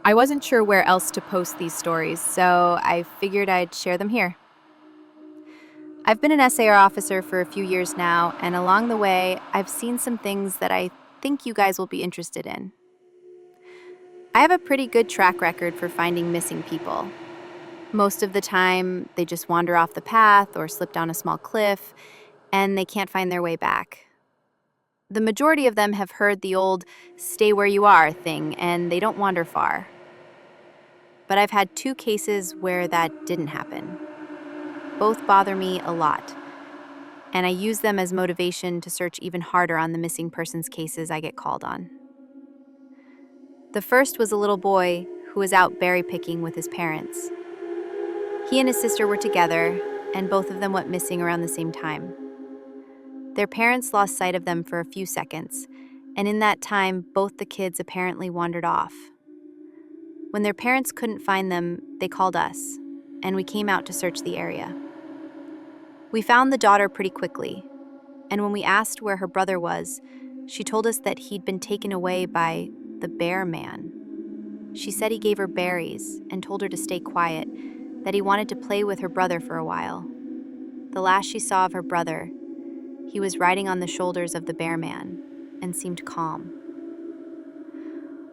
I wasn't sure where else to post these stories, so I figured I'd share them here. I've been an SAR officer for a few years now, and along the way, I've seen some things that I think you guys will be interested in. I have a pretty good track record for finding missing people. Most of the time, they just wander off the path or slip down a small cliff, and they can't find their way back. The majority of them have heard the old stay where you are thing, and they don't wander far. But I've had two cases where that didn't happen. Both bother me a lot, and I use them as motivation to search even harder on the missing persons cases I get called on. The first was a little boy who was out berry picking with his parents. He and his sister were together, and both of them went missing around the same time. Their parents lost sight of them for a few seconds, and in that time, both the kids apparently wandered off. When their parents couldn't find them, they called us, and we came out to search the area. We found the daughter pretty quickly, and when we asked where her brother was, she told us that he'd been taken away by the bear man. She said he gave her berries and told her to stay quiet, that he wanted to play with her brother for a while. The last she saw of her brother, he was riding on the shoulders of the bear man and seemed calm.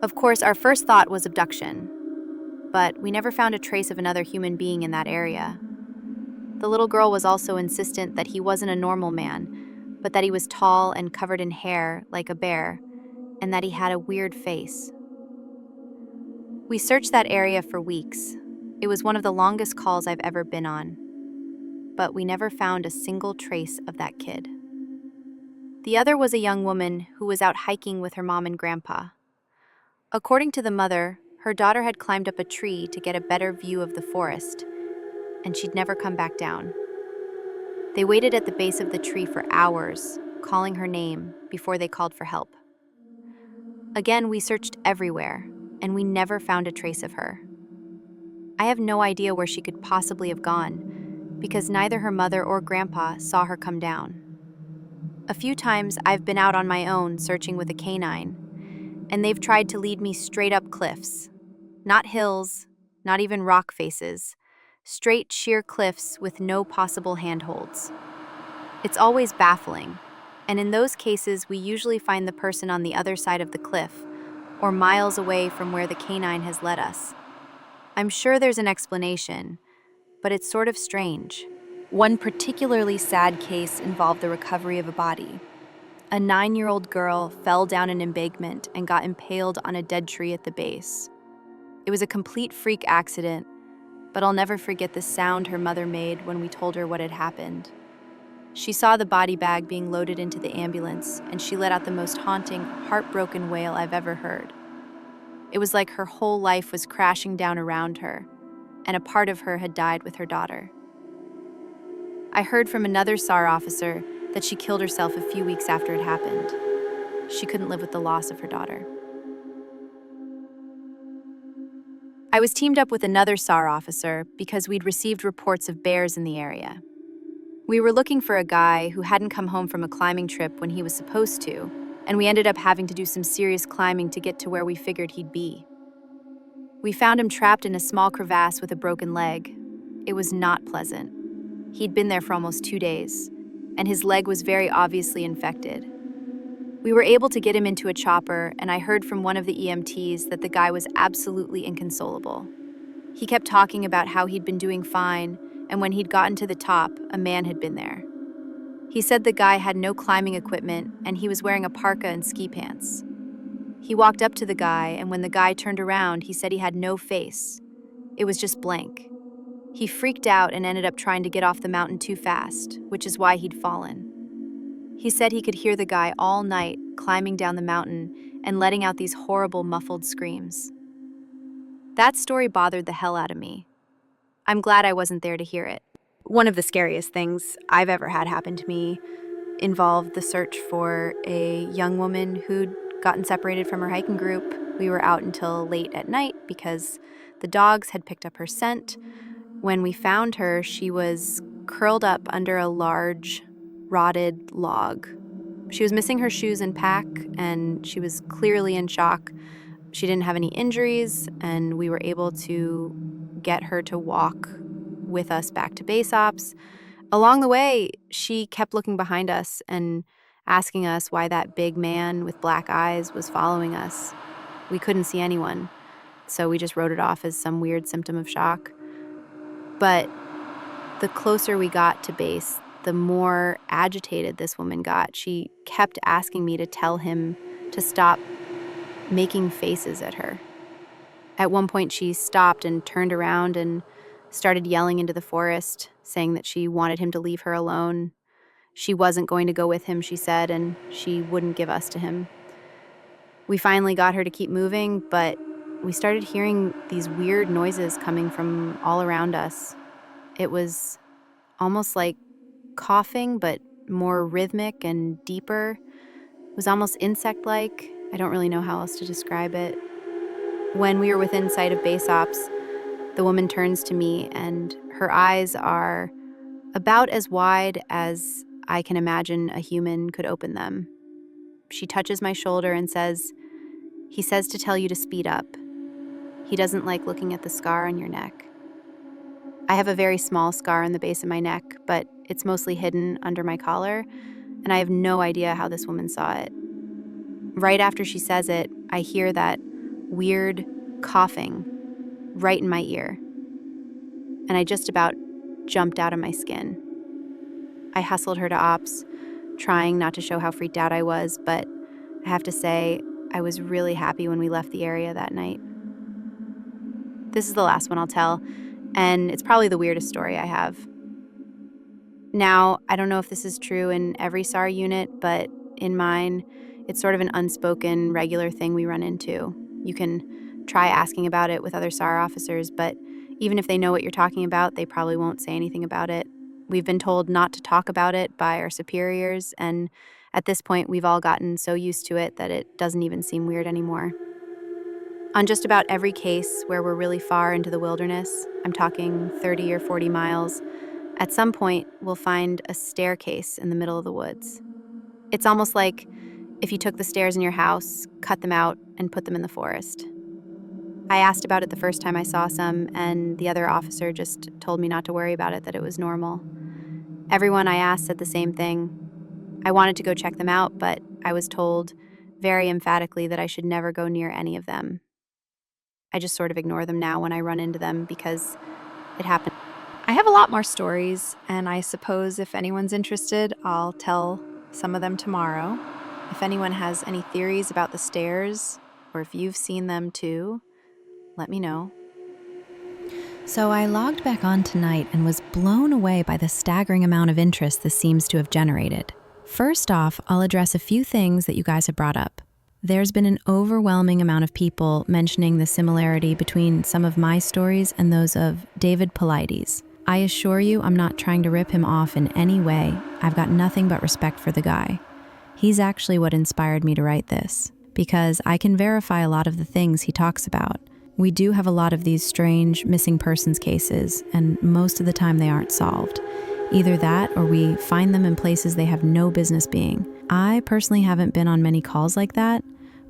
Of course, our first thought was abduction, but we never found a trace of another human being in that area. The little girl was also insistent that he wasn't a normal man, but that he was tall and covered in hair like a bear, and that he had a weird face. We searched that area for weeks. It was one of the longest calls I've ever been on, but we never found a single trace of that kid. The other was a young woman who was out hiking with her mom and grandpa. According to the mother, her daughter had climbed up a tree to get a better view of the forest, and she'd never come back down. They waited at the base of the tree for hours, calling her name before they called for help. Again, we searched everywhere, and we never found a trace of her. I have no idea where she could possibly have gone, because neither her mother or grandpa saw her come down. A few times I've been out on my own searching with a canine, and they've tried to lead me straight up cliffs. Not hills, not even rock faces, straight sheer cliffs with no possible handholds. It's always baffling, and in those cases we usually find the person on the other side of the cliff, or miles away from where the canine has led us. I'm sure there's an explanation, but it's sort of strange. One particularly sad case involved the recovery of a body. A 9-year-old girl fell down an embankment and got impaled on a dead tree at the base. It was a complete freak accident, but I'll never forget the sound her mother made when we told her what had happened. She saw the body bag being loaded into the ambulance, and she let out the most haunting, heartbroken wail I've ever heard. It was like her whole life was crashing down around her, and a part of her had died with her daughter. I heard from another SAR officer that she killed herself a few weeks after it happened. She couldn't live with the loss of her daughter. I was teamed up with another SAR officer because we'd received reports of bears in the area. We were looking for a guy who hadn't come home from a climbing trip when he was supposed to, and we ended up having to do some serious climbing to get to where we figured he'd be. We found him trapped in a small crevasse with a broken leg. It was not pleasant. He'd been there for almost 2 days, and his leg was very obviously infected. We were able to get him into a chopper, and I heard from one of the EMTs that the guy was absolutely inconsolable. He kept talking about how he'd been doing fine, and when he'd gotten to the top, a man had been there. He said the guy had no climbing equipment, and he was wearing a parka and ski pants. He walked up to the guy, and when the guy turned around, he said he had no face. It was just blank. He freaked out and ended up trying to get off the mountain too fast, which is why he'd fallen. He said he could hear the guy all night climbing down the mountain and letting out these horrible muffled screams. That story bothered the hell out of me. I'm glad I wasn't there to hear it. One of the scariest things I've ever had happen to me involved the search for a young woman who'd gotten separated from her hiking group. We were out until late at night because the dogs had picked up her scent. When we found her, she was curled up under a large, rotted log. She was missing her shoes and pack, and she was clearly in shock, She didn't have any injuries, and we were able to get her to walk with us back to base ops. Along the way, she kept looking behind us and asking us why that big man with black eyes was following us. We couldn't see anyone, so we just wrote it off as some weird symptom of shock. But the closer we got to base, the more agitated this woman got. She kept asking me to tell him to stop making faces at her. At one point, she stopped and turned around and started yelling into the forest, saying that she wanted him to leave her alone. She wasn't going to go with him, she said, and she wouldn't give us to him. We finally got her to keep moving, but we started hearing these weird noises coming from all around us. It was almost like coughing, but more rhythmic and deeper. It was almost insect-like. I don't really know how else to describe it. When we were within sight of base ops, the woman turns to me, and her eyes are about as wide as I can imagine a human could open them. She touches my shoulder and says, "He says to tell you to speed up. He doesn't like looking at the scar on your neck." I have a very small scar on the base of my neck, but it's mostly hidden under my collar, and I have no idea how this woman saw it. Right after she says it, I hear that weird coughing right in my ear, and I just about jumped out of my skin. I hustled her to ops, trying not to show how freaked out I was, but I have to say, I was really happy when we left the area that night. This is the last one I'll tell, and it's probably the weirdest story I have. Now, I don't know if this is true in every SAR unit, but in mine, it's sort of an unspoken, regular thing we run into. You can try asking about it with other SAR officers, but even if they know what you're talking about, they probably won't say anything about it. We've been told not to talk about it by our superiors, and at this point, we've all gotten so used to it that it doesn't even seem weird anymore. On just about every case where we're really far into the wilderness, I'm talking 30 or 40 miles, at some point, we'll find a staircase in the middle of the woods. It's almost like if you took the stairs in your house, cut them out, and put them in the forest. I asked about it the first time I saw some, and the other officer just told me not to worry about it, that it was normal. Everyone I asked said the same thing. I wanted to go check them out, but I was told very emphatically that I should never go near any of them. I just sort of ignore them now when I run into them because it happened. I have a lot more stories, and I suppose if anyone's interested, I'll tell some of them tomorrow. If anyone has any theories about the stairs, or if you've seen them too, let me know. So I logged back on tonight and was blown away by the staggering amount of interest this seems to have generated. First off, I'll address a few things that you guys have brought up. There's been an overwhelming amount of people mentioning the similarity between some of my stories and those of David Paulides. I assure you I'm not trying to rip him off in any way. I've got nothing but respect for the guy. He's actually what inspired me to write this, because I can verify a lot of the things he talks about. We do have a lot of these strange missing persons cases, and most of the time they aren't solved. Either that, or we find them in places they have no business being. I personally haven't been on many calls like that,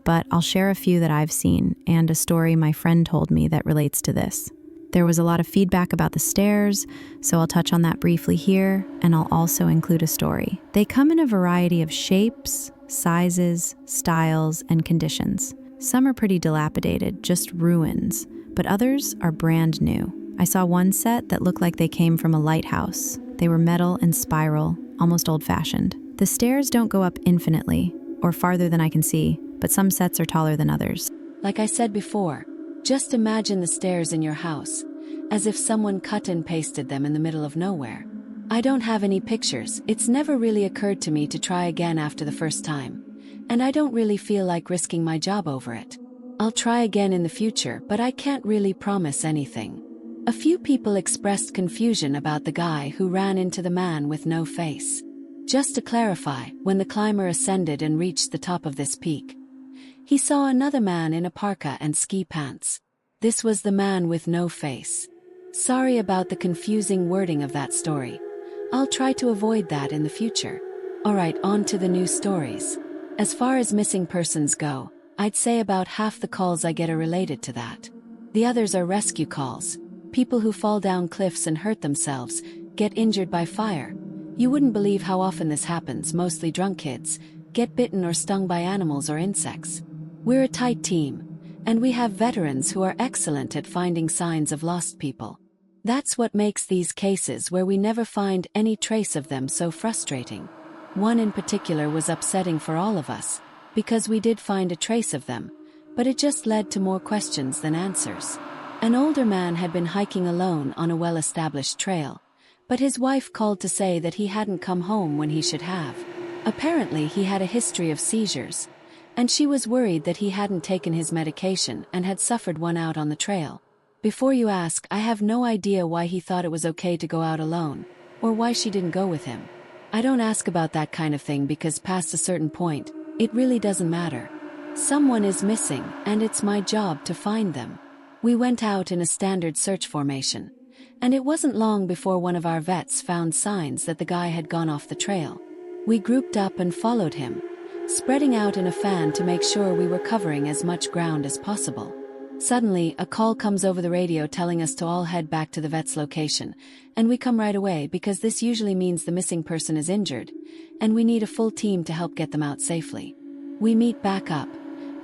but I'll share a few that I've seen, and a story my friend told me that relates to this. There was a lot of feedback about the stairs, so I'll touch on that briefly here, and I'll also include a story. They come in a variety of shapes, sizes, styles, and conditions. Some are pretty dilapidated, just ruins, but others are brand new. I saw one set that looked like they came from a lighthouse. They were metal and spiral, almost old-fashioned. The stairs don't go up infinitely, or farther than I can see, but some sets are taller than others. Like I said before, just imagine the stairs in your house, as if someone cut and pasted them in the middle of nowhere. I don't have any pictures. It's never really occurred to me to try again after the first time, and I don't really feel like risking my job over it. I'll try again in the future, but I can't really promise anything. A few people expressed confusion about the guy who ran into the man with no face. Just to clarify, when the climber ascended and reached the top of this peak, he saw another man in a parka and ski pants. This was the man with no face. Sorry about the confusing wording of that story. I'll try to avoid that in the future. Alright, on to the new stories. As far as missing persons go, I'd say about half the calls I get are related to that. The others are rescue calls. People who fall down cliffs and hurt themselves, get injured by fire. You wouldn't believe how often this happens, mostly drunk kids, get bitten or stung by animals or insects. We're a tight team, and we have veterans who are excellent at finding signs of lost people. That's what makes these cases where we never find any trace of them so frustrating. One in particular was upsetting for all of us, because we did find a trace of them, but it just led to more questions than answers. An older man had been hiking alone on a well-established trail, but his wife called to say that he hadn't come home when he should have. Apparently he had a history of seizures, and she was worried that he hadn't taken his medication and had suffered one out on the trail. Before you ask, I have no idea why he thought it was okay to go out alone, or why she didn't go with him. I don't ask about that kind of thing because past a certain point, it really doesn't matter. Someone is missing, and it's my job to find them. We went out in a standard search formation, and it wasn't long before one of our vets found signs that the guy had gone off the trail. We grouped up and followed him, spreading out in a fan to make sure we were covering as much ground as possible. Suddenly, a call comes over the radio telling us to all head back to the vet's location, and we come right away because this usually means the missing person is injured, and we need a full team to help get them out safely. We meet back up,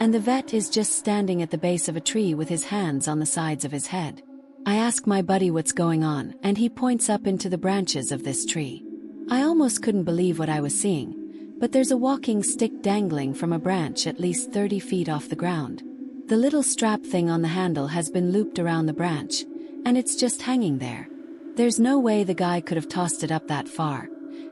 and the vet is just standing at the base of a tree with his hands on the sides of his head. I ask my buddy what's going on, and he points up into the branches of this tree. I almost couldn't believe what I was seeing, but there's a walking stick dangling from a branch at least 30 feet off the ground. The little strap thing on the handle has been looped around the branch, and it's just hanging there. There's no way the guy could have tossed it up that far,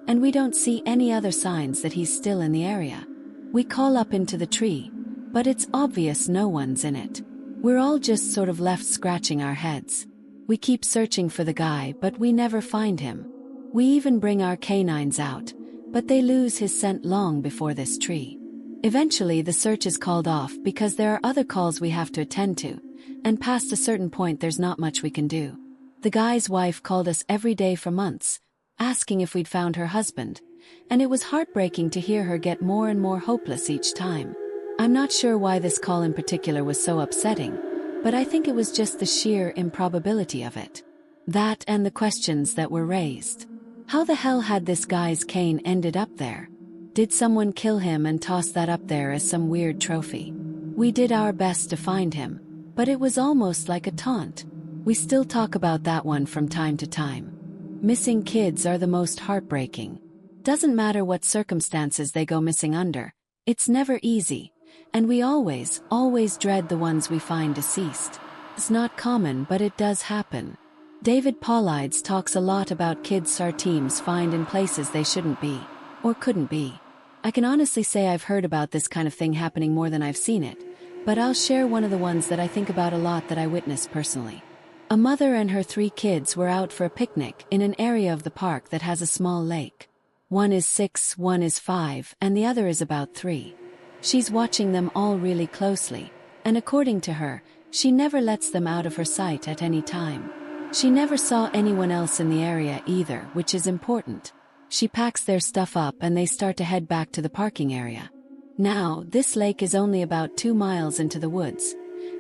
and we don't see any other signs that he's still in the area. We call up into the tree, but it's obvious no one's in it. We're all just sort of left scratching our heads. We keep searching for the guy, but we never find him. We even bring our canines out, but they lose his scent long before this tree. Eventually the search is called off because there are other calls we have to attend to, and past a certain point there's not much we can do. The guy's wife called us every day for months, asking if we'd found her husband, and it was heartbreaking to hear her get more and more hopeless each time. I'm not sure why this call in particular was so upsetting, but I think it was just the sheer improbability of it. That and the questions that were raised. How the hell had this guy's cane ended up there? Did someone kill him and toss that up there as some weird trophy? We did our best to find him, but it was almost like a taunt. We still talk about that one from time to time. Missing kids are the most heartbreaking. Doesn't matter what circumstances they go missing under, it's never easy, and we always dread the ones we find deceased. It's not common, but it does happen. David Paulides talks a lot about kids our teams find in places they shouldn't be, or couldn't be. I can honestly say I've heard about this kind of thing happening more than I've seen it, but I'll share one of the ones that I think about a lot that I witnessed personally. A mother and her 3 kids were out for a picnic in an area of the park that has a small lake. One is 6, one is 5, and the other is about 3. She's watching them all really closely, and according to her, she never lets them out of her sight at any time. She never saw anyone else in the area either, which is important. She packs their stuff up and they start to head back to the parking area. Now, this lake is only about 2 miles into the woods,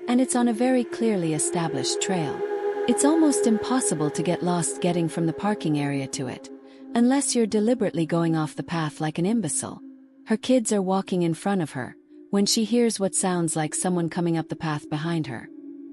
and it's on a very clearly established trail. It's almost impossible to get lost getting from the parking area to it, unless you're deliberately going off the path like an imbecile. Her kids are walking in front of her, when she hears what sounds like someone coming up the path behind her.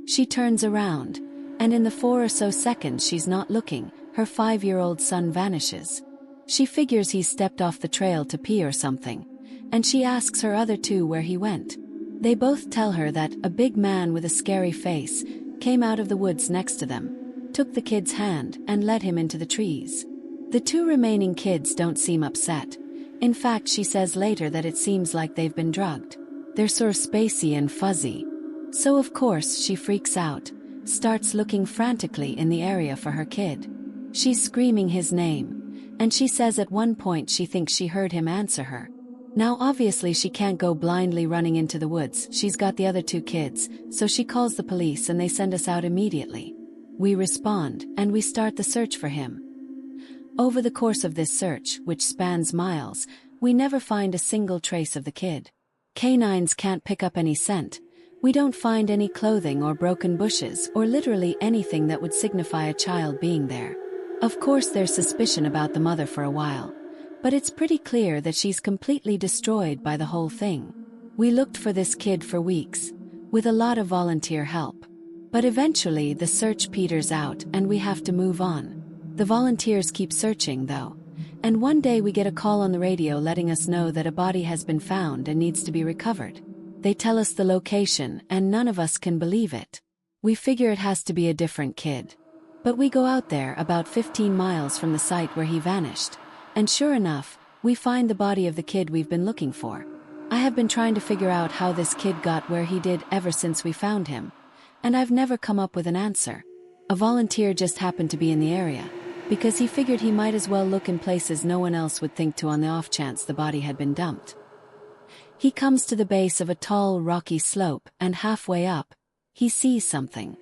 She turns around, and in the 4 or so seconds she's not looking, her 5-year-old son vanishes. She figures he's stepped off the trail to pee or something, and she asks her other 2 where he went. They both tell her that a big man with a scary face came out of the woods next to them, took the kid's hand, and led him into the trees. The 2 remaining kids don't seem upset. In fact, she says later that it seems like they've been drugged. They're sort of spacey and fuzzy. So of course she freaks out, starts looking frantically in the area for her kid. She's screaming his name, and she says at one point she thinks she heard him answer her. Now obviously she can't go blindly running into the woods, she's got the other 2 kids, so she calls the police and they send us out immediately. We respond, and we start the search for him. Over the course of this search, which spans miles, we never find a single trace of the kid. Canines can't pick up any scent. We don't find any clothing or broken bushes or literally anything that would signify a child being there. Of course, there's suspicion about the mother for a while, but it's pretty clear that she's completely destroyed by the whole thing. We looked for this kid for weeks, with a lot of volunteer help. But eventually the search peters out and we have to move on. The volunteers keep searching though, and one day we get a call on the radio letting us know that a body has been found and needs to be recovered. They tell us the location and none of us can believe it. We figure it has to be a different kid. But we go out there about 15 miles from the site where he vanished, and sure enough, we find the body of the kid we've been looking for. I have been trying to figure out how this kid got where he did ever since we found him, and I've never come up with an answer. A volunteer just happened to be in the area, because he figured he might as well look in places no one else would think to on the off chance the body had been dumped. He comes to the base of a tall, rocky slope, and halfway up, he sees something.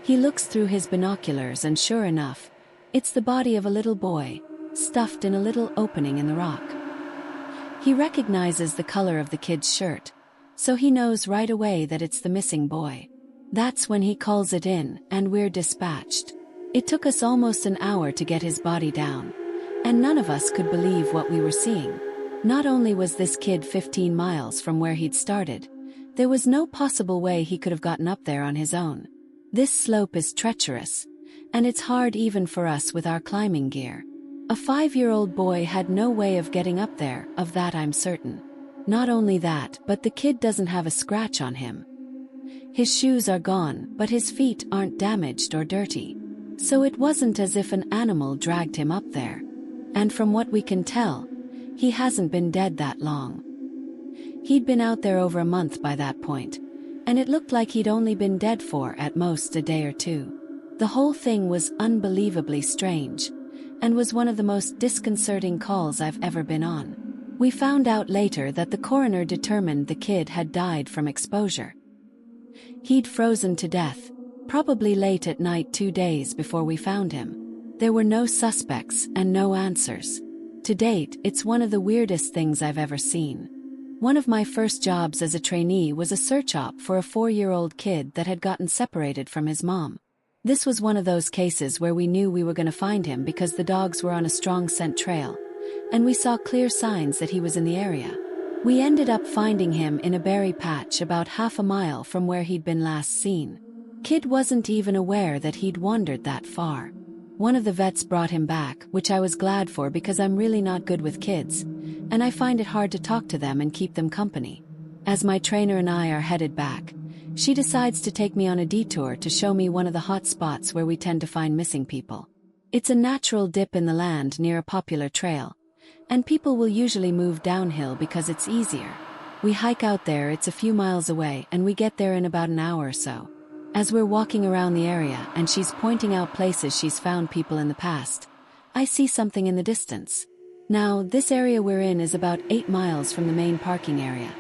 He looks through his binoculars and sure enough, it's the body of a little boy, stuffed in a little opening in the rock. He recognizes the color of the kid's shirt, so he knows right away that it's the missing boy. That's when he calls it in, and we're dispatched. It took us almost an hour to get his body down, and none of us could believe what we were seeing. Not only was this kid 15 miles from where he'd started, there was no possible way he could have gotten up there on his own. This slope is treacherous, and it's hard even for us with our climbing gear. A 5-year-old boy had no way of getting up there, of that I'm certain. Not only that, but the kid doesn't have a scratch on him. His shoes are gone, but his feet aren't damaged or dirty. So it wasn't as if an animal dragged him up there. And from what we can tell, he hasn't been dead that long. He'd been out there over a month by that point, and it looked like he'd only been dead for, at most, a day or two. The whole thing was unbelievably strange, and was one of the most disconcerting calls I've ever been on. We found out later that the coroner determined the kid had died from exposure. He'd frozen to death, probably late at night 2 days before we found him. There were no suspects and no answers. To date, it's one of the weirdest things I've ever seen. One of my first jobs as a trainee was a search op for a 4-year-old kid that had gotten separated from his mom. This was one of those cases where we knew we were going to find him because the dogs were on a strong scent trail, and we saw clear signs that he was in the area. We ended up finding him in a berry patch about half a mile from where he'd been last seen. Kid wasn't even aware that he'd wandered that far. One of the vets brought him back, which I was glad for because I'm really not good with kids, and I find it hard to talk to them and keep them company. As my trainer and I are headed back, she decides to take me on a detour to show me one of the hot spots where we tend to find missing people. It's a natural dip in the land near a popular trail, and people will usually move downhill because it's easier. We hike out there, it's a few miles away, and we get there in about an hour or so. As we're walking around the area and she's pointing out places she's found people in the past, I see something in the distance. Now, this area we're in is about 8 miles from the main parking area,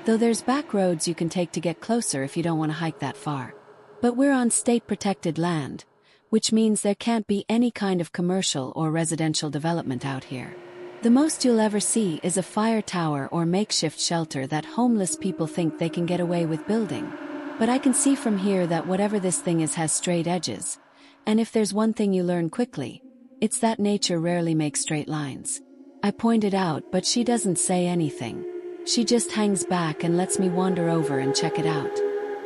though there's back roads you can take to get closer if you don't want to hike that far. But we're on state-protected land, which means there can't be any kind of commercial or residential development out here. The most you'll ever see is a fire tower or makeshift shelter that homeless people think they can get away with building. But I can see from here that whatever this thing is has straight edges, and if there's one thing you learn quickly, it's that nature rarely makes straight lines. I point it out, but she doesn't say anything. She just hangs back and lets me wander over and check it out.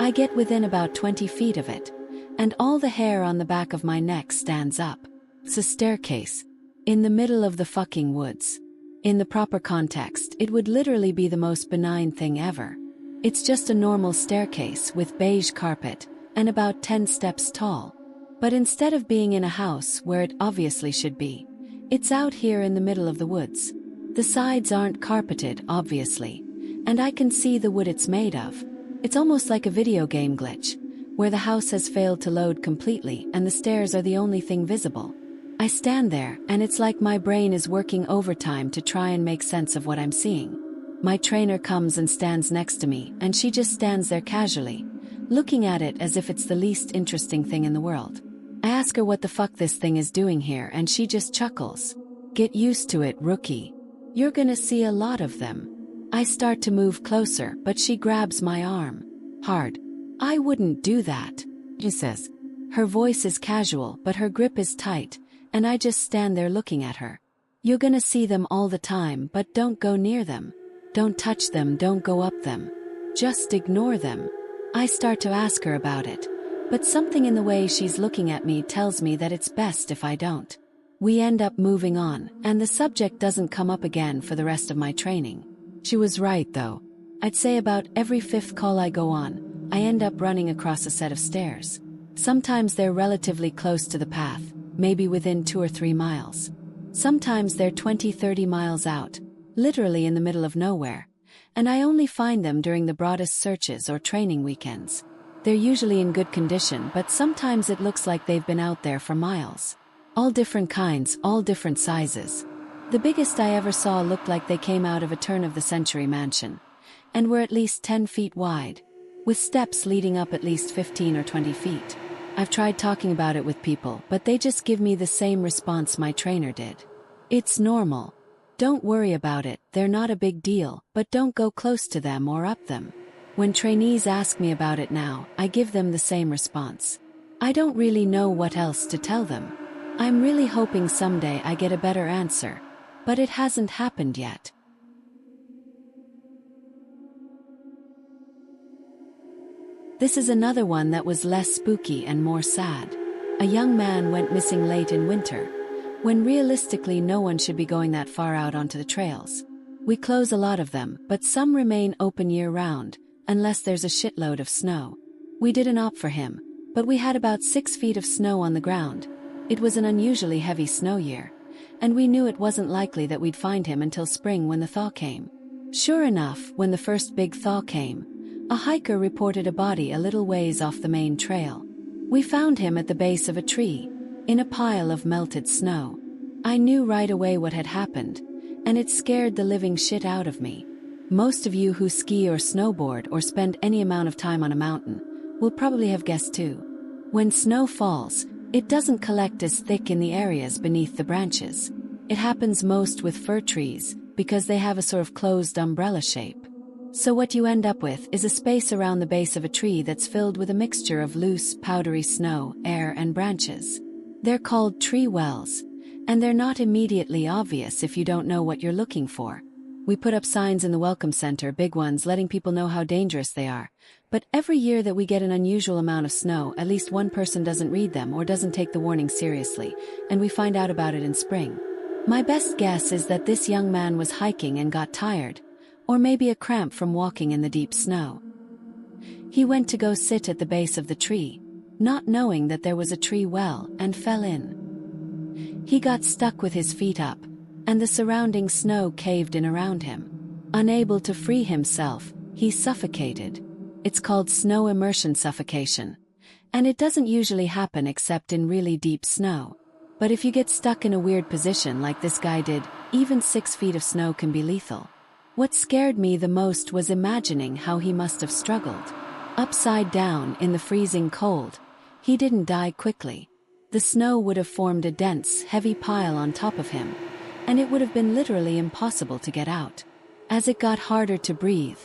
I get within about 20 feet of it, and all the hair on the back of my neck stands up. It's a staircase, in the middle of the fucking woods. In the proper context, it would literally be the most benign thing ever. It's just a normal staircase with beige carpet and about 10 steps tall. But instead of being in a house where it obviously should be, it's out here in the middle of the woods. The sides aren't carpeted, obviously, and I can see the wood it's made of. It's almost like a video game glitch, where the house has failed to load completely and the stairs are the only thing visible. I stand there, and it's like my brain is working overtime to try and make sense of what I'm seeing. My trainer comes and stands next to me, and she just stands there casually, looking at it as if it's the least interesting thing in the world. I ask her what the fuck this thing is doing here, and she just chuckles. "Get used to it, rookie. You're gonna see a lot of them." I start to move closer, but she grabs my arm. Hard. "I wouldn't do that," she says. Her voice is casual, but her grip is tight, and I just stand there looking at her. "You're gonna see them all the time, but don't go near them. Don't touch them, don't go up them. Just ignore them." I start to ask her about it, but something in the way she's looking at me tells me that it's best if I don't. We end up moving on, and the subject doesn't come up again for the rest of my training. She was right, though. I'd say about every 5th call I go on, I end up running across a set of stairs. Sometimes they're relatively close to the path, maybe within 2 or 3 miles. Sometimes they're 20-30 miles out, literally in the middle of nowhere, and I only find them during the broadest searches or training weekends. They're usually in good condition, but sometimes it looks like they've been out there for miles. All different kinds, all different sizes. The biggest I ever saw looked like they came out of a turn-of-the-century mansion, and were at least 10 feet wide, with steps leading up at least 15 or 20 feet. I've tried talking about it with people, but they just give me the same response my trainer did. "It's normal. Don't worry about it, they're not a big deal, but don't go close to them or up them." When trainees ask me about it now, I give them the same response. I don't really know what else to tell them. I'm really hoping someday I get a better answer, but it hasn't happened yet. This is another one that was less spooky and more sad. A young man went missing late in winter, when realistically no one should be going that far out onto the trails. We close a lot of them, but some remain open year-round, unless there's a shitload of snow. We did an op for him, but we had about 6 feet of snow on the ground. It was an unusually heavy snow year, and we knew it wasn't likely that we'd find him until spring when the thaw came. Sure enough, when the first big thaw came, a hiker reported a body a little ways off the main trail. We found him at the base of a tree, in a pile of melted snow. I knew right away what had happened, and it scared the living shit out of me. Most of you who ski or snowboard or spend any amount of time on a mountain will probably have guessed too. When snow falls, it doesn't collect as thick in the areas beneath the branches. It happens most with fir trees, because they have a sort of closed umbrella shape. So what you end up with is a space around the base of a tree that's filled with a mixture of loose, powdery snow, air, and branches. They're called tree wells, and they're not immediately obvious if you don't know what you're looking for. We put up signs in the welcome center, big ones, letting people know how dangerous they are. But every year that we get an unusual amount of snow, at least one person doesn't read them or doesn't take the warning seriously, and we find out about it in spring. My best guess is that this young man was hiking and got tired, or maybe a cramp from walking in the deep snow. He went to go sit at the base of the tree, not knowing that there was a tree well, and fell in. He got stuck with his feet up, and the surrounding snow caved in around him. Unable to free himself, he suffocated. It's called snow immersion suffocation, and it doesn't usually happen except in really deep snow. But if you get stuck in a weird position like this guy did, even 6 feet of snow can be lethal. What scared me the most was imagining how he must have struggled. Upside down in the freezing cold, he didn't die quickly. The snow would have formed a dense, heavy pile on top of him, and it would have been literally impossible to get out. As it got harder to breathe,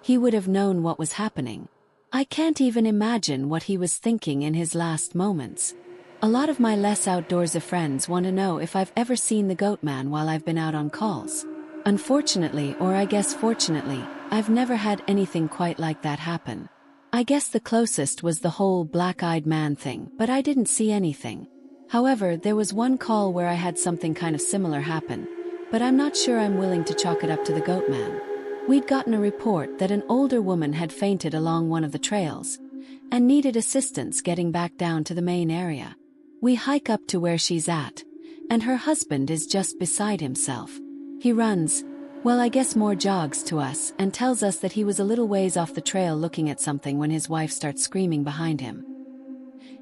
he would have known what was happening. I can't even imagine what he was thinking in his last moments. A lot of my less outdoorsy friends want to know if I've ever seen the goat man while I've been out on calls. Unfortunately, or I guess fortunately, I've never had anything quite like that happen. I guess the closest was the whole black-eyed man thing, but I didn't see anything. However, there was one call where I had something kind of similar happen, but I'm not sure I'm willing to chalk it up to the goat man. We'd gotten a report that an older woman had fainted along one of the trails, and needed assistance getting back down to the main area. We hike up to where she's at, and her husband is just beside himself. He runs, well, I guess more jogs to us, and tells us that he was a little ways off the trail looking at something when his wife starts screaming behind him.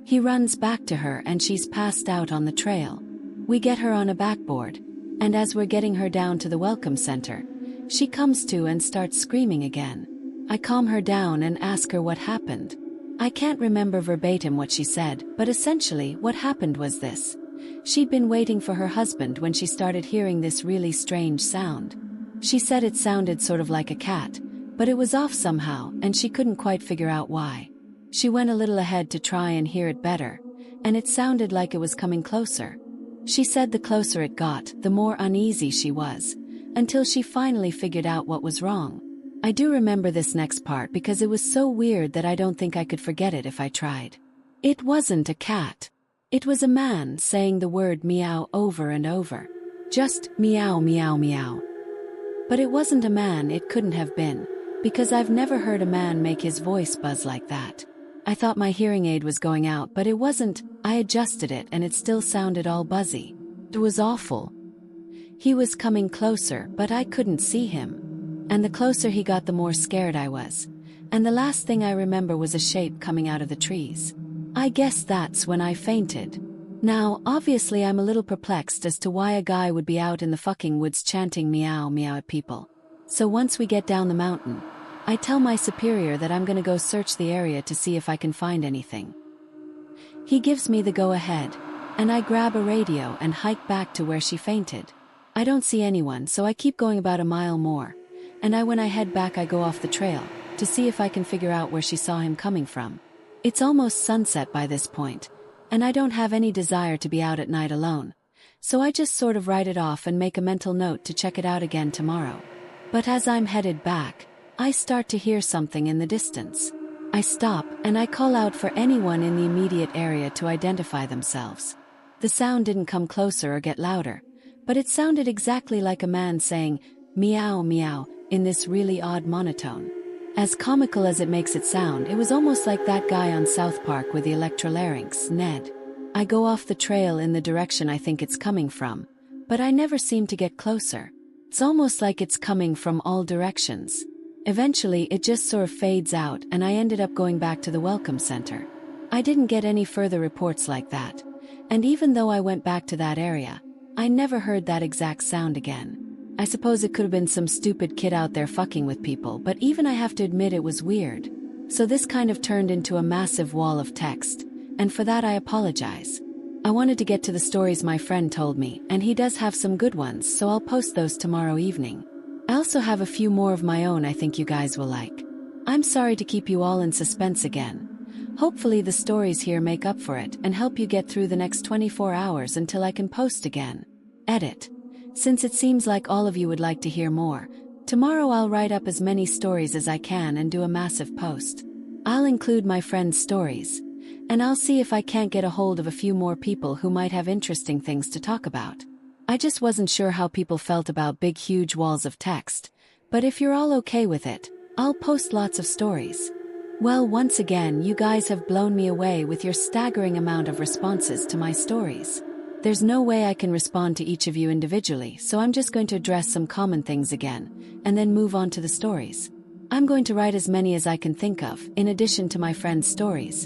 He runs back to her and she's passed out on the trail. We get her on a backboard, and as we're getting her down to the welcome center, she comes to and starts screaming again. I calm her down and ask her what happened. I can't remember verbatim what she said, but essentially what happened was this. She'd been waiting for her husband when she started hearing this really strange sound. She said it sounded sort of like a cat, but it was off somehow and she couldn't quite figure out why. She went a little ahead to try and hear it better, and it sounded like it was coming closer. She said the closer it got, the more uneasy she was, until she finally figured out what was wrong. I do remember this next part because it was so weird that I don't think I could forget it if I tried. It wasn't a cat. It was a man saying the word meow over and over. Just meow, meow, meow. But it wasn't a man, it couldn't have been, because I've never heard a man make his voice buzz like that. I thought my hearing aid was going out, but it wasn't. I adjusted it and it still sounded all buzzy. It was awful. He was coming closer, but I couldn't see him. And the closer he got, the more scared I was. And the last thing I remember was a shape coming out of the trees. I guess that's when I fainted. Now, obviously I'm a little perplexed as to why a guy would be out in the fucking woods chanting meow meow at people. So once we get down the mountain, I tell my superior that I'm gonna go search the area to see if I can find anything. He gives me the go-ahead, and I grab a radio and hike back to where she fainted. I don't see anyone, so I keep going about a mile more, and when I head back I go off the trail, to see if I can figure out where she saw him coming from. It's almost sunset by this point, and I don't have any desire to be out at night alone, so I just sort of write it off and make a mental note to check it out again tomorrow. But as I'm headed back, I start to hear something in the distance. I stop and I call out for anyone in the immediate area to identify themselves. The sound didn't come closer or get louder, but it sounded exactly like a man saying, meow meow, in this really odd monotone. As comical as it makes it sound, it was almost like that guy on South Park with the electrolarynx, Ned. I go off the trail in the direction I think it's coming from, but I never seem to get closer. It's almost like it's coming from all directions. Eventually, it just sort of fades out and I ended up going back to the welcome center. I didn't get any further reports like that, and even though I went back to that area, I never heard that exact sound again. I suppose it could have been some stupid kid out there fucking with people, but even I have to admit it was weird. So this kind of turned into a massive wall of text, and for that I apologize. I wanted to get to the stories my friend told me, and he does have some good ones, so I'll post those tomorrow evening. I also have a few more of my own I think you guys will like. I'm sorry to keep you all in suspense again. Hopefully the stories here make up for it and help you get through the next 24 hours until I can post again. Edit. Since it seems like all of you would like to hear more, tomorrow I'll write up as many stories as I can and do a massive post. I'll include my friends' stories, and I'll see if I can't get a hold of a few more people who might have interesting things to talk about. I just wasn't sure how people felt about big huge walls of text, but if you're all okay with it, I'll post lots of stories. Well, once again, you guys have blown me away with your staggering amount of responses to my stories. There's no way I can respond to each of you individually, so I'm just going to address some common things again, and then move on to the stories. I'm going to write as many as I can think of, in addition to my friends' stories,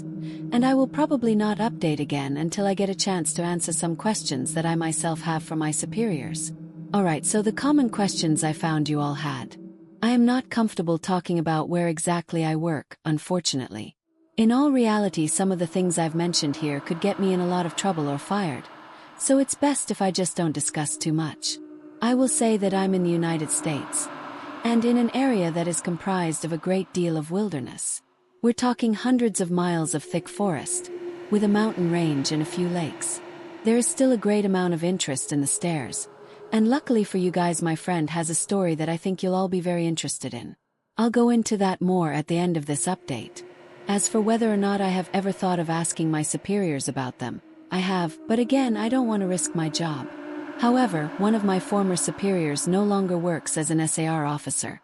and I will probably not update again until I get a chance to answer some questions that I myself have from my superiors. Alright, so the common questions I found you all had. I am not comfortable talking about where exactly I work, unfortunately. In all reality, some of the things I've mentioned here could get me in a lot of trouble or fired. So it's best if I just don't discuss too much. I will say that I'm in the United States, and in an area that is comprised of a great deal of wilderness. We're talking hundreds of miles of thick forest, with a mountain range and a few lakes. There is still a great amount of interest in the stairs, and luckily for you guys, my friend has a story that I think you'll all be very interested in. I'll go into that more at the end of this update. As for whether or not I have ever thought of asking my superiors about them, I have, but again, I don't want to risk my job. However, one of my former superiors no longer works as an SAR officer,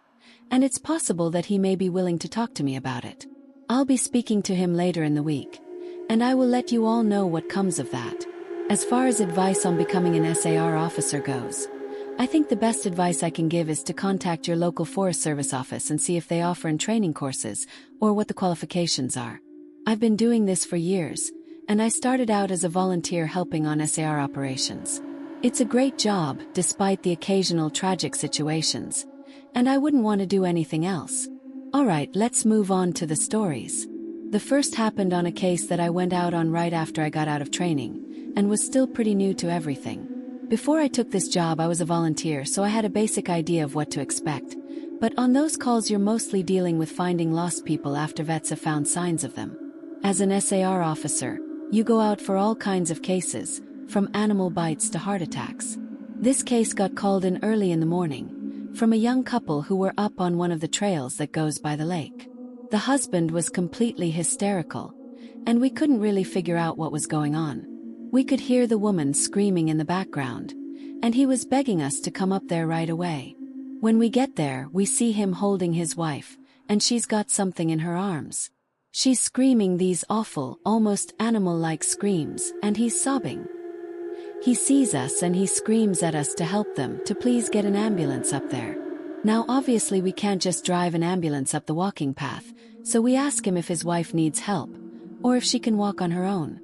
and it's possible that he may be willing to talk to me about it. I'll be speaking to him later in the week, and I will let you all know what comes of that. As far as advice on becoming an SAR officer goes, I think the best advice I can give is to contact your local Forest Service office and see if they offer training courses, or what the qualifications are. I've been doing this for years, and I started out as a volunteer helping on SAR operations. It's a great job, despite the occasional tragic situations, and I wouldn't want to do anything else. Alright, let's move on to the stories. The first happened on a case that I went out on right after I got out of training, and was still pretty new to everything. Before I took this job, I was a volunteer, so I had a basic idea of what to expect. But on those calls, you're mostly dealing with finding lost people after vets have found signs of them. As an SAR officer, you go out for all kinds of cases, from animal bites to heart attacks. This case got called in early in the morning, from a young couple who were up on one of the trails that goes by the lake. The husband was completely hysterical, and we couldn't really figure out what was going on. We could hear the woman screaming in the background, and he was begging us to come up there right away. When we get there, we see him holding his wife, and she's got something in her arms. She's screaming these awful, almost animal-like screams, and he's sobbing. He sees us and he screams at us to help them, to please get an ambulance up there. Now obviously we can't just drive an ambulance up the walking path, so we ask him if his wife needs help, or if she can walk on her own.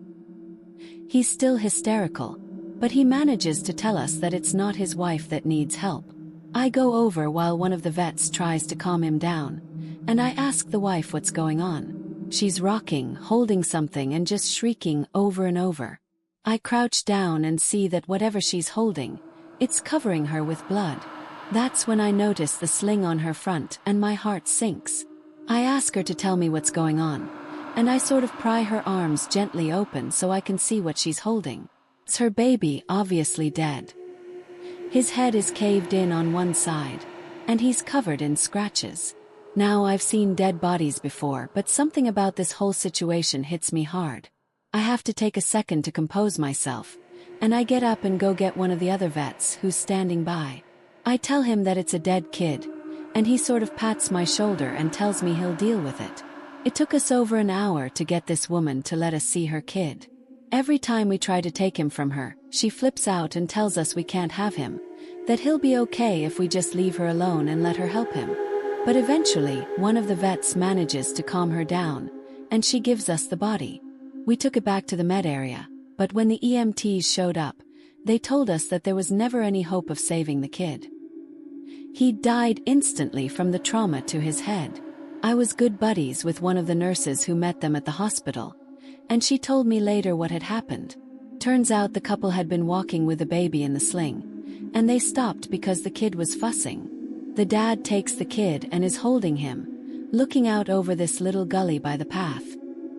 He's still hysterical, but he manages to tell us that it's not his wife that needs help. I go over while one of the vets tries to calm him down, and I ask the wife what's going on. She's rocking, holding something and just shrieking over and over. I crouch down and see that whatever she's holding, it's covering her with blood. That's when I notice the sling on her front and my heart sinks. I ask her to tell me what's going on, and I sort of pry her arms gently open so I can see what she's holding. It's her baby, obviously dead. His head is caved in on one side, and he's covered in scratches. Now I've seen dead bodies before, but something about this whole situation hits me hard. I have to take a second to compose myself, and I get up and go get one of the other vets who's standing by. I tell him that it's a dead kid, and he sort of pats my shoulder and tells me he'll deal with it. It took us over an hour to get this woman to let us see her kid. Every time we try to take him from her, she flips out and tells us we can't have him, that he'll be okay if we just leave her alone and let her help him. But eventually, one of the vets manages to calm her down, and she gives us the body. We took it back to the med area, but when the EMTs showed up, they told us that there was never any hope of saving the kid. He died instantly from the trauma to his head. I was good buddies with one of the nurses who met them at the hospital, and she told me later what had happened. Turns out the couple had been walking with the baby in the sling, and they stopped because the kid was fussing. The dad takes the kid and is holding him, looking out over this little gully by the path.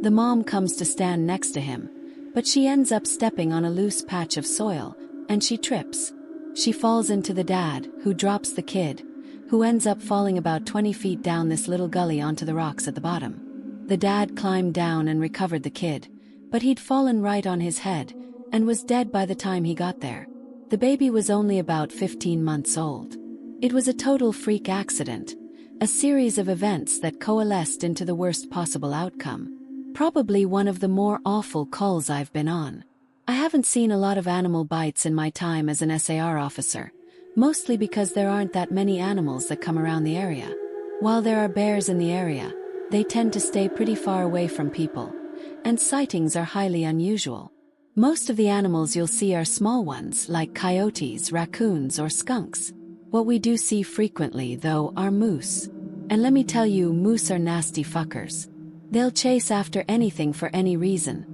The mom comes to stand next to him, but she ends up stepping on a loose patch of soil, and she trips. She falls into the dad, who drops the kid, who ends up falling about 20 feet down this little gully onto the rocks at the bottom. The dad climbed down and recovered the kid, but he'd fallen right on his head, and was dead by the time he got there. The baby was only about 15 months old. It was a total freak accident, a series of events that coalesced into the worst possible outcome. Probably one of the more awful calls I've been on. I haven't seen a lot of animal bites in my time as an SAR officer, mostly because there aren't that many animals that come around the area. While there are bears in the area, they tend to stay pretty far away from people, and sightings are highly unusual. Most of the animals you'll see are small ones like coyotes, raccoons, or skunks. What we do see frequently, though, are moose. And let me tell you, moose are nasty fuckers. They'll chase after anything for any reason,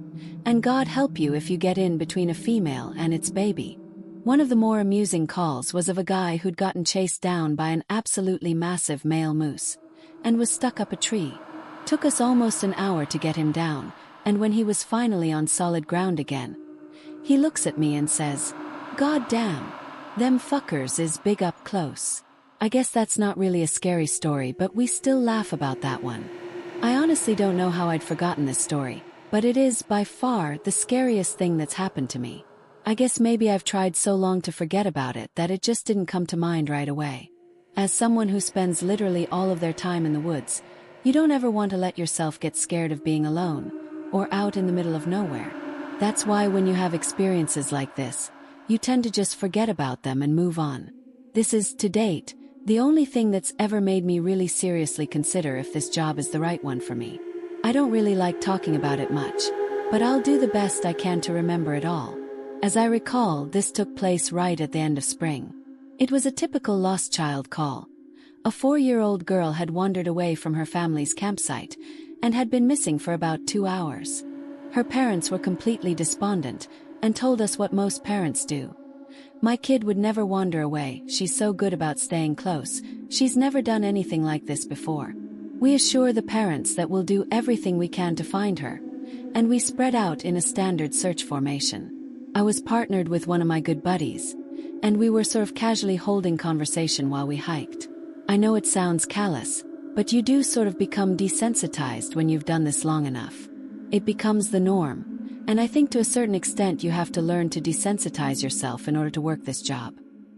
and God help you if you get in between a female and its baby. One of the more amusing calls was of a guy who'd gotten chased down by an absolutely massive male moose, and was stuck up a tree. Took us almost an hour to get him down, and when he was finally on solid ground again, he looks at me and says, "God damn, them fuckers is big up close." I guess that's not really a scary story, but we still laugh about that one. I honestly don't know how I'd forgotten this story, but it is by far the scariest thing that's happened to me. I guess maybe I've tried so long to forget about it that it just didn't come to mind right away. As someone who spends literally all of their time in the woods, you don't ever want to let yourself get scared of being alone, or out in the middle of nowhere. That's why when you have experiences like this, you tend to just forget about them and move on. This is, to date, the only thing that's ever made me really seriously consider if this job is the right one for me. I don't really like talking about it much, but I'll do the best I can to remember it all. As I recall, this took place right at the end of spring. It was a typical lost child call. A 4-year-old girl had wandered away from her family's campsite and had been missing for about 2 hours. Her parents were completely despondent and told us what most parents do. My kid would never wander away, she's so good about staying close, she's never done anything like this before. We assure the parents that we'll do everything we can to find her, and we spread out in a standard search formation. I was partnered with one of my good buddies, and we were sort of casually holding conversation while we hiked. I know it sounds callous, but you do sort of become desensitized when you've done this long enough. It becomes the norm, and I think to a certain extent you have to learn to desensitize yourself in order to work this job.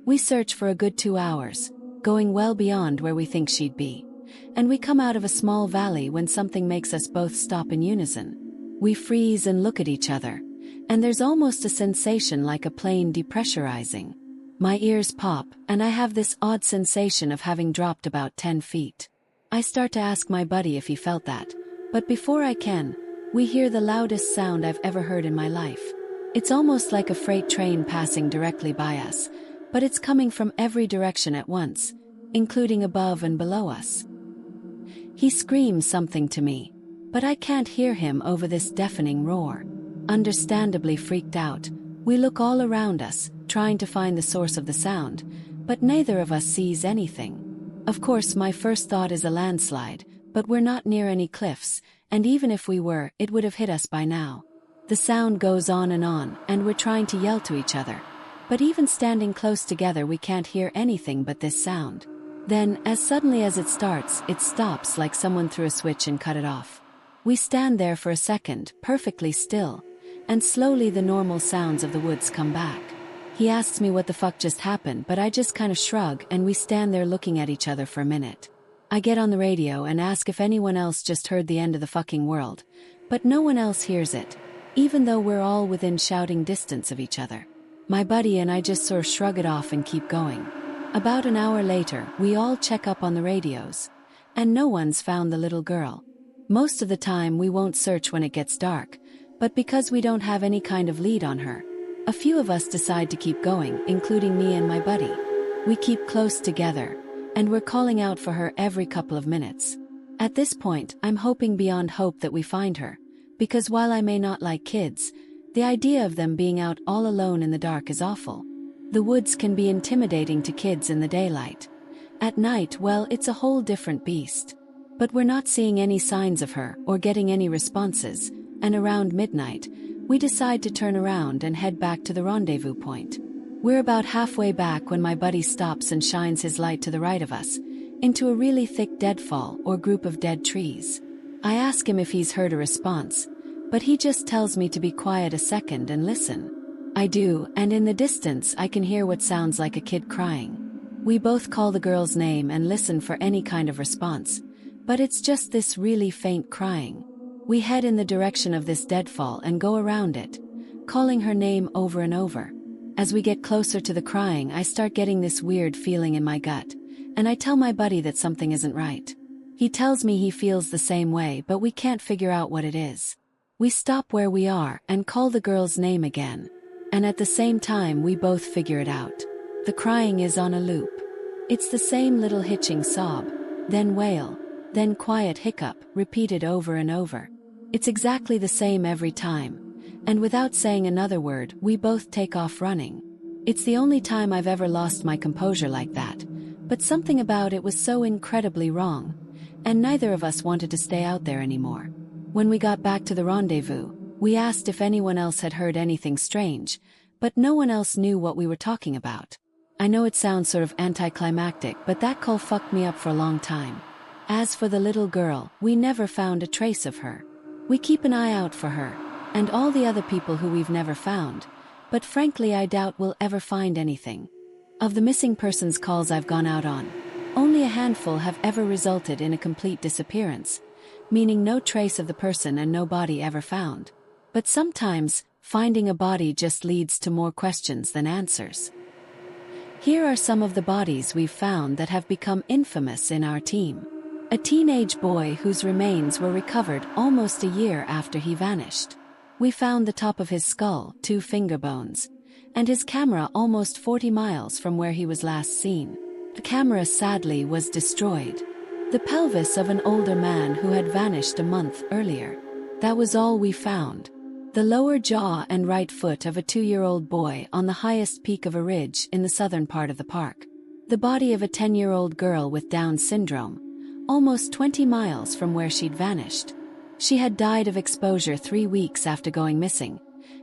We search for a good 2 hours, going well beyond where we think she'd be, and we come out of a small valley when something makes us both stop in unison. We freeze and look at each other, and there's almost a sensation like a plane depressurizing. My ears pop, and I have this odd sensation of having dropped about 10 feet. I start to ask my buddy if he felt that, but before I can, we hear the loudest sound I've ever heard in my life. It's almost like a freight train passing directly by us, but it's coming from every direction at once, including above and below us. He screams something to me, but I can't hear him over this deafening roar. Understandably freaked out, we look all around us, trying to find the source of the sound, but neither of us sees anything. Of course, my first thought is a landslide, but we're not near any cliffs, and even if we were, it would have hit us by now. The sound goes on, and we're trying to yell to each other, but even standing close together we can't hear anything but this sound. Then, as suddenly as it starts, it stops like someone threw a switch and cut it off. We stand there for a second, perfectly still, and slowly the normal sounds of the woods come back. He asks me what the fuck just happened, but I just kind of shrug, and we stand there looking at each other for a minute. I get on the radio and ask if anyone else just heard the end of the fucking world, but no one else hears it, even though we're all within shouting distance of each other. My buddy and I just sort of shrug it off and keep going. About an hour later, we all check up on the radios, and no one's found the little girl. Most of the time we won't search when it gets dark, but because we don't have any kind of lead on her, a few of us decide to keep going, including me and my buddy. We keep close together, and we're calling out for her every couple of minutes. At this point, I'm hoping beyond hope that we find her, because while I may not like kids, the idea of them being out all alone in the dark is awful. The woods can be intimidating to kids in the daylight. At night, well, it's a whole different beast. But we're not seeing any signs of her or getting any responses, and around midnight, we decide to turn around and head back to the rendezvous point. We're about halfway back when my buddy stops and shines his light to the right of us, into a really thick deadfall or group of dead trees. I ask him if he's heard a response, but he just tells me to be quiet a second and listen. I do, and in the distance I can hear what sounds like a kid crying. We both call the girl's name and listen for any kind of response, but it's just this really faint crying. We head in the direction of this deadfall and go around it, calling her name over and over. As we get closer to the crying, I start getting this weird feeling in my gut, and I tell my buddy that something isn't right. He tells me he feels the same way, but we can't figure out what it is. We stop where we are and call the girl's name again, and at the same time we both figure it out. The crying is on a loop. It's the same little hitching sob, then wail, then quiet hiccup, repeated over and over. It's exactly the same every time, and without saying another word, we both take off running. It's the only time I've ever lost my composure like that, but something about it was so incredibly wrong, and neither of us wanted to stay out there anymore. When we got back to the rendezvous, we asked if anyone else had heard anything strange, but no one else knew what we were talking about. I know it sounds sort of anticlimactic, but that call fucked me up for a long time. As for the little girl, we never found a trace of her. We keep an eye out for her, and all the other people who we've never found, but frankly I doubt we'll ever find anything. Of the missing persons calls I've gone out on, only a handful have ever resulted in a complete disappearance, meaning no trace of the person and no body ever found. But sometimes, finding a body just leads to more questions than answers. Here are some of the bodies we've found that have become infamous in our team. A teenage boy whose remains were recovered almost a year after he vanished. We found the top of his skull, 2 finger bones, and his camera almost 40 miles from where he was last seen. The camera sadly was destroyed. The pelvis of an older man who had vanished a month earlier. That was all we found. The lower jaw and right foot of a 2-year-old boy on the highest peak of a ridge in the southern part of the park. The body of a 10-year-old girl with Down syndrome, almost 20 miles from where she'd vanished. She had died of exposure 3 weeks after going missing,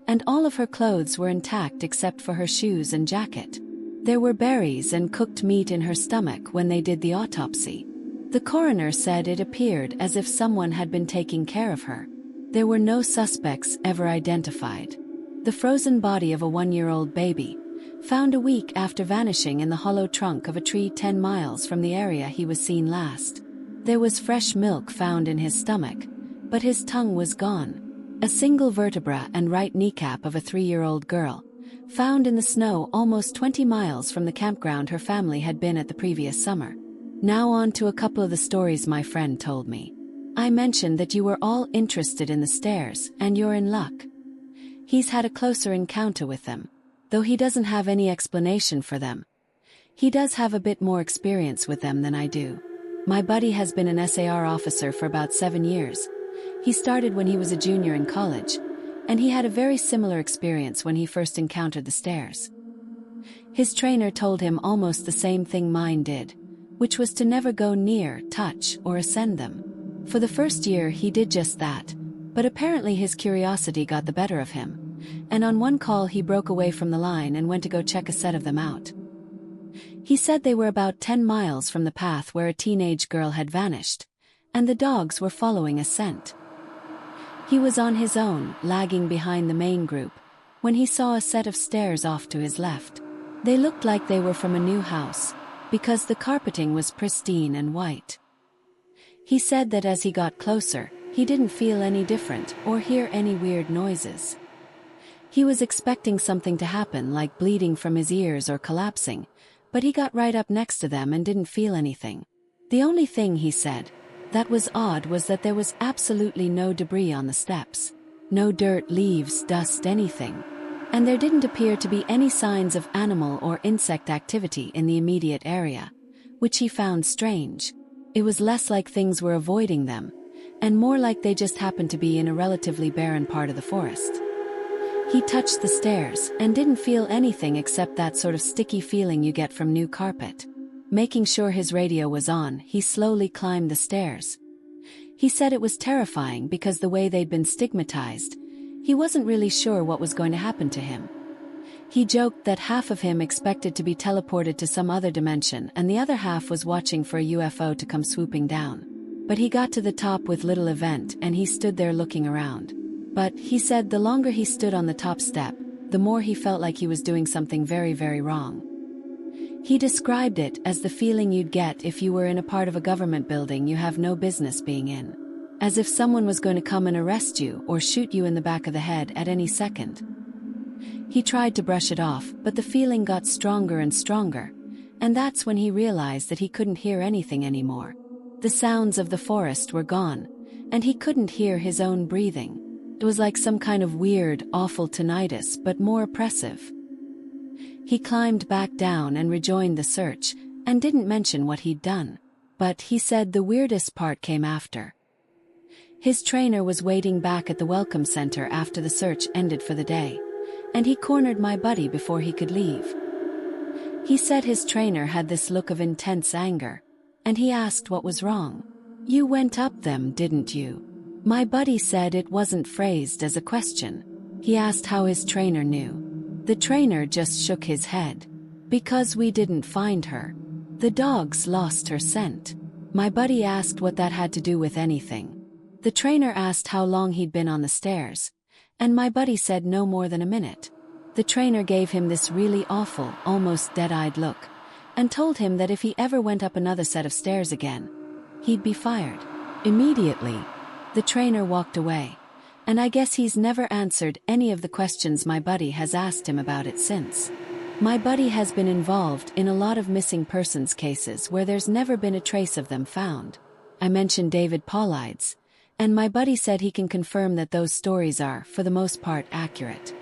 and all of her clothes were intact except for her shoes and jacket. There were berries and cooked meat in her stomach when they did the autopsy. The coroner said it appeared as if someone had been taking care of her. There were no suspects ever identified. The frozen body of a 1-year-old baby, found a week after vanishing in the hollow trunk of a tree 10 miles from the area he was seen last. There was fresh milk found in his stomach, but his tongue was gone. A single vertebra and right kneecap of a 3-year-old girl, found in the snow almost 20 miles from the campground her family had been at the previous summer. Now on to a couple of the stories my friend told me. I mentioned that you were all interested in the stairs, and you're in luck. He's had a closer encounter with them, though he doesn't have any explanation for them. He does have a bit more experience with them than I do. My buddy has been an SAR officer for about 7 years. He started when he was a junior in college, and he had a very similar experience when he first encountered the stairs. His trainer told him almost the same thing mine did, which was to never go near, touch, or ascend them. For the first year he did just that, but apparently his curiosity got the better of him, and on one call he broke away from the line and went to go check a set of them out. He said they were about 10 miles from the path where a teenage girl had vanished, and the dogs were following a scent. He was on his own, lagging behind the main group, when he saw a set of stairs off to his left. They looked like they were from a new house, because the carpeting was pristine and white. He said that as he got closer, he didn't feel any different or hear any weird noises. He was expecting something to happen like bleeding from his ears or collapsing, but he got right up next to them and didn't feel anything. The only thing, he said, that was odd was that there was absolutely no debris on the steps. No dirt, leaves, dust, anything. And there didn't appear to be any signs of animal or insect activity in the immediate area, which he found strange. It was less like things were avoiding them, and more like they just happened to be in a relatively barren part of the forest. He touched the stairs and didn't feel anything except that sort of sticky feeling you get from new carpet. Making sure his radio was on, he slowly climbed the stairs. He said it was terrifying because the way they'd been stigmatized, he wasn't really sure what was going to happen to him. He joked that half of him expected to be teleported to some other dimension and the other half was watching for a UFO to come swooping down. But he got to the top with little event and he stood there looking around. But, he said, the longer he stood on the top step, the more he felt like he was doing something very, very wrong. He described it as the feeling you'd get if you were in a part of a government building you have no business being in. As if someone was going to come and arrest you or shoot you in the back of the head at any second. He tried to brush it off, but the feeling got stronger and stronger, and that's when he realized that he couldn't hear anything anymore. The sounds of the forest were gone, and he couldn't hear his own breathing. It was like some kind of weird, awful tinnitus, but more oppressive. He climbed back down and rejoined the search, and didn't mention what he'd done. But, he said, the weirdest part came after. His trainer was waiting back at the welcome center after the search ended for the day, and he cornered my buddy before he could leave. He said his trainer had this look of intense anger, and he asked what was wrong. "You went up them, didn't you?" My buddy said it wasn't phrased as a question. He asked how his trainer knew. The trainer just shook his head. "Because we didn't find her. The dogs lost her scent." My buddy asked what that had to do with anything. The trainer asked how long he'd been on the stairs, and my buddy said no more than a minute. The trainer gave him this really awful, almost dead-eyed look, and told him that if he ever went up another set of stairs again, he'd be fired. Immediately, the trainer walked away, and I guess he's never answered any of the questions my buddy has asked him about it since. My buddy has been involved in a lot of missing persons cases where there's never been a trace of them found. I mentioned David Paulides, and my buddy said he can confirm that those stories are, for the most part, accurate.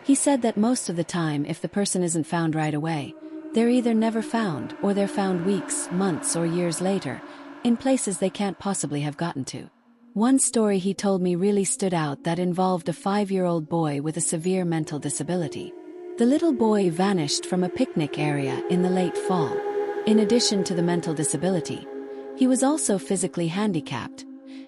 He said that most of the time, if the person isn't found right away, they're either never found or they're found weeks, months, or years later, in places they can't possibly have gotten to. One story he told me really stood out that involved a 5-year-old boy with a severe mental disability. The little boy vanished from a picnic area in the late fall. In addition to the mental disability, he was also physically handicapped,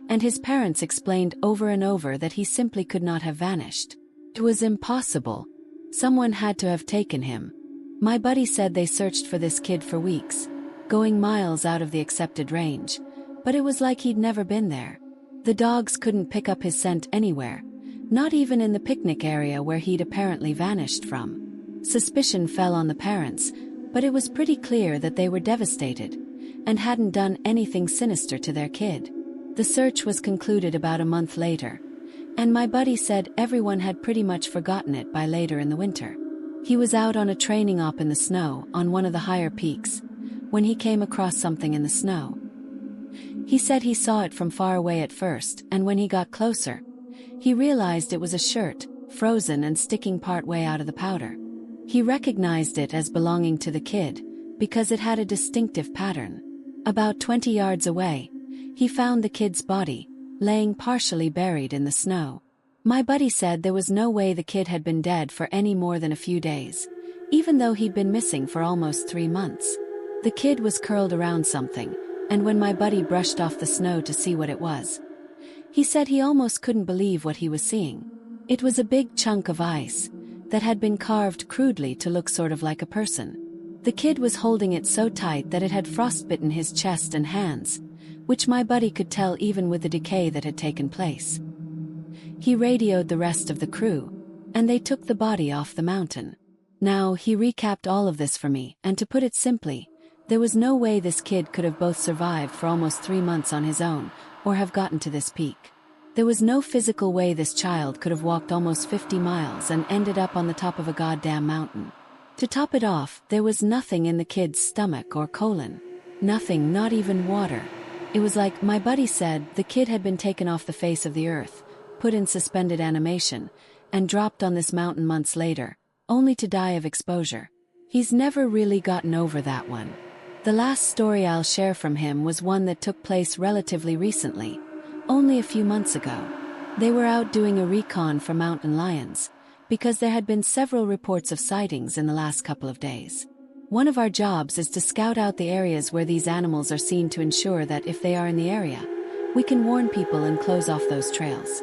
and his parents explained over and over that he simply could not have vanished. It was impossible. Someone had to have taken him. My buddy said they searched for this kid for weeks, going miles out of the accepted range, but it was like he'd never been there. The dogs couldn't pick up his scent anywhere, not even in the picnic area where he'd apparently vanished from. Suspicion fell on the parents, but it was pretty clear that they were devastated and hadn't done anything sinister to their kid. The search was concluded about a month later, and my buddy said everyone had pretty much forgotten it by later in the winter. He was out on a training op in the snow on one of the higher peaks when he came across something in the snow. He said he saw it from far away at first, and when he got closer, he realized it was a shirt, frozen and sticking part way out of the powder. He recognized it as belonging to the kid because it had a distinctive pattern. About 20 yards away, he found the kid's body, laying partially buried in the snow. My buddy said there was no way the kid had been dead for any more than a few days, even though he'd been missing for almost 3 months. The kid was curled around something, and when my buddy brushed off the snow to see what it was, he said he almost couldn't believe what he was seeing. It was a big chunk of ice that had been carved crudely to look sort of like a person. The kid was holding it so tight that it had frostbitten his chest and hands, which my buddy could tell even with the decay that had taken place. He radioed the rest of the crew, and they took the body off the mountain. Now, he recapped all of this for me, and to put it simply, there was no way this kid could have both survived for almost 3 months on his own, or have gotten to this peak. There was no physical way this child could have walked almost 50 miles and ended up on the top of a goddamn mountain. To top it off, there was nothing in the kid's stomach or colon. Nothing, not even water. It was like, my buddy said, the kid had been taken off the face of the earth, put in suspended animation, and dropped on this mountain months later, only to die of exposure. He's never really gotten over that one. The last story I'll share from him was one that took place relatively recently, only a few months ago. They were out doing a recon for mountain lions, because there had been several reports of sightings in the last couple of days. One of our jobs is to scout out the areas where these animals are seen to ensure that if they are in the area, we can warn people and close off those trails.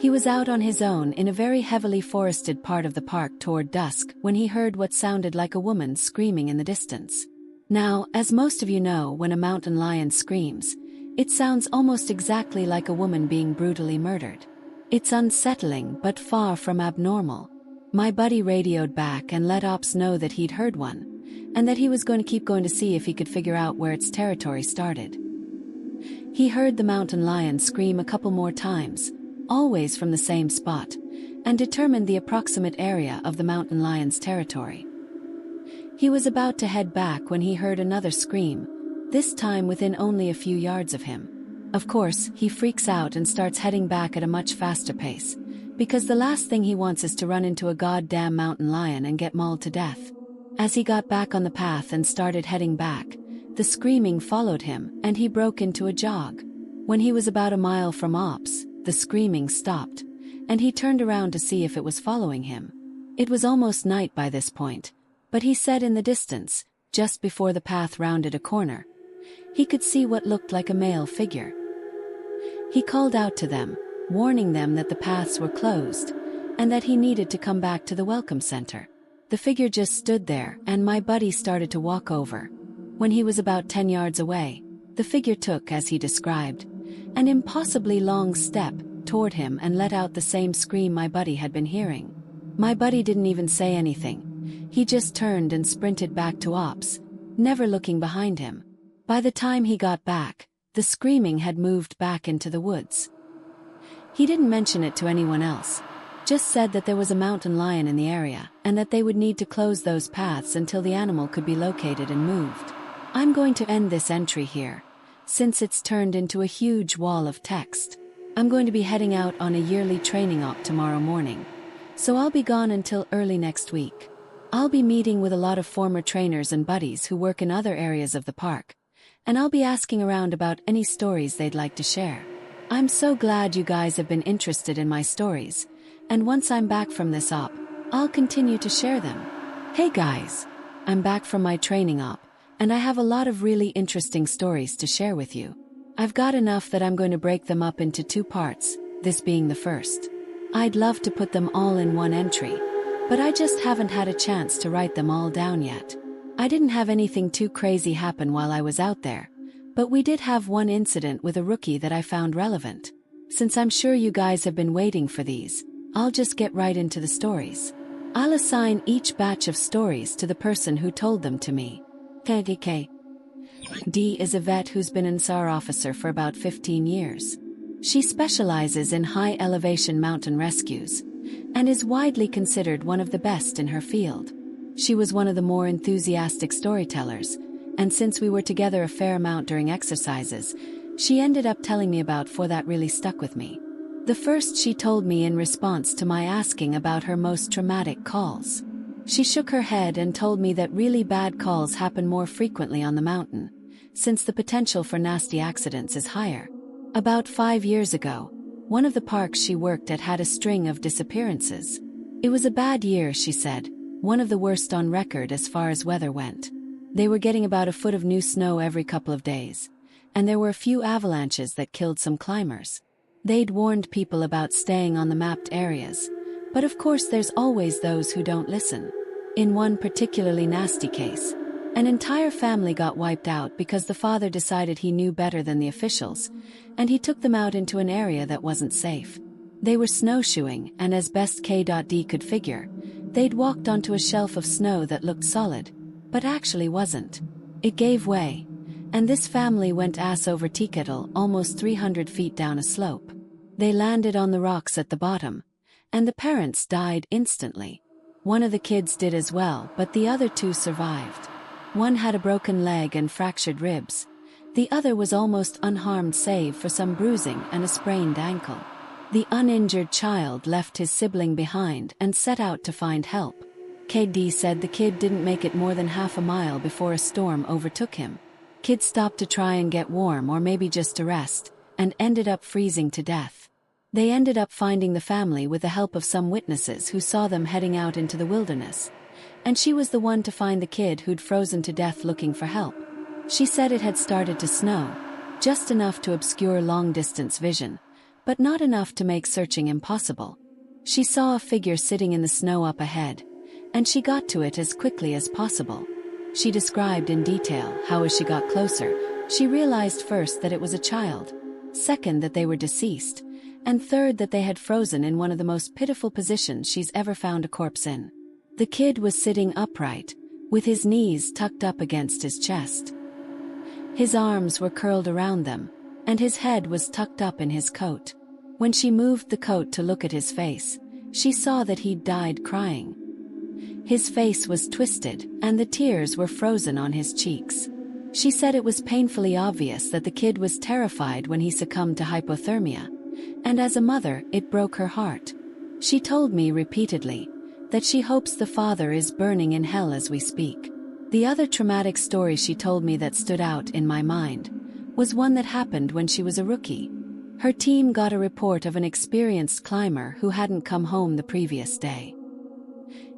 He was out on his own in a very heavily forested part of the park toward dusk when he heard what sounded like a woman screaming in the distance. Now, as most of you know, when a mountain lion screams, it sounds almost exactly like a woman being brutally murdered. It's unsettling but far from abnormal. My buddy radioed back and let ops know that he'd heard one, and that he was going to keep going to see if he could figure out where its territory started. He heard the mountain lion scream a couple more times, always from the same spot, and determined the approximate area of the mountain lion's territory. He was about to head back when he heard another scream, this time within only a few yards of him. Of course, he freaks out and starts heading back at a much faster pace, because the last thing he wants is to run into a goddamn mountain lion and get mauled to death. As he got back on the path and started heading back, the screaming followed him and he broke into a jog. When he was about a mile from ops, the screaming stopped, and he turned around to see if it was following him. It was almost night by this point, but he said in the distance, just before the path rounded a corner, he could see what looked like a male figure. He called out to them, warning them that the paths were closed, and that he needed to come back to the welcome center. The figure just stood there, and my buddy started to walk over. When he was about 10 yards away, the figure took, as he described, an impossibly long step toward him and let out the same scream my buddy had been hearing. My buddy didn't even say anything. He just turned and sprinted back to ops, never looking behind him. By the time he got back, the screaming had moved back into the woods. He didn't mention it to anyone else, just said that there was a mountain lion in the area and that they would need to close those paths until the animal could be located and moved. I'm going to end this entry here, since it's turned into a huge wall of text. I'm going to be heading out on a yearly training op tomorrow morning, so I'll be gone until early next week. I'll be meeting with a lot of former trainers and buddies who work in other areas of the park, and I'll be asking around about any stories they'd like to share. I'm so glad you guys have been interested in my stories, and once I'm back from this op, I'll continue to share them. Hey guys, I'm back from my training op, and I have a lot of really interesting stories to share with you. I've got enough that I'm going to break them up into 2 parts, this being the first. I'd love to put them all in one entry, but I just haven't had a chance to write them all down yet. I didn't have anything too crazy happen while I was out there, but we did have one incident with a rookie that I found relevant. Since I'm sure you guys have been waiting for these, I'll just get right into the stories. I'll assign each batch of stories to the person who told them to me. KDK. D is a vet who's been an SAR officer for about 15 years. She specializes in high-elevation mountain rescues, and is widely considered one of the best in her field. She was one of the more enthusiastic storytellers, and since we were together a fair amount during exercises, she ended up telling me about 4 that really stuck with me. The first she told me in response to my asking about her most traumatic calls. She shook her head and told me that really bad calls happen more frequently on the mountain, since the potential for nasty accidents is higher. About 5 years ago, one of the parks she worked at had a string of disappearances. It was a bad year, she said, one of the worst on record as far as weather went. They were getting about a foot of new snow every couple of days, and there were a few avalanches that killed some climbers. They'd warned people about staying on the mapped areas, but of course there's always those who don't listen. In one particularly nasty case, an entire family got wiped out because the father decided he knew better than the officials, and he took them out into an area that wasn't safe. They were snowshoeing, and as best K.D could figure, they'd walked onto a shelf of snow that looked solid, but actually wasn't. It gave way, and this family went ass over tea kettle almost 300 feet down a slope. They landed on the rocks at the bottom, and the parents died instantly. One of the kids did as well, but the other 2 survived. One had a broken leg and fractured ribs. The other was almost unharmed save for some bruising and a sprained ankle. The uninjured child left his sibling behind and set out to find help. KD said the kid didn't make it more than half a mile before a storm overtook him. Kid stopped to try and get warm or maybe just to rest, and ended up freezing to death. They ended up finding the family with the help of some witnesses who saw them heading out into the wilderness. And she was the one to find the kid who'd frozen to death looking for help. She said it had started to snow, just enough to obscure long-distance vision, but not enough to make searching impossible. She saw a figure sitting in the snow up ahead, and she got to it as quickly as possible. She described in detail how as she got closer, she realized first that it was a child, second that they were deceased, and third that they had frozen in one of the most pitiful positions she's ever found a corpse in. The kid was sitting upright, with his knees tucked up against his chest. His arms were curled around them, and his head was tucked up in his coat. When she moved the coat to look at his face, she saw that he'd died crying. His face was twisted, and the tears were frozen on his cheeks. She said it was painfully obvious that the kid was terrified when he succumbed to hypothermia, and as a mother, it broke her heart. She told me repeatedly that she hopes the father is burning in hell as we speak. The other traumatic story she told me that stood out in my mind was one that happened when she was a rookie. Her team got a report of an experienced climber who hadn't come home the previous day.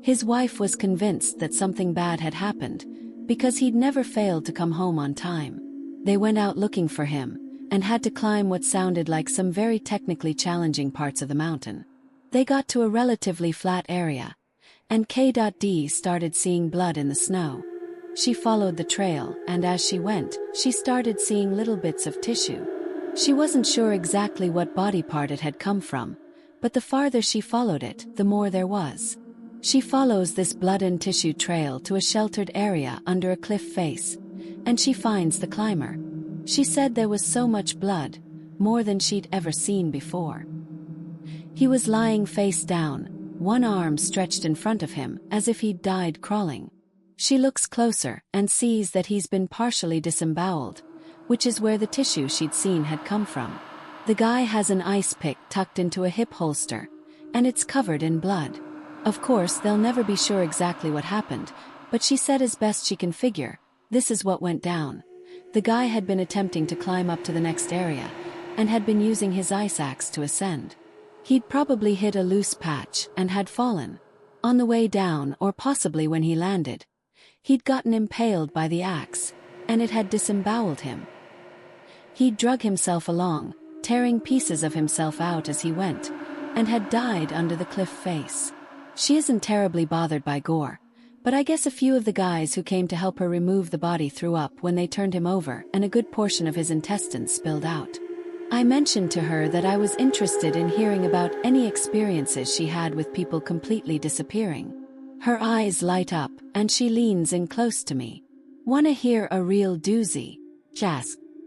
His wife was convinced that something bad had happened because he'd never failed to come home on time. They went out looking for him and had to climb what sounded like some very technically challenging parts of the mountain. They got to a relatively flat area, and K.D started seeing blood in the snow. She followed the trail, and as she went, she started seeing little bits of tissue. She wasn't sure exactly what body part it had come from, but the farther she followed it, the more there was. She follows this blood and tissue trail to a sheltered area under a cliff face, and she finds the climber. She said there was so much blood, more than she'd ever seen before. He was lying face down, one arm stretched in front of him as if he'd died crawling. She looks closer and sees that he's been partially disemboweled, which is where the tissue she'd seen had come from. The guy has an ice pick tucked into a hip holster, and it's covered in blood. Of course, they'll never be sure exactly what happened, but she said as best she can figure, this is what went down. The guy had been attempting to climb up to the next area, and had been using his ice axe to ascend. He'd probably hit a loose patch and had fallen. On the way down, or possibly when he landed, he'd gotten impaled by the axe, and it had disemboweled him. He'd drug himself along, tearing pieces of himself out as he went, and had died under the cliff face. She isn't terribly bothered by gore, but I guess a few of the guys who came to help her remove the body threw up when they turned him over and a good portion of his intestines spilled out. I mentioned to her that I was interested in hearing about any experiences she had with people completely disappearing. Her eyes light up, and she leans in close to me. "Wanna hear a real doozy?"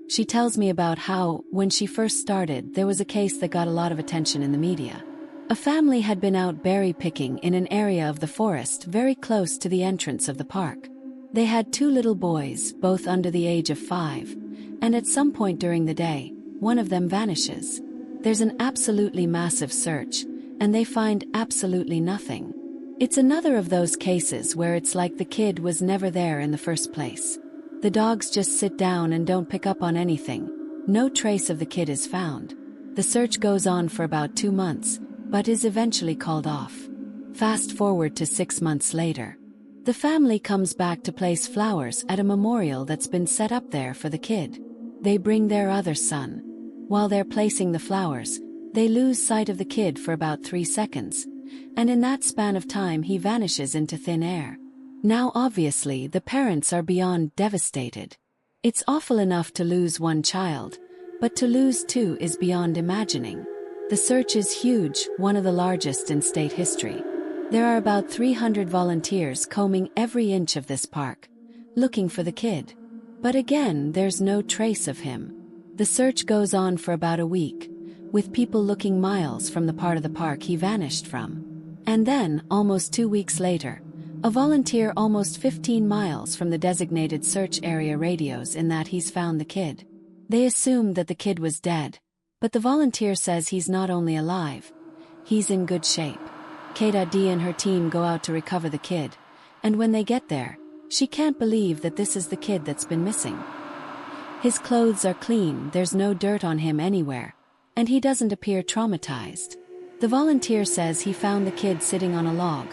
She tells me about how, when she first started, there was a case that got a lot of attention in the media. A family had been out berry picking in an area of the forest very close to the entrance of the park. They had 2 little boys, both under the age of 5, and at some point during the day, one of them vanishes. There's an absolutely massive search, and they find absolutely nothing. It's another of those cases where it's like the kid was never there in the first place. The dogs just sit down and don't pick up on anything. No trace of the kid is found. The search goes on for about 2 months, but is eventually called off. Fast forward to 6 months later. The family comes back to place flowers at a memorial that's been set up there for the kid. They bring their other son. While they're placing the flowers, they lose sight of the kid for about 3 seconds, and in that span of time he vanishes into thin air. Now obviously the parents are beyond devastated. It's awful enough to lose one child, but to lose 2 is beyond imagining. The search is huge, one of the largest in state history. There are about 300 volunteers combing every inch of this park, looking for the kid. But again, there's no trace of him. The search goes on for about a week, with people looking miles from the part of the park he vanished from. And then, almost 2 weeks later, a volunteer almost 15 miles from the designated search area radios in that he's found the kid. They assumed that the kid was dead, but the volunteer says he's not only alive, he's in good shape. K.D and her team go out to recover the kid, and when they get there, she can't believe that this is the kid that's been missing. His clothes are clean, there's no dirt on him anywhere, and he doesn't appear traumatized. The volunteer says he found the kid sitting on a log,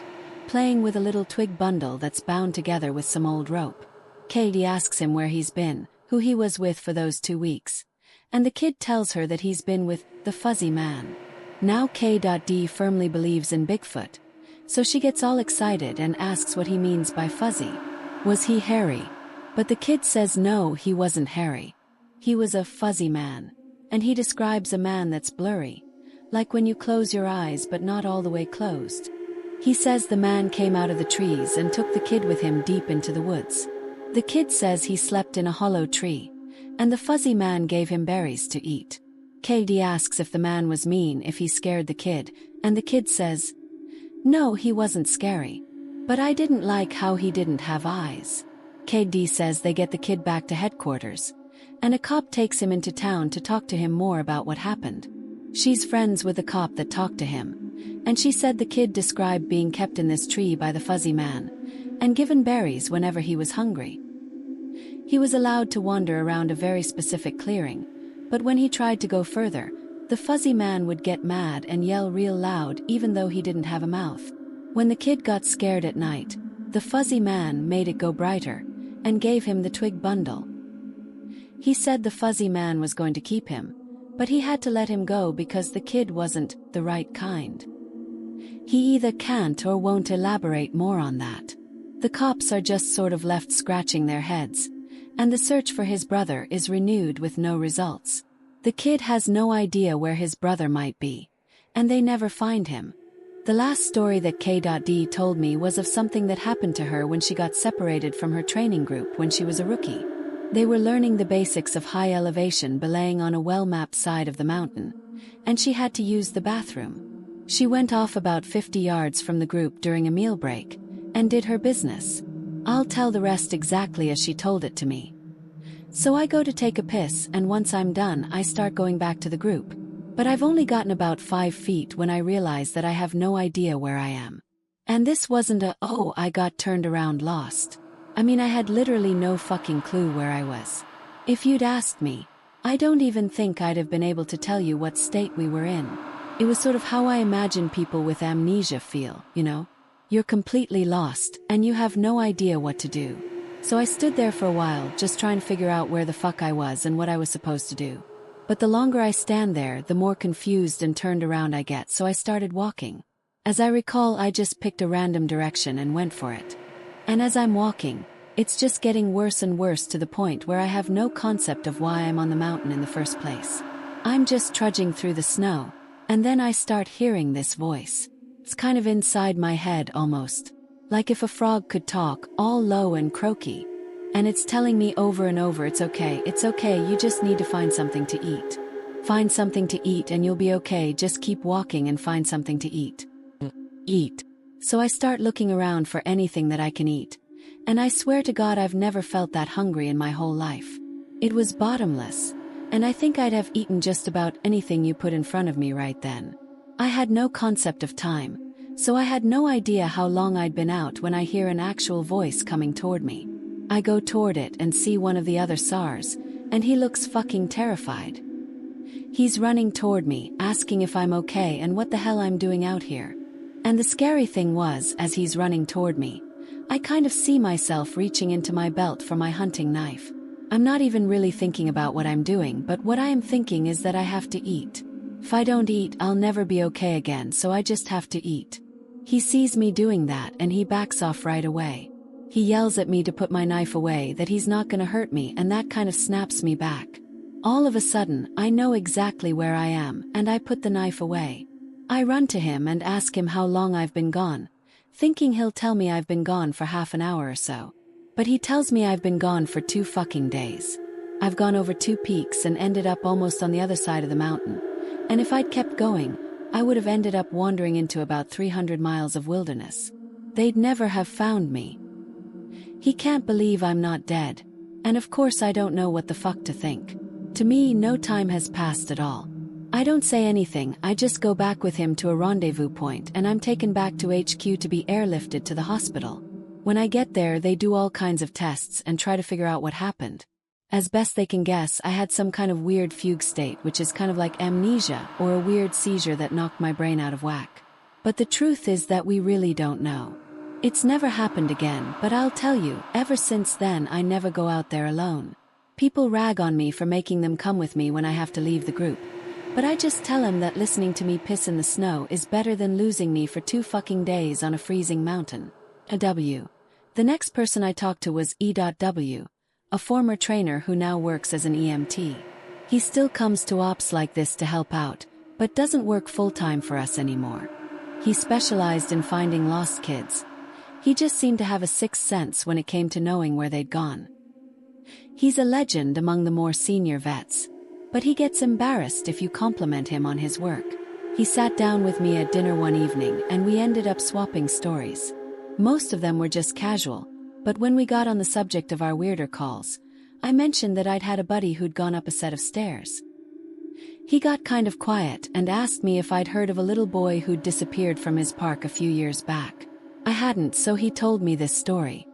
playing with a little twig bundle that's bound together with some old rope. Katie asks him where he's been, who he was with for those 2 weeks, and the kid tells her that he's been with the fuzzy man. Now K.D firmly believes in Bigfoot, so she gets all excited and asks what he means by fuzzy. Was he hairy? But the kid says no, he wasn't hairy. He was a fuzzy man, and he describes a man that's blurry, like when you close your eyes but not all the way closed. He says the man came out of the trees and took the kid with him deep into the woods. The kid says he slept in a hollow tree, and the fuzzy man gave him berries to eat. Katie asks if the man was mean, if he scared the kid, and the kid says, "No, he wasn't scary. But I didn't like how he didn't have eyes." KD says they get the kid back to headquarters, and a cop takes him into town to talk to him more about what happened. She's friends with the cop that talked to him, and she said the kid described being kept in this tree by the fuzzy man, and given berries whenever he was hungry. He was allowed to wander around a very specific clearing, but when he tried to go further, the fuzzy man would get mad and yell real loud even though he didn't have a mouth. When the kid got scared at night, the fuzzy man made it go brighter, and gave him the twig bundle. He said the fuzzy man was going to keep him, but he had to let him go because the kid wasn't the right kind. He either can't or won't elaborate more on that. The cops are just sort of left scratching their heads, and the search for his brother is renewed with no results. The kid has no idea where his brother might be, and they never find him. The last story that K.D told me was of something that happened to her when she got separated from her training group when she was a rookie. They were learning the basics of high elevation belaying on a well-mapped side of the mountain, and she had to use the bathroom. She went off about 50 yards from the group during a meal break, and did her business. I'll tell the rest exactly as she told it to me. So I go to take a piss, and once I'm done I start going back to the group. But I've only gotten about 5 feet when I realize that I have no idea where I am. And this wasn't a, "oh, I got turned around lost." I mean, I had literally no fucking clue where I was. If you'd asked me, I don't even think I'd have been able to tell you what state we were in. It was sort of how I imagine people with amnesia feel, you know? You're completely lost, and you have no idea what to do. So I stood there for a while, just trying to figure out where the fuck I was and what I was supposed to do. But the longer I stand there, the more confused and turned around I get, so I started walking. As I recall, I just picked a random direction and went for it. And as I'm walking, it's just getting worse and worse to the point where I have no concept of why I'm on the mountain in the first place. I'm just trudging through the snow, and then I start hearing this voice. It's kind of inside my head almost. Like if a frog could talk, all low and croaky. And it's telling me over and over, it's okay, you just need to find something to eat. Find something to eat and you'll be okay, just keep walking and find something to eat. Eat. So I start looking around for anything that I can eat. And I swear to God I've never felt that hungry in my whole life. It was bottomless. And I think I'd have eaten just about anything you put in front of me right then. I had no concept of time, so I had no idea how long I'd been out when I hear an actual voice coming toward me. I go toward it and see one of the other SARs, and he looks fucking terrified. He's running toward me, asking if I'm okay and what the hell I'm doing out here. And the scary thing was, as he's running toward me, I kind of see myself reaching into my belt for my hunting knife. I'm not even really thinking about what I'm doing, but what I am thinking is that I have to eat. If I don't eat, I'll never be okay again, so I just have to eat. He sees me doing that and he backs off right away. He yells at me to put my knife away, that he's not gonna hurt me, and that kind of snaps me back. All of a sudden, I know exactly where I am, and I put the knife away. I run to him and ask him how long I've been gone, thinking he'll tell me I've been gone for half an hour or so. But he tells me I've been gone for 2 fucking days. I've gone over 2 peaks and ended up almost on the other side of the mountain. And if I'd kept going, I would have ended up wandering into about 300 miles of wilderness. They'd never have found me. He can't believe I'm not dead. And of course I don't know what the fuck to think. To me, no time has passed at all. I don't say anything, I just go back with him to a rendezvous point and I'm taken back to HQ to be airlifted to the hospital. When I get there, they do all kinds of tests and try to figure out what happened. As best they can guess, I had some kind of weird fugue state, which is kind of like amnesia or a weird seizure that knocked my brain out of whack. But the truth is that we really don't know. It's never happened again, but I'll tell you, ever since then I never go out there alone. People rag on me for making them come with me when I have to leave the group. But I just tell them that listening to me piss in the snow is better than losing me for 2 fucking days on a freezing mountain. The next person I talked to was E.W., a former trainer who now works as an EMT. He still comes to ops like this to help out, but doesn't work full-time for us anymore. He specialized in finding lost kids. He just seemed to have a sixth sense when it came to knowing where they'd gone. He's a legend among the more senior vets, but he gets embarrassed if you compliment him on his work. He sat down with me at dinner one evening and we ended up swapping stories. Most of them were just casual, but when we got on the subject of our weirder calls, I mentioned that I'd had a buddy who'd gone up a set of stairs. He got kind of quiet and asked me if I'd heard of a little boy who'd disappeared from his park a few years back. I hadn't, so he told me this story.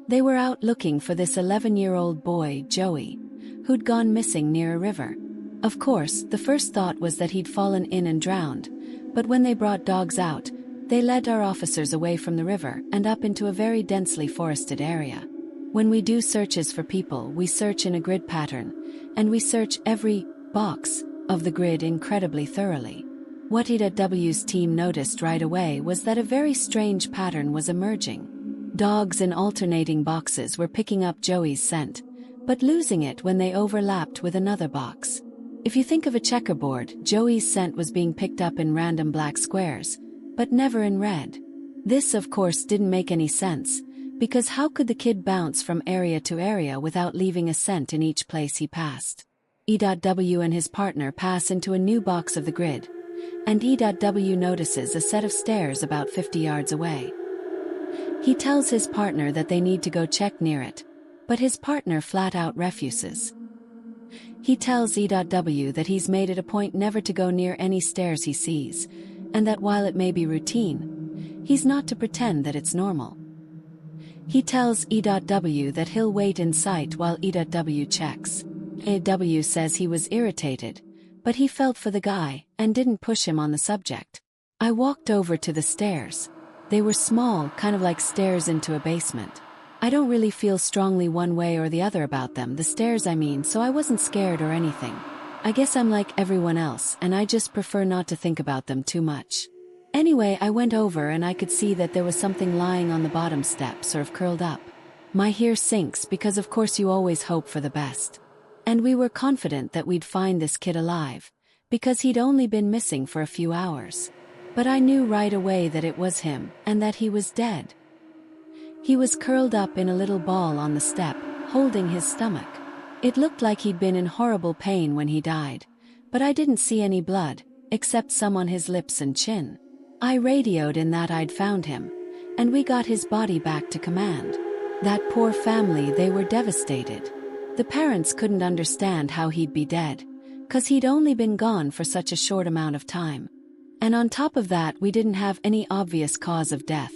They were out looking for this 11-year-old boy, Joey, who'd gone missing near a river. Of course, the first thought was that he'd fallen in and drowned, but when they brought dogs out, they led our officers away from the river and up into a very densely forested area. When we do searches for people, we search in a grid pattern, and we search every box of the grid incredibly thoroughly. What EW's team noticed right away was that a very strange pattern was emerging. Dogs in alternating boxes were picking up Joey's scent, but losing it when they overlapped with another box. If you think of a checkerboard, Joey's scent was being picked up in random black squares, but never in red. This, of course, didn't make any sense, because how could the kid bounce from area to area without leaving a scent in each place he passed? E.W and his partner pass into a new box of the grid, and E.W notices a set of stairs about 50 yards away. He tells his partner that they need to go check near it, but his partner flat out refuses. He tells E.W that he's made it a point never to go near any stairs he sees, and that while it may be routine, he's not to pretend that it's normal. He tells E.W that he'll wait in sight while E.W checks, AW says he was irritated, but he felt for the guy and didn't push him on the subject. I walked over to the stairs. They were small, kind of like stairs into a basement. I don't really feel strongly one way or the other about them, the stairs I mean, so I wasn't scared or anything. I guess I'm like everyone else, and I just prefer not to think about them too much. Anyway, I went over and I could see that there was something lying on the bottom step, sort of curled up. My hair sinks because of course you always hope for the best. And we were confident that we'd find this kid alive, because he'd only been missing for a few hours. But I knew right away that it was him, and that he was dead. He was curled up in a little ball on the step, holding his stomach. It looked like he'd been in horrible pain when he died, but I didn't see any blood, except some on his lips and chin. I radioed in that I'd found him, and we got his body back to command. That poor family, they were devastated. The parents couldn't understand how he'd be dead, 'cause he'd only been gone for such a short amount of time. And on top of that, we didn't have any obvious cause of death,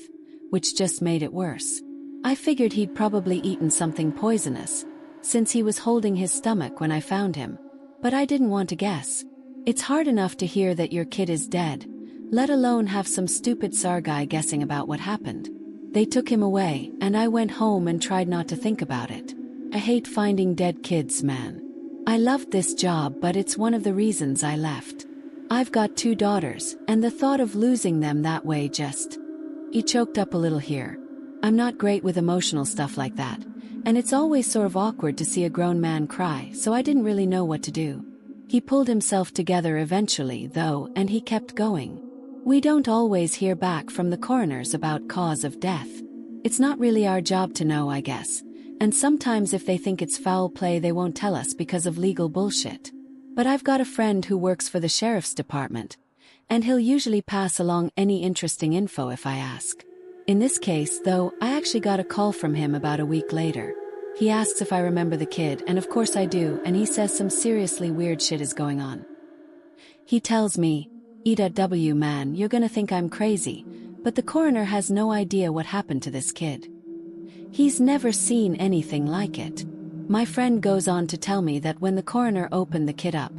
which just made it worse. I figured he'd probably eaten something poisonous, since he was holding his stomach when I found him, but I didn't want to guess. It's hard enough to hear that your kid is dead, let alone have some stupid SAR guy guessing about what happened. They took him away, and I went home and tried not to think about it. I hate finding dead kids, man. I loved this job, but it's one of the reasons I left. I've got 2 daughters, and the thought of losing them that way just... He choked up a little here. I'm not great with emotional stuff like that, and it's always sort of awkward to see a grown man cry, so I didn't really know what to do. He pulled himself together eventually, though, and he kept going. We don't always hear back from the coroners about cause of death. It's not really our job to know, I guess, and sometimes if they think it's foul play they won't tell us because of legal bullshit. But I've got a friend who works for the sheriff's department, and he'll usually pass along any interesting info if I ask. In this case, though, I actually got a call from him about a week later. He asks if I remember the kid, and of course I do, and he says some seriously weird shit is going on. He tells me, "EW man, you're gonna think I'm crazy, but the coroner has no idea what happened to this kid. He's never seen anything like it." My friend goes on to tell me that when the coroner opened the kid up,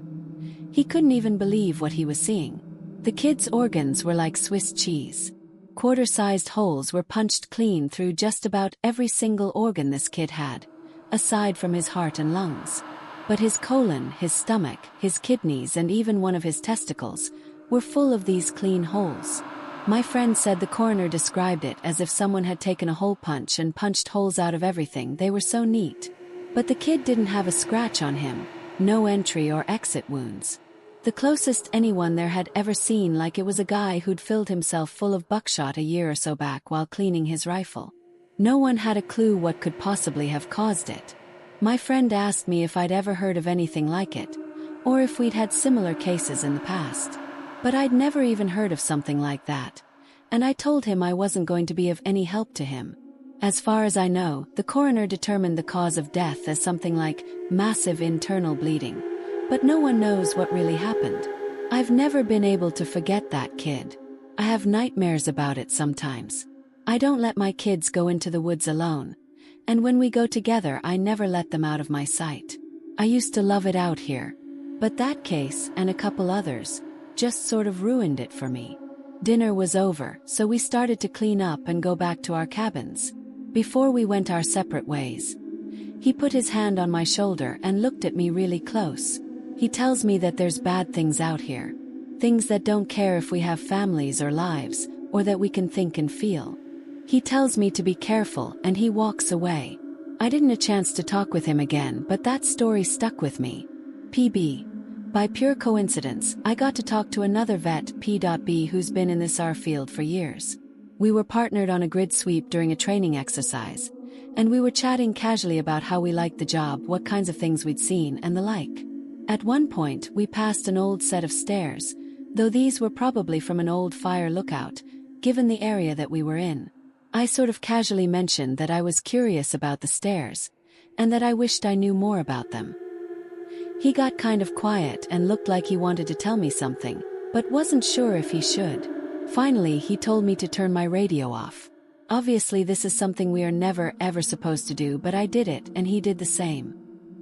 he couldn't even believe what he was seeing. The kid's organs were like Swiss cheese. Quarter-sized holes were punched clean through just about every single organ this kid had, aside from his heart and lungs. But his colon, his stomach, his kidneys, and even one of his testicles were full of these clean holes. My friend said the coroner described it as if someone had taken a hole punch and punched holes out of everything. They were so neat. But the kid didn't have a scratch on him, no entry or exit wounds. The closest anyone there had ever seen, like it was a guy who'd filled himself full of buckshot a year or so back while cleaning his rifle. No one had a clue what could possibly have caused it. My friend asked me if I'd ever heard of anything like it, or if we'd had similar cases in the past. But I'd never even heard of something like that, and I told him I wasn't going to be of any help to him. As far as I know, the coroner determined the cause of death as something like massive internal bleeding, but no one knows what really happened. I've never been able to forget that kid. I have nightmares about it sometimes. I don't let my kids go into the woods alone, and when we go together I never let them out of my sight. I used to love it out here, but that case, and a couple others, just sort of ruined it for me. Dinner was over, so we started to clean up and go back to our cabins. Before we went our separate ways, he put his hand on my shoulder and looked at me really close. He tells me that there's bad things out here, things that don't care if we have families or lives, or that we can think and feel. He tells me to be careful and he walks away. I didn't a chance to talk with him again, but that story stuck with me. PB. By pure coincidence, I got to talk to another vet, P.B, who's been in this R field for years. We were partnered on a grid sweep during a training exercise, and we were chatting casually about how we liked the job, what kinds of things we'd seen, and the like. At one point, we passed an old set of stairs, though these were probably from an old fire lookout, given the area that we were in. I sort of casually mentioned that I was curious about the stairs, and that I wished I knew more about them. He got kind of quiet and looked like he wanted to tell me something, but wasn't sure if he should. Finally, he told me to turn my radio off. Obviously, this is something we are never ever supposed to do, but I did it and he did the same.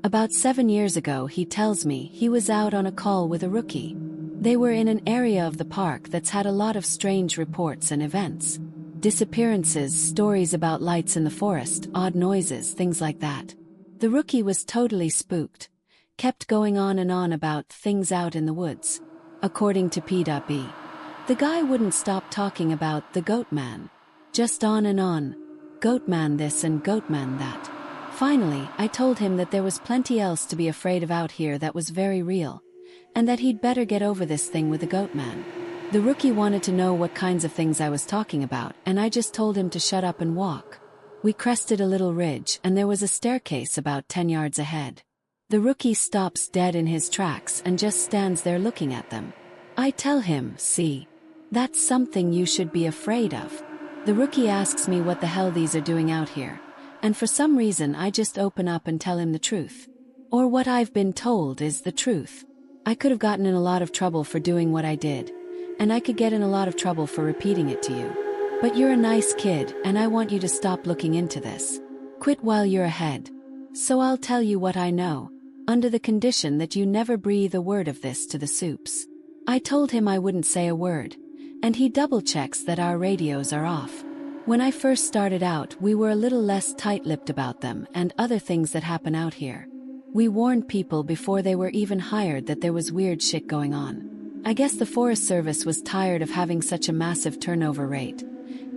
About 7 years ago, he tells me, he was out on a call with a rookie. They were in an area of the park that's had a lot of strange reports and events. Disappearances, stories about lights in the forest, odd noises, things like that. The rookie was totally spooked. Kept going on and on about things out in the woods. According to P.B. The guy wouldn't stop talking about the goat man. Just on and on. Goat man this and goat man that. Finally, I told him that there was plenty else to be afraid of out here that was very real, and that he'd better get over this thing with the goat man. The rookie wanted to know what kinds of things I was talking about, and I just told him to shut up and walk. We crested a little ridge, and there was a staircase about 10 yards ahead. The rookie stops dead in his tracks and just stands there looking at them. I tell him, see, that's something you should be afraid of. The rookie asks me what the hell these are doing out here, and for some reason I just open up and tell him the truth. Or what I've been told is the truth. I could have gotten in a lot of trouble for doing what I did, and I could get in a lot of trouble for repeating it to you. But you're a nice kid, and I want you to stop looking into this. Quit while you're ahead. So I'll tell you what I know, under the condition that you never breathe a word of this to the soups. I told him I wouldn't say a word, and he double-checks that our radios are off. When I first started out, we were a little less tight-lipped about them and other things that happen out here. We warned people before they were even hired that there was weird shit going on. I guess the Forest Service was tired of having such a massive turnover rate,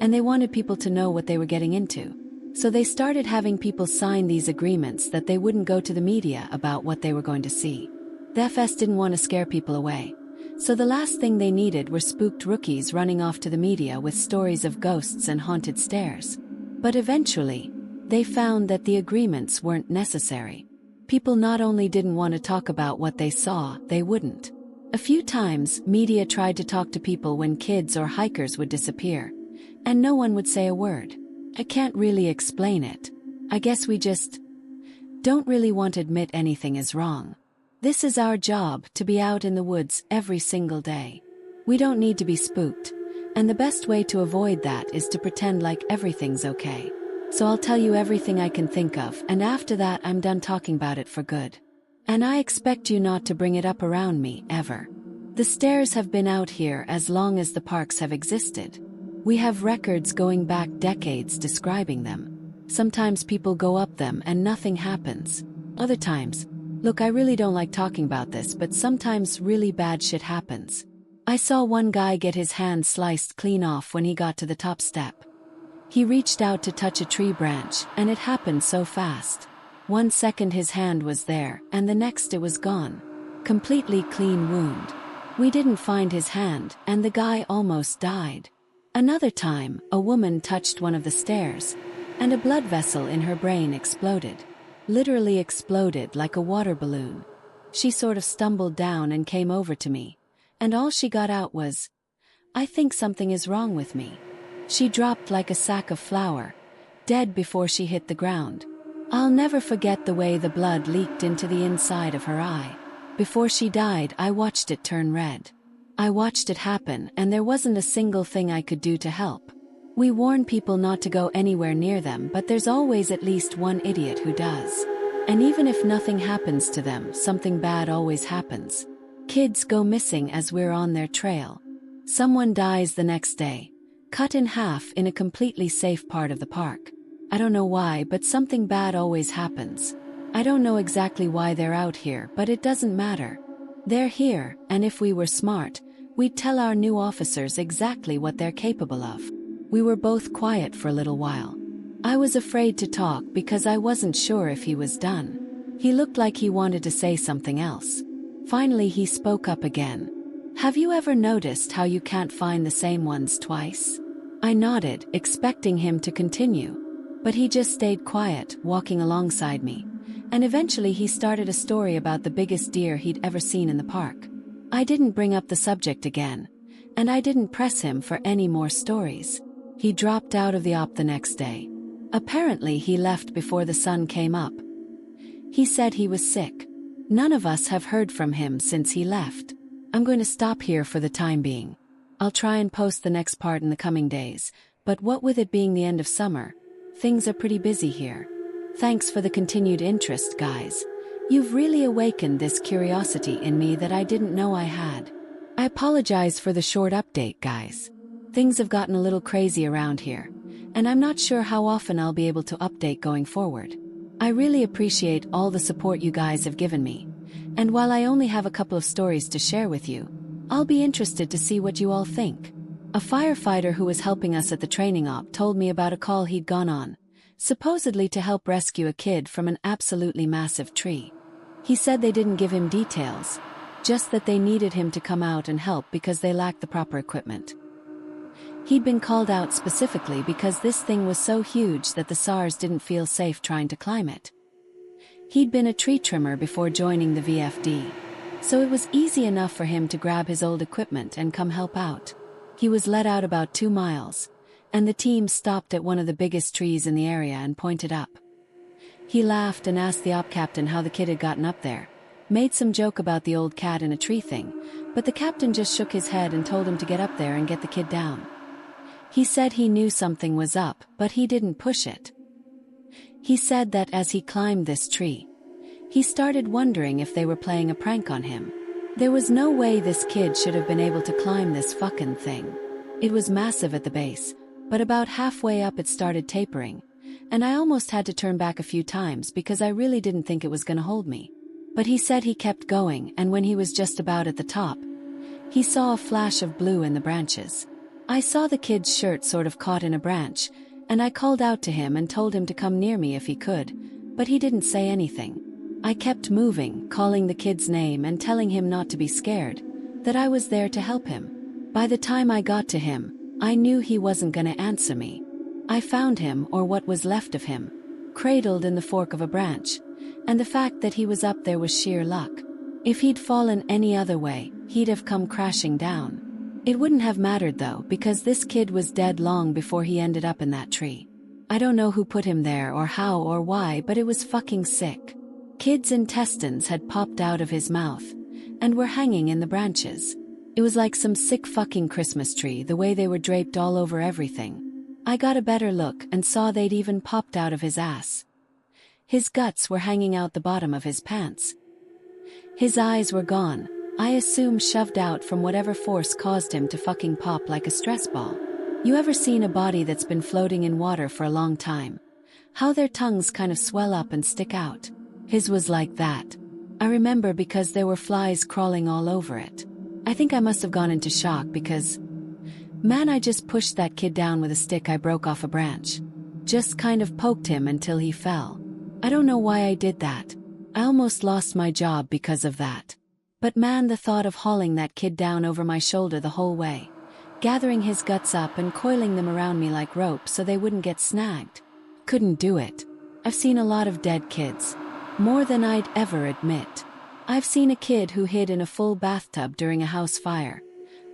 and they wanted people to know what they were getting into. So they started having people sign these agreements that they wouldn't go to the media about what they were going to see. The FS didn't want to scare people away. So the last thing they needed were spooked rookies running off to the media with stories of ghosts and haunted stairs. But eventually, they found that the agreements weren't necessary. People not only didn't want to talk about what they saw, they wouldn't. A few times, media tried to talk to people when kids or hikers would disappear, and no one would say a word. I can't really explain it. I guess we just don't really want to admit anything is wrong. This is our job, to be out in the woods every single day. We don't need to be spooked, and the best way to avoid that is to pretend like everything's okay. So I'll tell you everything I can think of, and after that I'm done talking about it for good. And I expect you not to bring it up around me, ever. The stairs have been out here as long as the parks have existed. We have records going back decades describing them. Sometimes people go up them and nothing happens. Other times, look, I really don't like talking about this, but sometimes really bad shit happens. I saw one guy get his hand sliced clean off when he got to the top step. He reached out to touch a tree branch, and it happened so fast. 1 second his hand was there, and the next it was gone. Completely clean wound. We didn't find his hand, and the guy almost died. Another time, a woman touched one of the stairs, and a blood vessel in her brain exploded. Literally exploded like a water balloon. She sort of stumbled down and came over to me, and all she got out was, "I think something is wrong with me." She dropped like a sack of flour, dead before she hit the ground. I'll never forget the way the blood leaked into the inside of her eye. Before she died, I watched it turn red. I watched it happen, and there wasn't a single thing I could do to help. We warn people not to go anywhere near them, but there's always at least one idiot who does. And even if nothing happens to them, something bad always happens. Kids go missing as we're on their trail. Someone dies the next day, cut in half in a completely safe part of the park. I don't know why, but something bad always happens. I don't know exactly why they're out here, but it doesn't matter. They're here, and if we were smart, we'd tell our new officers exactly what they're capable of. We were both quiet for a little while. I was afraid to talk because I wasn't sure if he was done. He looked like he wanted to say something else. Finally he spoke up again. "Have you ever noticed how you can't find the same ones twice?" I nodded, expecting him to continue. But he just stayed quiet, walking alongside me. And eventually he started a story about the biggest deer he'd ever seen in the park. I didn't bring up the subject again, and I didn't press him for any more stories. He dropped out of the op the next day. Apparently he left before the sun came up. He said he was sick. None of us have heard from him since he left. I'm going to stop here for the time being. I'll try and post the next part in the coming days, but what with it being the end of summer, things are pretty busy here. Thanks for the continued interest, guys. You've really awakened this curiosity in me that I didn't know I had. I apologize for the short update, guys. Things have gotten a little crazy around here, and I'm not sure how often I'll be able to update going forward. I really appreciate all the support you guys have given me, and while I only have a couple of stories to share with you, I'll be interested to see what you all think. A firefighter who was helping us at the training op told me about a call he'd gone on, supposedly to help rescue a kid from an absolutely massive tree. He said they didn't give him details, just that they needed him to come out and help because they lacked the proper equipment. He'd been called out specifically because this thing was so huge that the SARS didn't feel safe trying to climb it. He'd been a tree trimmer before joining the VFD, so it was easy enough for him to grab his old equipment and come help out. He was let out about 2 miles, and the team stopped at one of the biggest trees in the area and pointed up. He laughed and asked the op captain how the kid had gotten up there, made some joke about the old cat in a tree thing, but the captain just shook his head and told him to get up there and get the kid down. He said he knew something was up, but he didn't push it. He said that as he climbed this tree, he started wondering if they were playing a prank on him. There was no way this kid should have been able to climb this fucking thing. It was massive at the base, but about halfway up it started tapering, and I almost had to turn back a few times because I really didn't think it was gonna hold me. But he said he kept going, and when he was just about at the top, he saw a flash of blue in the branches. I saw the kid's shirt sort of caught in a branch, and I called out to him and told him to come near me if he could, but he didn't say anything. I kept moving, calling the kid's name and telling him not to be scared, that I was there to help him. By the time I got to him, I knew he wasn't gonna answer me. I found him, or what was left of him, cradled in the fork of a branch, and the fact that he was up there was sheer luck. If he'd fallen any other way, he'd have come crashing down. It wouldn't have mattered though, because this kid was dead long before he ended up in that tree. I don't know who put him there or how or why, but it was fucking sick. Kid's intestines had popped out of his mouth, and were hanging in the branches. It was like some sick fucking Christmas tree, the way they were draped all over everything. I got a better look and saw they'd even popped out of his ass. His guts were hanging out the bottom of his pants. His eyes were gone, I assume shoved out from whatever force caused him to fucking pop like a stress ball. You ever seen a body that's been floating in water for a long time? How their tongues kind of swell up and stick out? His was like that. I remember because there were flies crawling all over it. I think I must have gone into shock because, man, I just pushed that kid down with a stick I broke off a branch. Just kind of poked him until he fell. I don't know why I did that. I almost lost my job because of that. But man, the thought of hauling that kid down over my shoulder the whole way, gathering his guts up and coiling them around me like rope so they wouldn't get snagged. Couldn't do it. I've seen a lot of dead kids. More than I'd ever admit. I've seen a kid who hid in a full bathtub during a house fire,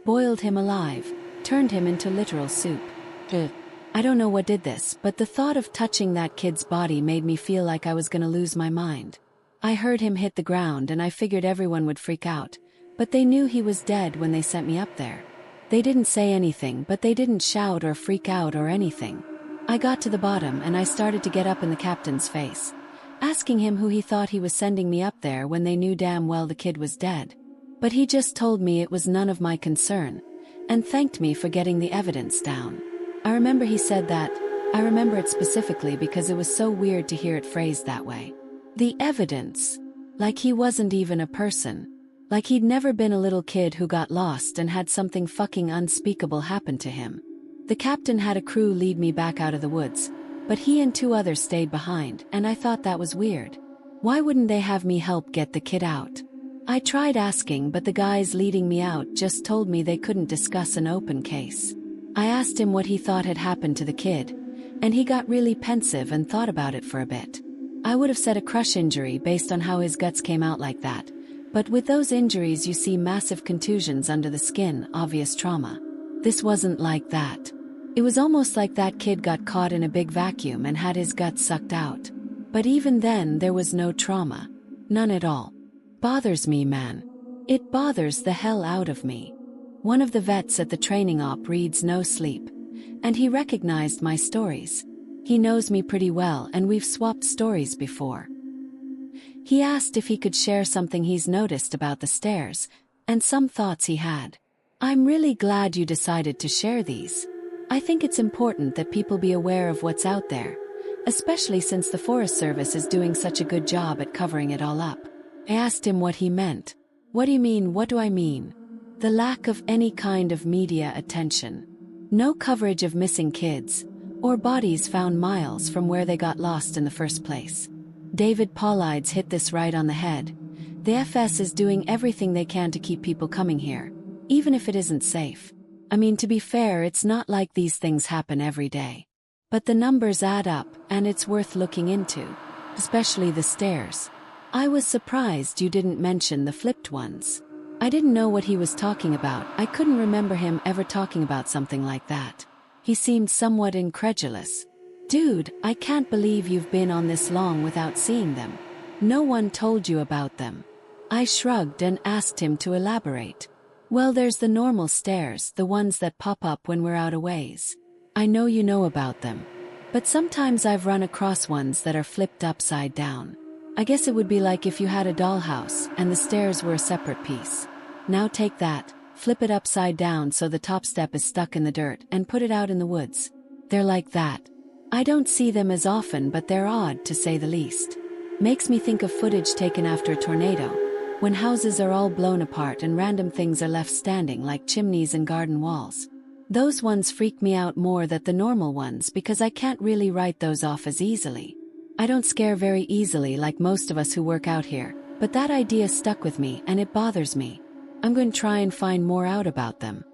boiled him alive, turned him into literal soup. I don't know what did this, but the thought of touching that kid's body made me feel like I was gonna lose my mind. I heard him hit the ground and I figured everyone would freak out, but they knew he was dead when they sent me up there. They didn't say anything, but they didn't shout or freak out or anything. I got to the bottom and I started to get up in the captain's face, asking him who he thought he was sending me up there when they knew damn well the kid was dead. But he just told me it was none of my concern, and thanked me for getting the evidence down. I remember he said that. I remember it specifically because it was so weird to hear it phrased that way. The evidence. Like he wasn't even a person. Like he'd never been a little kid who got lost and had something fucking unspeakable happen to him. The captain had a crew lead me back out of the woods, but he and 2 others stayed behind, and I thought that was weird. Why wouldn't they have me help get the kid out? I tried asking, but the guys leading me out just told me they couldn't discuss an open case. I asked him what he thought had happened to the kid, and he got really pensive and thought about it for a bit. I would have said a crush injury based on how his guts came out like that, but with those injuries you see massive contusions under the skin, obvious trauma. This wasn't like that. It was almost like that kid got caught in a big vacuum and had his guts sucked out. But even then there was no trauma. None at all. Bothers me, man. It bothers the hell out of me. One of the vets at the training op reads No Sleep, and he recognized my stories. He knows me pretty well and we've swapped stories before. He asked if he could share something he's noticed about the stairs, and some thoughts he had. I'm really glad you decided to share these. I think it's important that people be aware of what's out there, especially since the Forest Service is doing such a good job at covering it all up. I asked him what he meant. What do you mean? What do I mean? The lack of any kind of media attention. No coverage of missing kids, or bodies found miles from where they got lost in the first place. David Paulides hit this right on the head. The FS is doing everything they can to keep people coming here, even if it isn't safe. I mean, to be fair, it's not like these things happen every day. But the numbers add up, and it's worth looking into, especially the stairs. I was surprised you didn't mention the flipped ones. I didn't know what he was talking about. I couldn't remember him ever talking about something like that. He seemed somewhat incredulous. Dude, I can't believe you've been on this long without seeing them. No one told you about them. I shrugged and asked him to elaborate. Well, there's the normal stairs, the ones that pop up when we're out a ways. I know you know about them. But sometimes I've run across ones that are flipped upside down. I guess it would be like if you had a dollhouse and the stairs were a separate piece. Now take that, flip it upside down so the top step is stuck in the dirt, and put it out in the woods. They're like that. I don't see them as often, but they're odd to say the least. Makes me think of footage taken after a tornado, when houses are all blown apart and random things are left standing like chimneys and garden walls. Those ones freak me out more than the normal ones because I can't really write those off as easily. I don't scare very easily like most of us who work out here, but that idea stuck with me and it bothers me. I'm going to try and find more out about them.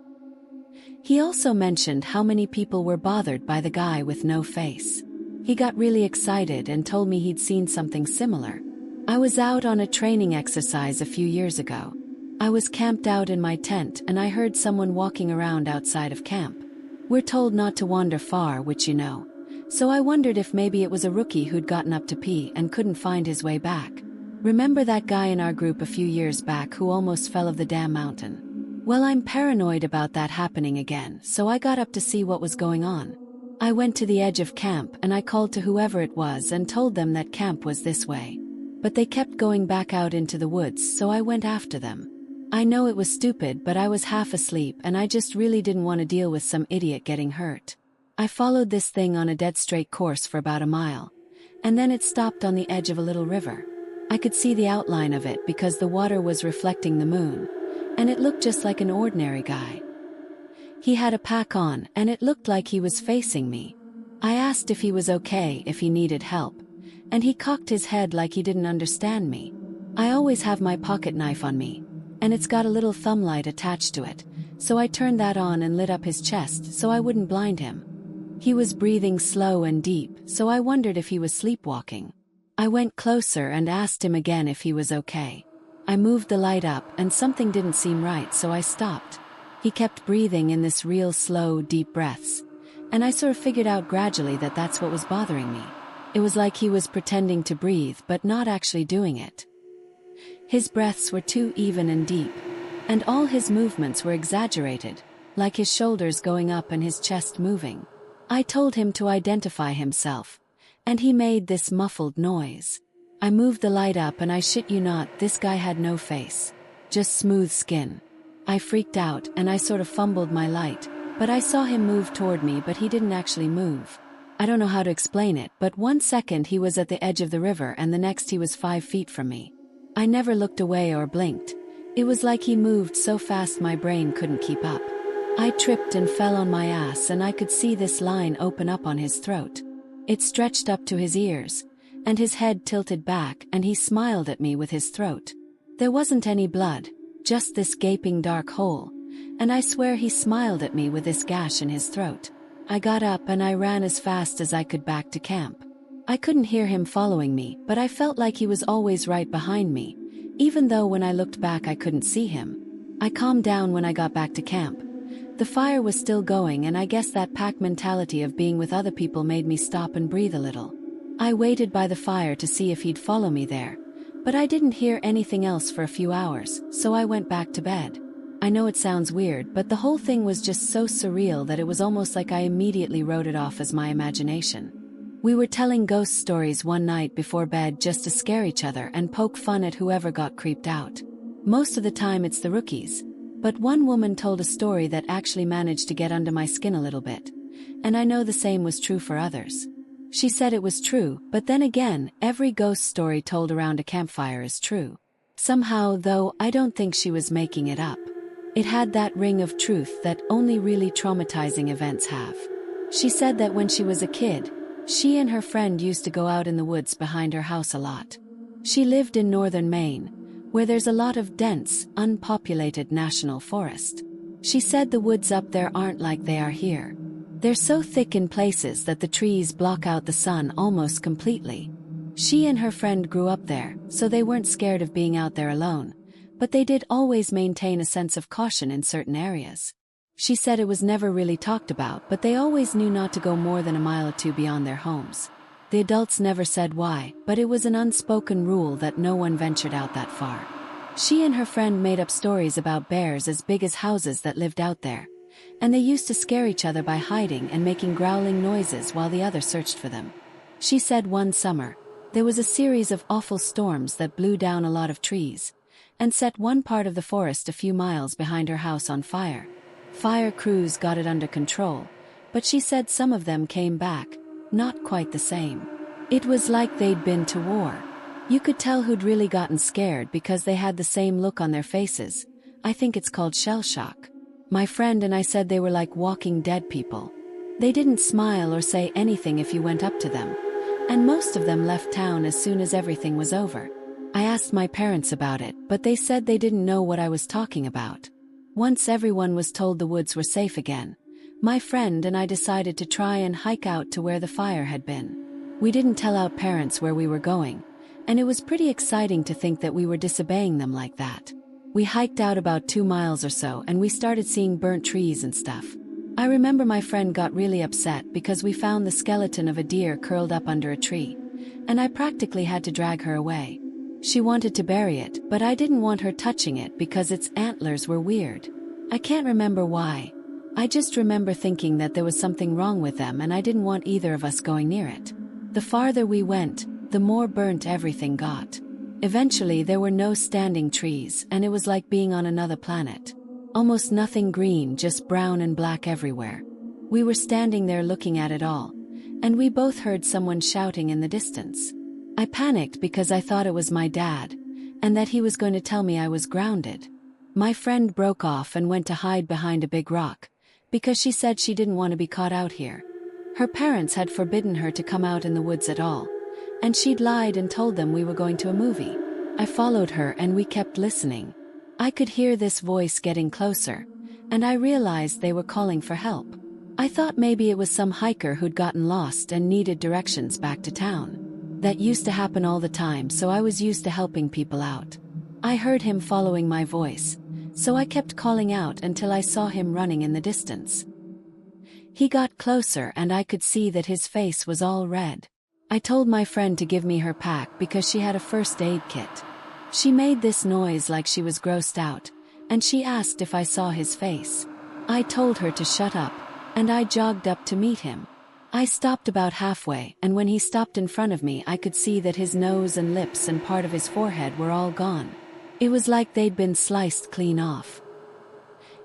He also mentioned how many people were bothered by the guy with no face. He got really excited and told me he'd seen something similar. I was out on a training exercise a few years ago. I was camped out in my tent and I heard someone walking around outside of camp. We're told not to wander far, which you know. So I wondered if maybe it was a rookie who'd gotten up to pee and couldn't find his way back. Remember that guy in our group a few years back who almost fell off the damn mountain? Well, I'm paranoid about that happening again, so I got up to see what was going on. I went to the edge of camp and I called to whoever it was and told them that camp was this way. But they kept going back out into the woods, so I went after them. I know it was stupid, but I was half asleep and I just really didn't want to deal with some idiot getting hurt. I followed this thing on a dead straight course for about a mile, and then it stopped on the edge of a little river. I could see the outline of it because the water was reflecting the moon, and it looked just like an ordinary guy. He had a pack on, and it looked like he was facing me. I asked if he was okay, if he needed help, and he cocked his head like he didn't understand me. I always have my pocket knife on me, and it's got a little thumb light attached to it, so I turned that on and lit up his chest so I wouldn't blind him. He was breathing slow and deep, so I wondered if he was sleepwalking. I went closer and asked him again if he was okay. I moved the light up and something didn't seem right, so I stopped. He kept breathing in this real slow, deep breaths, and I sort of figured out gradually that that's what was bothering me. It was like he was pretending to breathe but not actually doing it. His breaths were too even and deep, and all his movements were exaggerated, like his shoulders going up and his chest moving. I told him to identify himself, and he made this muffled noise. I moved the light up and I shit you not, this guy had no face, just smooth skin. I freaked out and I sort of fumbled my light, but I saw him move toward me, but he didn't actually move. I don't know how to explain it, but 1 second he was at the edge of the river and the next he was 5 feet from me. I never looked away or blinked. It was like he moved so fast my brain couldn't keep up. I tripped and fell on my ass and I could see this line open up on his throat. It stretched up to his ears, and his head tilted back and he smiled at me with his throat. There wasn't any blood, just this gaping dark hole, and I swear he smiled at me with this gash in his throat. I got up and I ran as fast as I could back to camp. I couldn't hear him following me, but I felt like he was always right behind me, even though when I looked back I couldn't see him. I calmed down when I got back to camp. The fire was still going, and I guess that pack mentality of being with other people made me stop and breathe a little. I waited by the fire to see if he'd follow me there, but I didn't hear anything else for a few hours, so I went back to bed. I know it sounds weird, but the whole thing was just so surreal that it was almost like I immediately wrote it off as my imagination. We were telling ghost stories one night before bed just to scare each other and poke fun at whoever got creeped out. Most of the time it's the rookies, but one woman told a story that actually managed to get under my skin a little bit, and I know the same was true for others. She said it was true, but then again, every ghost story told around a campfire is true. Somehow, though, I don't think she was making it up. It had that ring of truth that only really traumatizing events have. She said that when she was a kid, she and her friend used to go out in the woods behind her house a lot. She lived in northern Maine, where there's a lot of dense, unpopulated national forest. She said the woods up there aren't like they are here. They're so thick in places that the trees block out the sun almost completely. She and her friend grew up there, so they weren't scared of being out there alone, but they did always maintain a sense of caution in certain areas. She said it was never really talked about, but they always knew not to go more than a mile or two beyond their homes. The adults never said why, but it was an unspoken rule that no one ventured out that far. She and her friend made up stories about bears as big as houses that lived out there, and they used to scare each other by hiding and making growling noises while the other searched for them. She said one summer, there was a series of awful storms that blew down a lot of trees, and set one part of the forest a few miles behind her house on fire. Fire crews got it under control, but she said some of them came back, not quite the same. It was like they'd been to war. You could tell who'd really gotten scared because they had the same look on their faces. I think it's called shell shock. My friend and I said they were like walking dead people. They didn't smile or say anything if you went up to them, and most of them left town as soon as everything was over. I asked my parents about it, but they said they didn't know what I was talking about. Once everyone was told the woods were safe again, my friend and I decided to try and hike out to where the fire had been. We didn't tell our parents where we were going, and it was pretty exciting to think that we were disobeying them like that. We hiked out about 2 miles or so and we started seeing burnt trees and stuff. I remember my friend got really upset because we found the skeleton of a deer curled up under a tree, and I practically had to drag her away. She wanted to bury it, but I didn't want her touching it because its antlers were weird. I can't remember why. I just remember thinking that there was something wrong with them and I didn't want either of us going near it. The farther we went, the more burnt everything got. Eventually there were no standing trees and it was like being on another planet. Almost nothing green, just brown and black everywhere. We were standing there looking at it all, and we both heard someone shouting in the distance. I panicked because I thought it was my dad, and that he was going to tell me I was grounded. My friend broke off and went to hide behind a big rock, because she said she didn't want to be caught out here. Her parents had forbidden her to come out in the woods at all, and she'd lied and told them we were going to a movie. I followed her and we kept listening. I could hear this voice getting closer, and I realized they were calling for help. I thought maybe it was some hiker who'd gotten lost and needed directions back to town. That used to happen all the time, so I was used to helping people out. I heard him following my voice, so I kept calling out until I saw him running in the distance. He got closer and I could see that his face was all red. I told my friend to give me her pack because she had a first aid kit. She made this noise like she was grossed out, and she asked if I saw his face. I told her to shut up, and I jogged up to meet him. I stopped about halfway, and when he stopped in front of me I could see that his nose and lips and part of his forehead were all gone. It was like they'd been sliced clean off.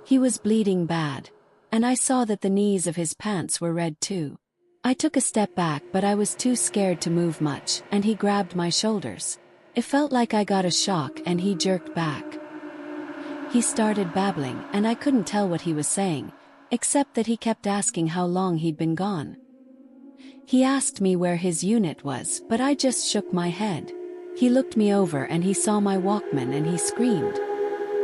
He was bleeding bad, and I saw that the knees of his pants were red too. I took a step back, but I was too scared to move much, and he grabbed my shoulders. It felt like I got a shock and he jerked back. He started babbling and I couldn't tell what he was saying, except that he kept asking how long he'd been gone. He asked me where his unit was, but I just shook my head. He looked me over and he saw my Walkman and he screamed.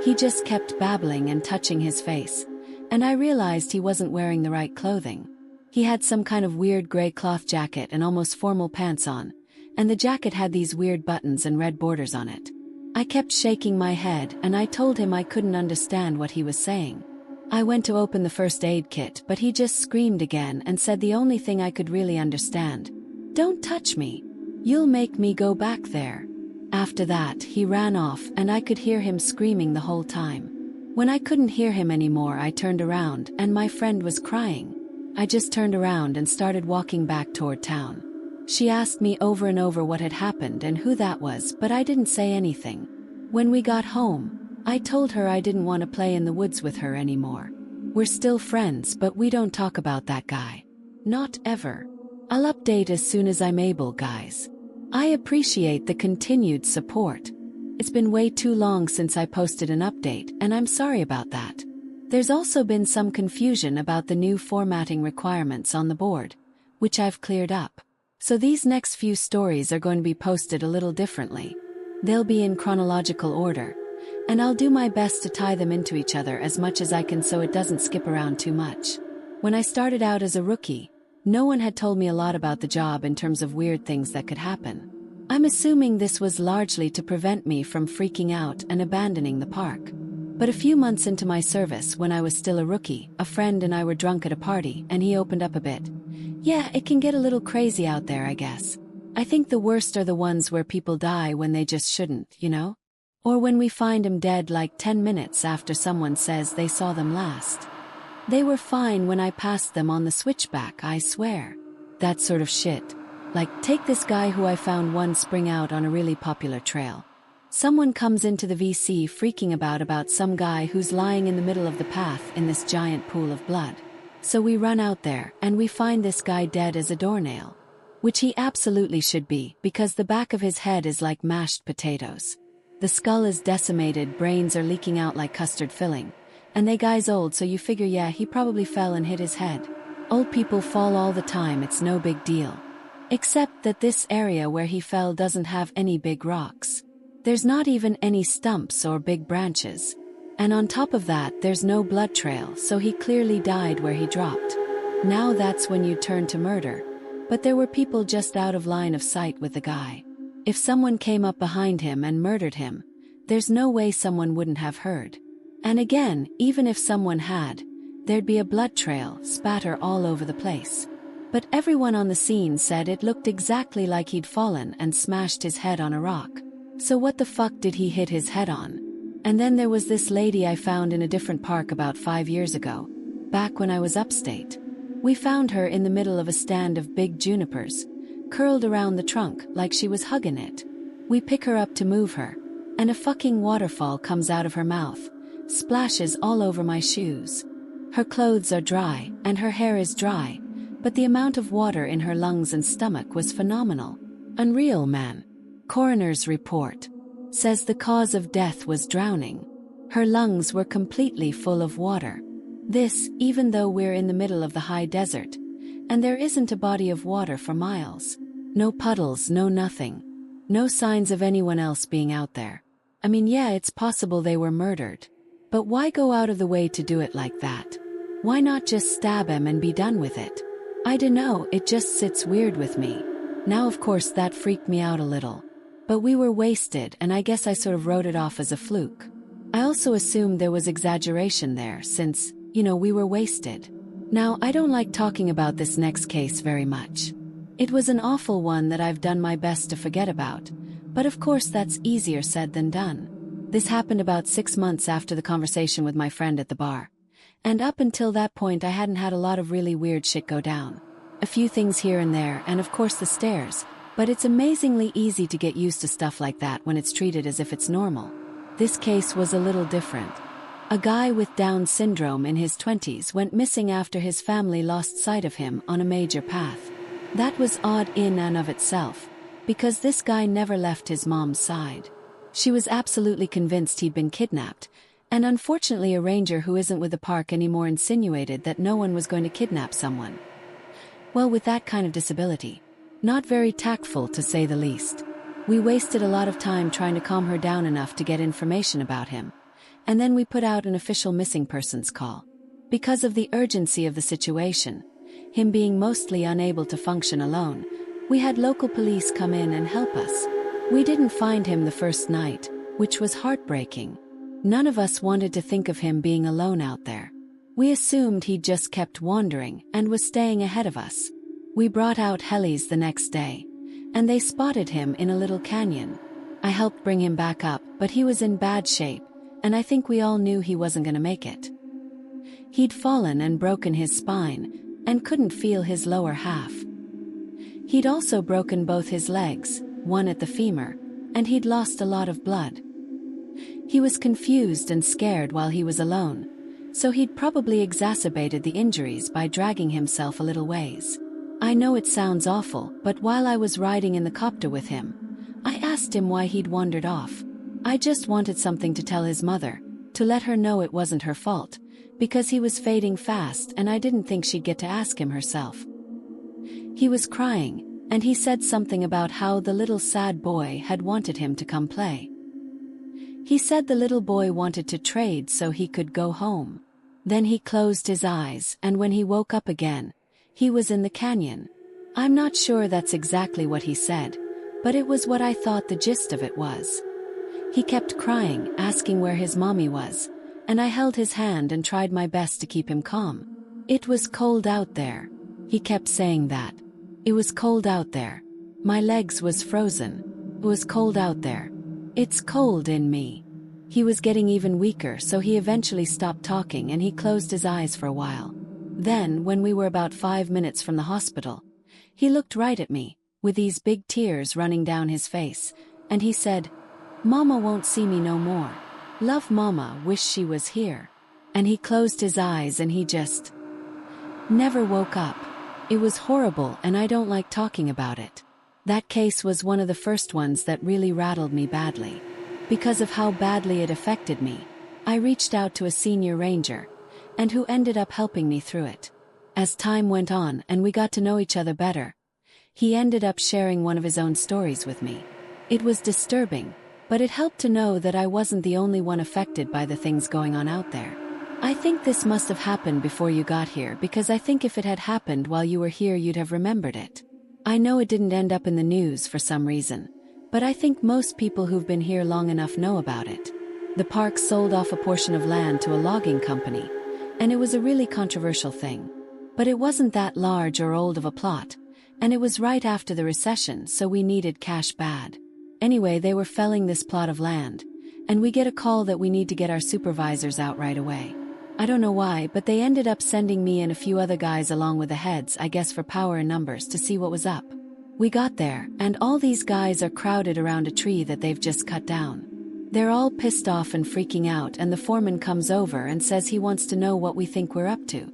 He just kept babbling and touching his face, and I realized he wasn't wearing the right clothing. He had some kind of weird gray cloth jacket and almost formal pants on, and the jacket had these weird buttons and red borders on it. I kept shaking my head and I told him I couldn't understand what he was saying. I went to open the first aid kit, but he just screamed again and said the only thing I could really understand: "Don't touch me. You'll make me go back there." After that, he ran off and I could hear him screaming the whole time. When I couldn't hear him anymore, I turned around and my friend was crying. I just turned around and started walking back toward town. She asked me over and over what had happened and who that was, but I didn't say anything. When we got home, I told her I didn't want to play in the woods with her anymore. We're still friends, but we don't talk about that guy. Not ever. I'll update as soon as I'm able, guys. I appreciate the continued support. It's been way too long since I posted an update, and I'm sorry about that. There's also been some confusion about the new formatting requirements on the board, which I've cleared up. So these next few stories are going to be posted a little differently. They'll be in chronological order, and I'll do my best to tie them into each other as much as I can so it doesn't skip around too much. When I started out as a rookie, no one had told me a lot about the job in terms of weird things that could happen. I'm assuming this was largely to prevent me from freaking out and abandoning the park. But a few months into my service, when I was still a rookie, a friend and I were drunk at a party and he opened up a bit. Yeah, it can get a little crazy out there, I guess. I think the worst are the ones where people die when they just shouldn't, you know? Or when we find them dead like 10 minutes after someone says they saw them last. They were fine when I passed them on the switchback, I swear. That sort of shit. Like, take this guy who I found one spring out on a really popular trail. Someone comes into the VC freaking about some guy who's lying in the middle of the path in this giant pool of blood. So we run out there and we find this guy dead as a doornail. Which he absolutely should be, because the back of his head is like mashed potatoes. The skull is decimated, brains are leaking out like custard filling. And the guy's old, so you figure, yeah, he probably fell and hit his head. Old people fall all the time, it's no big deal. Except that this area where he fell doesn't have any big rocks. There's not even any stumps or big branches. And on top of that, there's no blood trail, so he clearly died where he dropped. Now that's when you turn to murder. But there were people just out of line of sight with the guy. If someone came up behind him and murdered him, there's no way someone wouldn't have heard. And again, even if someone had, there'd be a blood trail, spatter all over the place. But everyone on the scene said it looked exactly like he'd fallen and smashed his head on a rock. So what the fuck did he hit his head on? And then there was this lady I found in a different park about 5 years ago, back when I was upstate. We found her in the middle of a stand of big junipers, curled around the trunk like she was hugging it. We pick her up to move her, and a fucking waterfall comes out of her mouth, splashes all over my shoes. Her clothes are dry, and her hair is dry, but the amount of water in her lungs and stomach was phenomenal. Unreal, man. Coroner's report says the cause of death was drowning. Her lungs were completely full of water. This, even though we're in the middle of the high desert, and there isn't a body of water for miles. No puddles, no nothing. No signs of anyone else being out there. I mean, yeah, it's possible they were murdered. But why go out of the way to do it like that? Why not just stab him and be done with it? I dunno, it just sits weird with me. Now of course that freaked me out a little. But we were wasted and I guess I sort of wrote it off as a fluke. I also assumed there was exaggeration there since, we were wasted. Now I don't like talking about this next case very much. It was an awful one that I've done my best to forget about, but of course that's easier said than done. This happened about 6 months after the conversation with my friend at the bar. And up until that point I hadn't had a lot of really weird shit go down. A few things here and there, and of course the stairs, but it's amazingly easy to get used to stuff like that when it's treated as if it's normal. This case was a little different. A guy with Down syndrome in his 20s went missing after his family lost sight of him on a major path. That was odd in and of itself, because this guy never left his mom's side. She was absolutely convinced he'd been kidnapped, and unfortunately a ranger who isn't with the park anymore insinuated that no one was going to kidnap someone. Well, with that kind of disability. Not very tactful, to say the least. We wasted a lot of time trying to calm her down enough to get information about him. And then we put out an official missing persons call. Because of the urgency of the situation, him being mostly unable to function alone, we had local police come in and help us. We didn't find him the first night, which was heartbreaking. None of us wanted to think of him being alone out there. We assumed he'd just kept wandering and was staying ahead of us. We brought out helis the next day, and they spotted him in a little canyon. I helped bring him back up, but he was in bad shape, and I think we all knew he wasn't going to make it. He'd fallen and broken his spine, and couldn't feel his lower half. He'd also broken both his legs, one at the femur, and he'd lost a lot of blood. He was confused and scared while he was alone, so he'd probably exacerbated the injuries by dragging himself a little ways. I know it sounds awful, but while I was riding in the copter with him, I asked him why he'd wandered off. I just wanted something to tell his mother, to let her know it wasn't her fault, because he was fading fast and I didn't think she'd get to ask him herself. He was crying, and he said something about how the little sad boy had wanted him to come play. He said the little boy wanted to trade so he could go home. Then he closed his eyes, and when he woke up again, he was in the canyon. I'm not sure that's exactly what he said, but it was what I thought the gist of it was. He kept crying, asking where his mommy was, and I held his hand and tried my best to keep him calm. It was cold out there. He kept saying that. It was cold out there. My legs was frozen. It was cold out there. It's cold in me. He was getting even weaker, so he eventually stopped talking and he closed his eyes for a while. Then, when we were about 5 minutes from the hospital, he looked right at me, with these big tears running down his face, and he said, "Mama won't see me no more. Love Mama, wish she was here." And he closed his eyes and he just never woke up. It was horrible and I don't like talking about it. That case was one of the first ones that really rattled me badly. Because of how badly it affected me, I reached out to a senior ranger, and who ended up helping me through it. As time went on and we got to know each other better, he ended up sharing one of his own stories with me. It was disturbing, but it helped to know that I wasn't the only one affected by the things going on out there. I think this must have happened before you got here, because I think if it had happened while you were here you'd have remembered it. I know it didn't end up in the news for some reason, but I think most people who've been here long enough know about it. The park sold off a portion of land to a logging company, and it was a really controversial thing. But it wasn't that large or old of a plot, and it was right after the recession, so we needed cash bad. Anyway, they were felling this plot of land, and we get a call that we need to get our supervisors out right away. I don't know why, but they ended up sending me and a few other guys along with the heads, I guess for power and numbers, to see what was up. We got there, and all these guys are crowded around a tree that they've just cut down. They're all pissed off and freaking out, and the foreman comes over and says he wants to know what we think we're up to.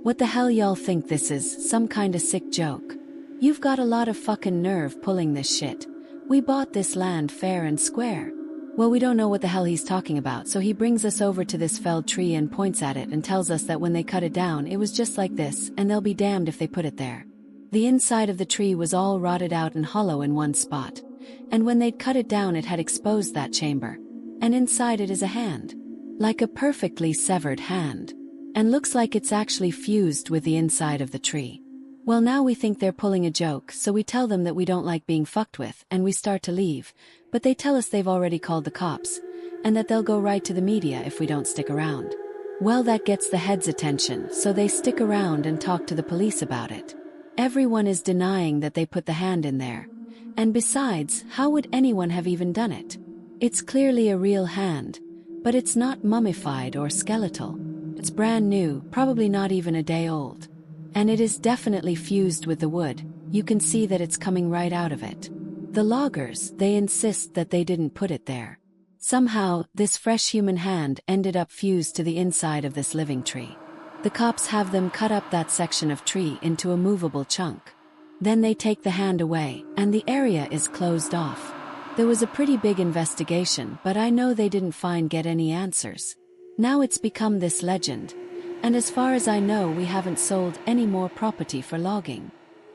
What the hell y'all think this is, some kinda sick joke? You've got a lot of fucking nerve pulling this shit. We bought this land fair and square. Well, we don't know what the hell he's talking about, so he brings us over to this felled tree and points at it and tells us that when they cut it down it was just like this, and they'll be damned if they put it there. The inside of the tree was all rotted out and hollow in one spot, and when they'd cut it down it had exposed that chamber, and inside it is a hand. Like a perfectly severed hand. And looks like it's actually fused with the inside of the tree. Well, now we think they're pulling a joke, so we tell them that we don't like being fucked with, and we start to leave, but they tell us they've already called the cops, and that they'll go right to the media if we don't stick around. Well, that gets the heads' attention, so they stick around and talk to the police about it. Everyone is denying that they put the hand in there. And besides, how would anyone have even done it? It's clearly a real hand, but it's not mummified or skeletal. It's brand new, probably not even a day old. And it is definitely fused with the wood. You can see that it's coming right out of it. The loggers, they insist that they didn't put it there. Somehow, this fresh human hand ended up fused to the inside of this living tree. The cops have them cut up that section of tree into a movable chunk. Then they take the hand away, and the area is closed off. There was a pretty big investigation, but I know they didn't get any answers. Now it's become this legend. And as far as I know, we haven't sold any more property for logging.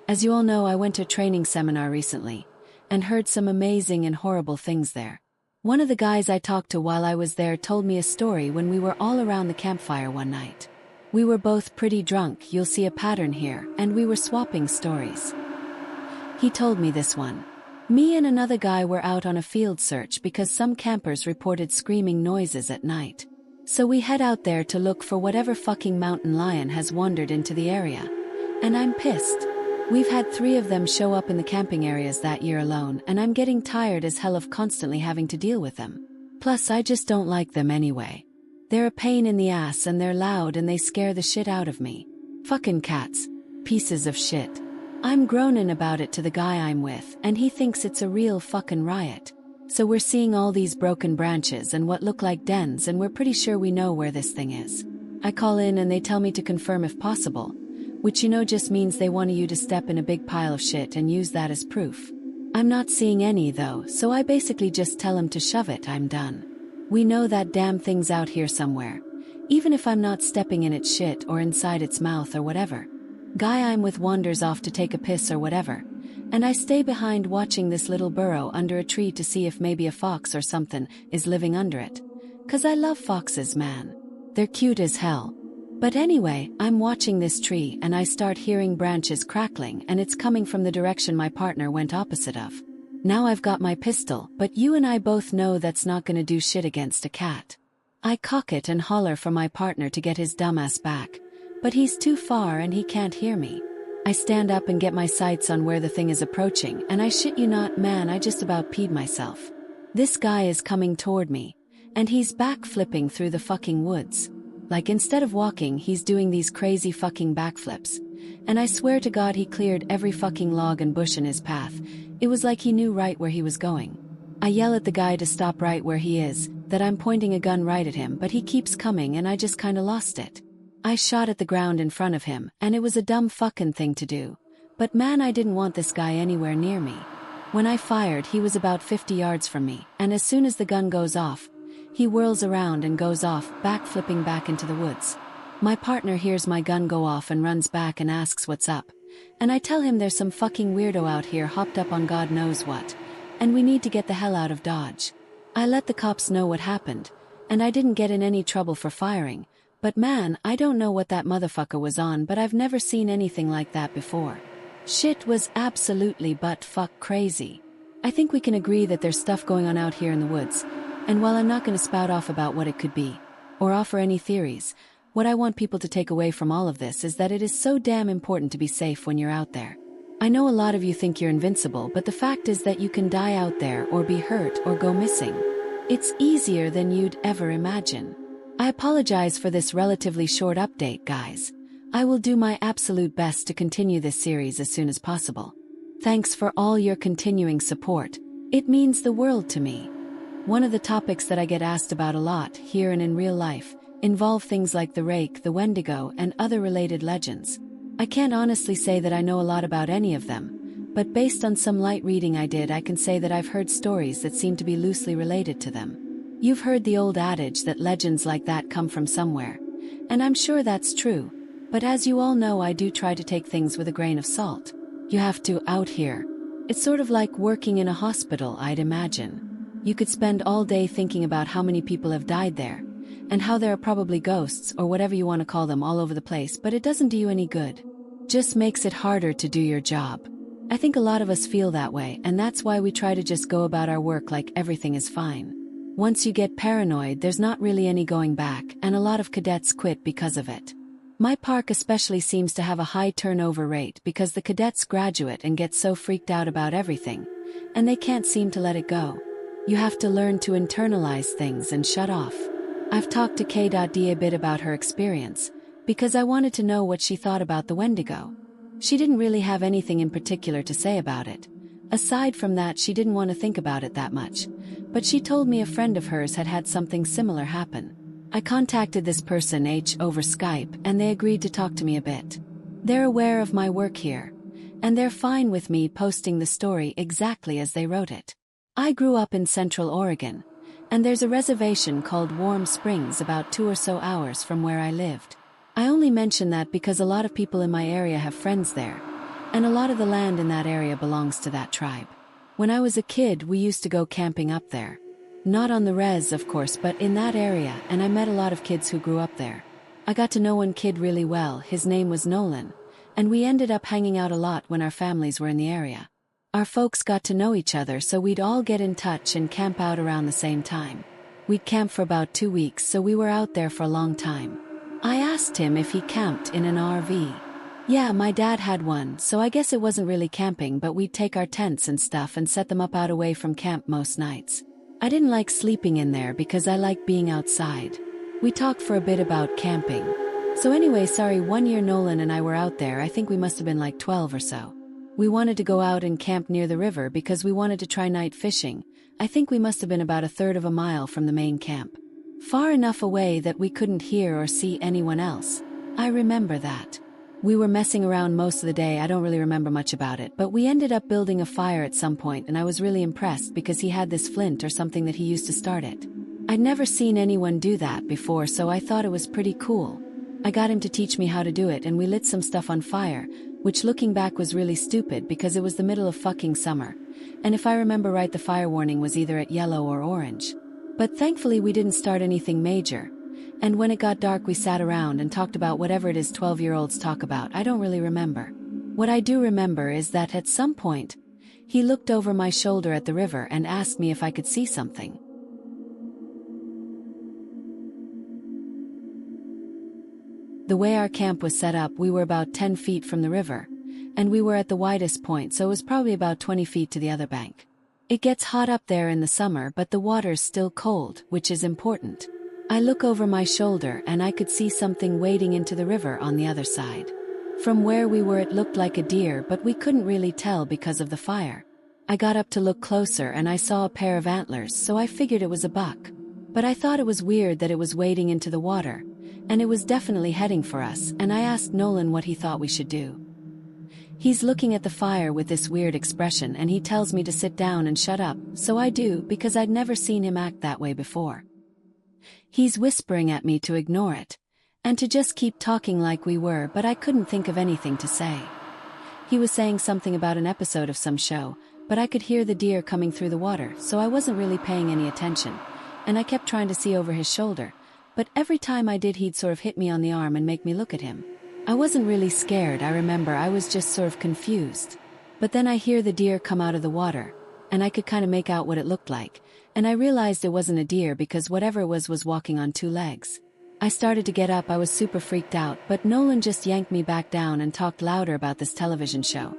As you all know, I went to a training seminar recently, and heard some amazing and horrible things there. One of the guys I talked to while I was there told me a story when we were all around the campfire one night. We were both pretty drunk, you'll see a pattern here, and we were swapping stories. He told me this one. Me and another guy were out on a field search because some campers reported screaming noises at night. So we head out there to look for whatever fucking mountain lion has wandered into the area. And I'm pissed. We've had 3 of them show up in the camping areas that year alone, and I'm getting tired as hell of constantly having to deal with them. Plus, I just don't like them anyway. They're a pain in the ass and they're loud and they scare the shit out of me. Fucking cats. Pieces of shit. I'm groaning about it to the guy I'm with, and he thinks it's a real fucking riot. So we're seeing all these broken branches and what look like dens, and we're pretty sure we know where this thing is. I call in and they tell me to confirm if possible, which just means they want you to step in a big pile of shit and use that as proof. I'm not seeing any though, so I basically just tell him to shove it. I'm done. We know that damn thing's out here somewhere, even if I'm not stepping in its shit or inside its mouth or whatever. Guy I'm with wanders off to take a piss or whatever, and I stay behind watching this little burrow under a tree to see if maybe a fox or something is living under it. 'Cause I love foxes, man. They're cute as hell. But anyway, I'm watching this tree and I start hearing branches crackling, and it's coming from the direction my partner went opposite of. Now I've got my pistol, but you and I both know that's not gonna do shit against a cat. I cock it and holler for my partner to get his dumbass back, but he's too far and he can't hear me. I stand up and get my sights on where the thing is approaching, and I shit you not, man, I just about peed myself. This guy is coming toward me, and he's backflipping through the fucking woods. Like, instead of walking, he's doing these crazy fucking backflips. And I swear to God he cleared every fucking log and bush in his path. It was like he knew right where he was going. I yell at the guy to stop right where he is, that I'm pointing a gun right at him, but he keeps coming and I just kinda lost it. I shot at the ground in front of him, and it was a dumb fucking thing to do. But man, I didn't want this guy anywhere near me. When I fired, he was about 50 yards from me, and as soon as the gun goes off, he whirls around and goes off, backflipping back into the woods. My partner hears my gun go off and runs back and asks what's up. And I tell him there's some fucking weirdo out here hopped up on God knows what, and we need to get the hell out of Dodge. I let the cops know what happened, and I didn't get in any trouble for firing. But man, I don't know what that motherfucker was on, but I've never seen anything like that before. Shit was absolutely butt-fuck crazy. I think we can agree that there's stuff going on out here in the woods, and while I'm not going to spout off about what it could be, or offer any theories, what I want people to take away from all of this is that it is so damn important to be safe when you're out there. I know a lot of you think you're invincible, but the fact is that you can die out there or be hurt or go missing. It's easier than you'd ever imagine. I apologize for this relatively short update, guys. I will do my absolute best to continue this series as soon as possible. Thanks for all your continuing support. It means the world to me. One of the topics that I get asked about a lot, here and in real life, involve things like the rake, the wendigo, and other related legends. I can't honestly say that I know a lot about any of them, but based on some light reading I did, I can say that I've heard stories that seem to be loosely related to them. You've heard the old adage that legends like that come from somewhere, and I'm sure that's true, but as you all know, I do try to take things with a grain of salt. You have to out here. It's sort of like working in a hospital, I'd imagine. You could spend all day thinking about how many people have died there, and how there are probably ghosts or whatever you want to call them all over the place, but it doesn't do you any good. Just makes it harder to do your job. I think a lot of us feel that way, and that's why we try to just go about our work like everything is fine. Once you get paranoid, there's not really any going back, and a lot of cadets quit because of it. My park especially seems to have a high turnover rate because the cadets graduate and get so freaked out about everything, and they can't seem to let it go. You have to learn to internalize things and shut off. I've talked to K.D a bit about her experience, because I wanted to know what she thought about the Wendigo. She didn't really have anything in particular to say about it. Aside from that, she didn't want to think about it that much, but she told me a friend of hers had had something similar happen. I contacted this person over Skype, and they agreed to talk to me a bit. They're aware of my work here, and they're fine with me posting the story exactly as they wrote it. I grew up in Central Oregon, and there's a reservation called Warm Springs about 2 or so hours from where I lived. I only mention that because a lot of people in my area have friends there, and a lot of the land in that area belongs to that tribe. When I was a kid, we used to go camping up there. Not on the res, of course, but in that area, and I met a lot of kids who grew up there. I got to know one kid really well. His name was Nolan, and we ended up hanging out a lot when our families were in the area. Our folks got to know each other, so we'd all get in touch and camp out around the same time. We'd camp for about 2 weeks, so we were out there for a long time. I asked him if he camped in an RV. Yeah, my dad had one, so I guess it wasn't really camping, but we'd take our tents and stuff and set them up out away from camp most nights. I didn't like sleeping in there because I like being outside. We talked for a bit about camping. So anyway, 1 year Nolan and I were out there. I think we must have been like 12 or so. We wanted to go out and camp near the river because we wanted to try night fishing. I think we must have been about a third of a mile from the main camp. Far enough away that we couldn't hear or see anyone else. I remember that. We were messing around most of the day. I don't really remember much about it, but we ended up building a fire at some point, and I was really impressed because he had this flint or something that he used to start it. I'd never seen anyone do that before, so I thought it was pretty cool. I got him to teach me how to do it, and we lit some stuff on fire, which looking back was really stupid because it was the middle of fucking summer. And if I remember right, the fire warning was either at yellow or orange. But thankfully we didn't start anything major. And when it got dark we sat around and talked about whatever it is 12-year-olds talk about. I don't really remember. What I do remember is that at some point, he looked over my shoulder at the river and asked me if I could see something. The way our camp was set up, we were about 10 feet from the river, and we were at the widest point, so it was probably about 20 feet to the other bank. It gets hot up there in the summer, but the water's still cold, which is important. I look over my shoulder and I could see something wading into the river on the other side. From where we were it looked like a deer, but we couldn't really tell because of the fire. I got up to look closer and I saw a pair of antlers, so I figured it was a buck. But I thought it was weird that it was wading into the water, and it was definitely heading for us, and I asked Nolan what he thought we should do. He's looking at the fire with this weird expression and he tells me to sit down and shut up, so I do because I'd never seen him act that way before. He's whispering at me to ignore it, and to just keep talking like we were, but I couldn't think of anything to say. He was saying something about an episode of some show, but I could hear the deer coming through the water, so I wasn't really paying any attention, and I kept trying to see over his shoulder, but every time I did he'd sort of hit me on the arm and make me look at him. I wasn't really scared, I remember, I was just sort of confused. But then I hear the deer come out of the water, and I could kind of make out what it looked like, and I realized it wasn't a deer because whatever it was walking on 2 legs. I started to get up, I was super freaked out, but Nolan just yanked me back down and talked louder about this television show,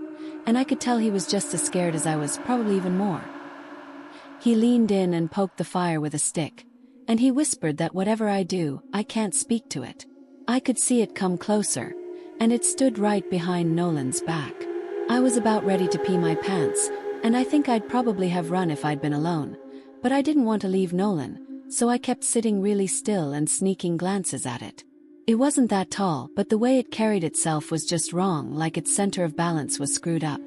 and I could tell he was just as scared as I was, probably even more. He leaned in and poked the fire with a stick, and he whispered that whatever I do, I can't speak to it. I could see it come closer, and it stood right behind Nolan's back. I was about ready to pee my pants, and I think I'd probably have run if I'd been alone, but I didn't want to leave Nolan, so I kept sitting really still and sneaking glances at it. It wasn't that tall, but the way it carried itself was just wrong, like its center of balance was screwed up.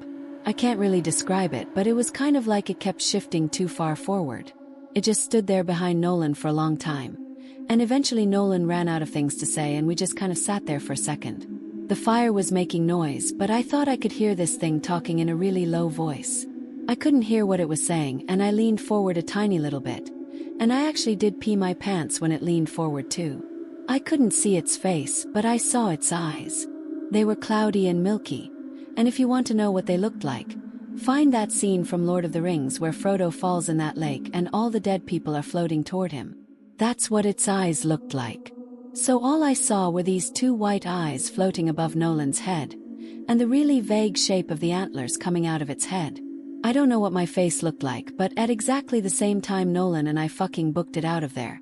I can't really describe it, but it was kind of like it kept shifting too far forward. It just stood there behind Nolan for a long time. And eventually Nolan ran out of things to say and we just kind of sat there for a second. The fire was making noise, but I thought I could hear this thing talking in a really low voice. I couldn't hear what it was saying, and I leaned forward a tiny little bit. And I actually did pee my pants when it leaned forward too. I couldn't see its face, but I saw its eyes. They were cloudy and milky. And if you want to know what they looked like, find that scene from Lord of the Rings where Frodo falls in that lake and all the dead people are floating toward him. That's what its eyes looked like. So all I saw were these 2 white eyes floating above Nolan's head, and the really vague shape of the antlers coming out of its head. I don't know what my face looked like, but at exactly the same time Nolan and I fucking booked it out of there.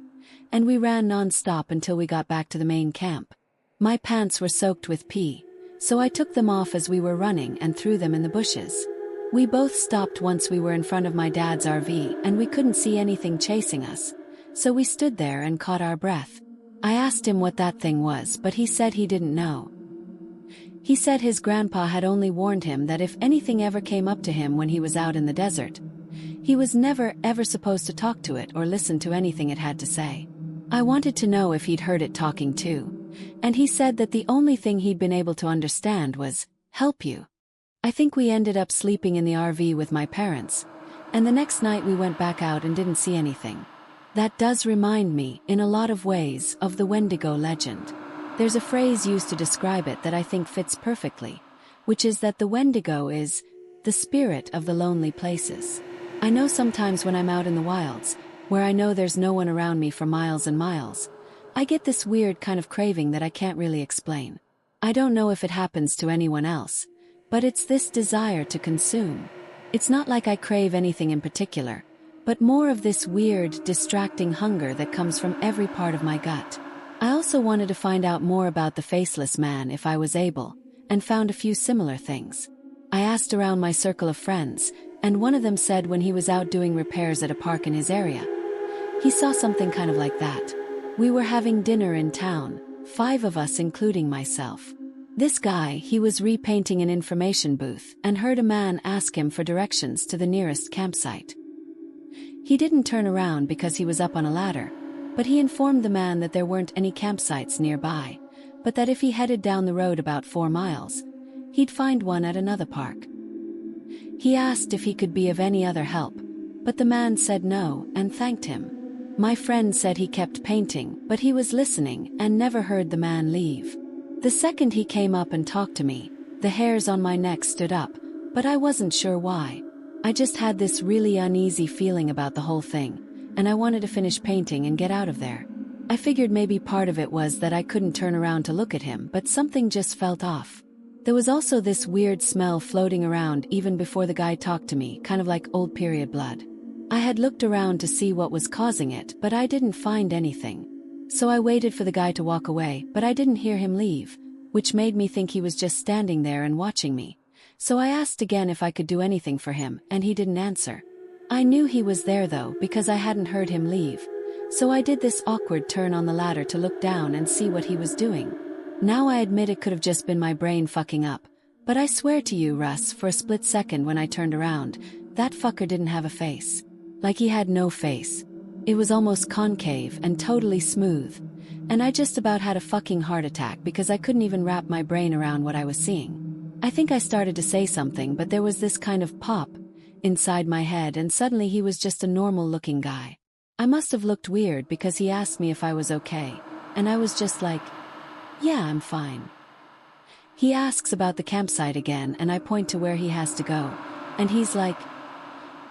And we ran non-stop until we got back to the main camp. My pants were soaked with pee, so I took them off as we were running and threw them in the bushes. We both stopped once we were in front of my dad's RV and we couldn't see anything chasing us, so we stood there and caught our breath. I asked him what that thing was, but he said he didn't know. He said his grandpa had only warned him that if anything ever came up to him when he was out in the desert, he was never ever supposed to talk to it or listen to anything it had to say. I wanted to know if he'd heard it talking too, and he said that the only thing he'd been able to understand was, "Help you." I think we ended up sleeping in the RV with my parents, and the next night we went back out and didn't see anything. That does remind me, in a lot of ways, of the Wendigo legend. There's a phrase used to describe it that I think fits perfectly, which is that the Wendigo is the spirit of the lonely places. I know sometimes when I'm out in the wilds, where I know there's no one around me for miles and miles, I get this weird kind of craving that I can't really explain. I don't know if it happens to anyone else, but it's this desire to consume. It's not like I crave anything in particular, but more of this weird, distracting hunger that comes from every part of my gut. I also wanted to find out more about the faceless man if I was able, and found a few similar things. I asked around my circle of friends, and one of them said when he was out doing repairs at a park in his area, he saw something kind of like that. We were having dinner in town, 5 of us including myself. This guy, he was repainting an information booth and heard a man ask him for directions to the nearest campsite. He didn't turn around because he was up on a ladder, but he informed the man that there weren't any campsites nearby, but that if he headed down the road about 4 miles, he'd find one at another park. He asked if he could be of any other help, but the man said no and thanked him. My friend said he kept painting, but he was listening and never heard the man leave. The second he came up and talked to me, the hairs on my neck stood up, but I wasn't sure why. I just had this really uneasy feeling about the whole thing, and I wanted to finish painting and get out of there. I figured maybe part of it was that I couldn't turn around to look at him, but something just felt off. There was also this weird smell floating around even before the guy talked to me, kind of like old period blood. I had looked around to see what was causing it, but I didn't find anything. So I waited for the guy to walk away, but I didn't hear him leave, which made me think he was just standing there and watching me. So I asked again if I could do anything for him, and he didn't answer. I knew he was there though, because I hadn't heard him leave. So I did this awkward turn on the ladder to look down and see what he was doing. Now I admit it could have just been my brain fucking up, but I swear to you, Russ, for a split second when I turned around, that fucker didn't have a face. Like he had no face. It was almost concave and totally smooth. And I just about had a fucking heart attack because I couldn't even wrap my brain around what I was seeing. I think I started to say something, but there was this kind of pop inside my head, and suddenly he was just a normal-looking guy. I must have looked weird because he asked me if I was okay, and I was just like, yeah, I'm fine. He asks about the campsite again, and I point to where he has to go, and he's like,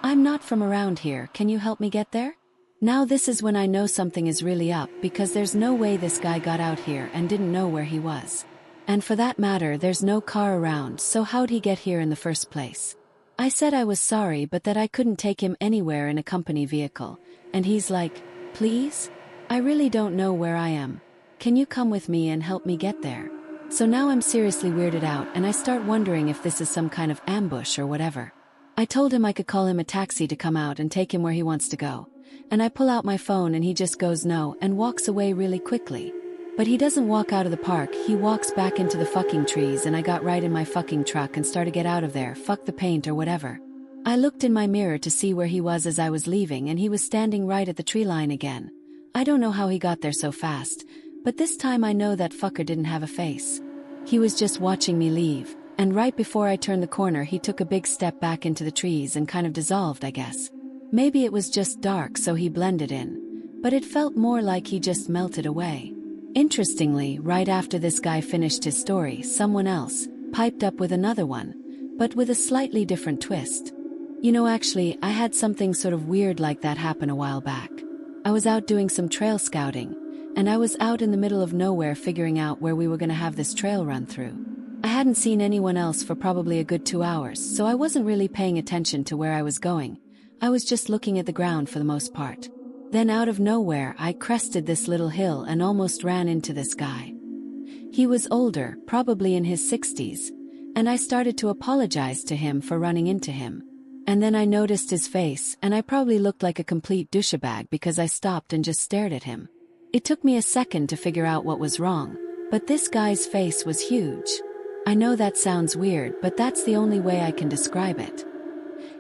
I'm not from around here, can you help me get there? Now this is when I know something is really up, because there's no way this guy got out here and didn't know where he was. And for that matter, there's no car around, so how'd he get here in the first place? I said I was sorry, but that I couldn't take him anywhere in a company vehicle, and he's like, please? I really don't know where I am. Can you come with me and help me get there? So now I'm seriously weirded out, and I start wondering if this is some kind of ambush or whatever. I told him I could call him a taxi to come out and take him where he wants to go. And I pull out my phone and he just goes no and walks away really quickly. But he doesn't walk out of the park, he walks back into the fucking trees, and I got right in my fucking truck and started to get out of there, fuck the paint or whatever. I looked in my mirror to see where he was as I was leaving, and he was standing right at the tree line again. I don't know how he got there so fast, but this time I know that fucker didn't have a face. He was just watching me leave. And right before I turned the corner, he took a big step back into the trees and kind of dissolved, I guess. Maybe it was just dark so he blended in, but it felt more like he just melted away. Interestingly, right after this guy finished his story, someone else piped up with another one, but with a slightly different twist. You know, actually, I had something sort of weird like that happen a while back. I was out doing some trail scouting, and I was out in the middle of nowhere figuring out where we were going to have this trail run through. I hadn't seen anyone else for probably a good 2 hours, so I wasn't really paying attention to where I was going. I was just looking at the ground for the most part. Then out of nowhere, I crested this little hill and almost ran into this guy. He was older, probably in his 60s, and I started to apologize to him for running into him. And then I noticed his face, and I probably looked like a complete douchebag because I stopped and just stared at him. It took me a second to figure out what was wrong, but this guy's face was huge. I know that sounds weird, but that's the only way I can describe it.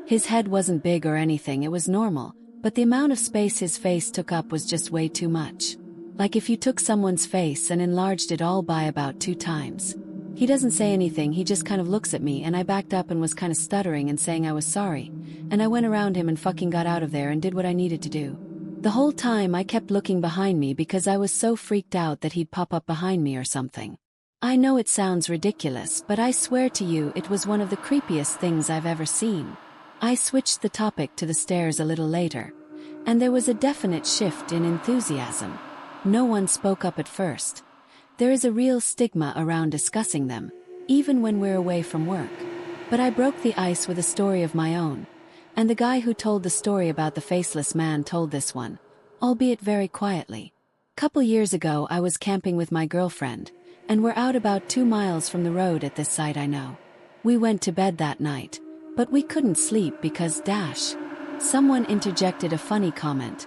His head wasn't big or anything, it was normal, but the amount of space his face took up was just way too much. Like if you took someone's face and enlarged it all by about 2 times. He doesn't say anything, he just kind of looks at me, and I backed up and was kind of stuttering and saying I was sorry, and I went around him and fucking got out of there and did what I needed to do. The whole time I kept looking behind me because I was so freaked out that he'd pop up behind me or something. I know it sounds ridiculous, but I swear to you it was one of the creepiest things I've ever seen. I switched the topic to the stairs a little later, and there was a definite shift in enthusiasm. No one spoke up at first. There is a real stigma around discussing them, even when we're away from work. But I broke the ice with a story of my own, and the guy who told the story about the faceless man told this one, albeit very quietly. Couple years ago I was camping with my girlfriend, and we're out about 2 miles from the road at this site I know. We went to bed that night, but we couldn't sleep because someone interjected a funny comment,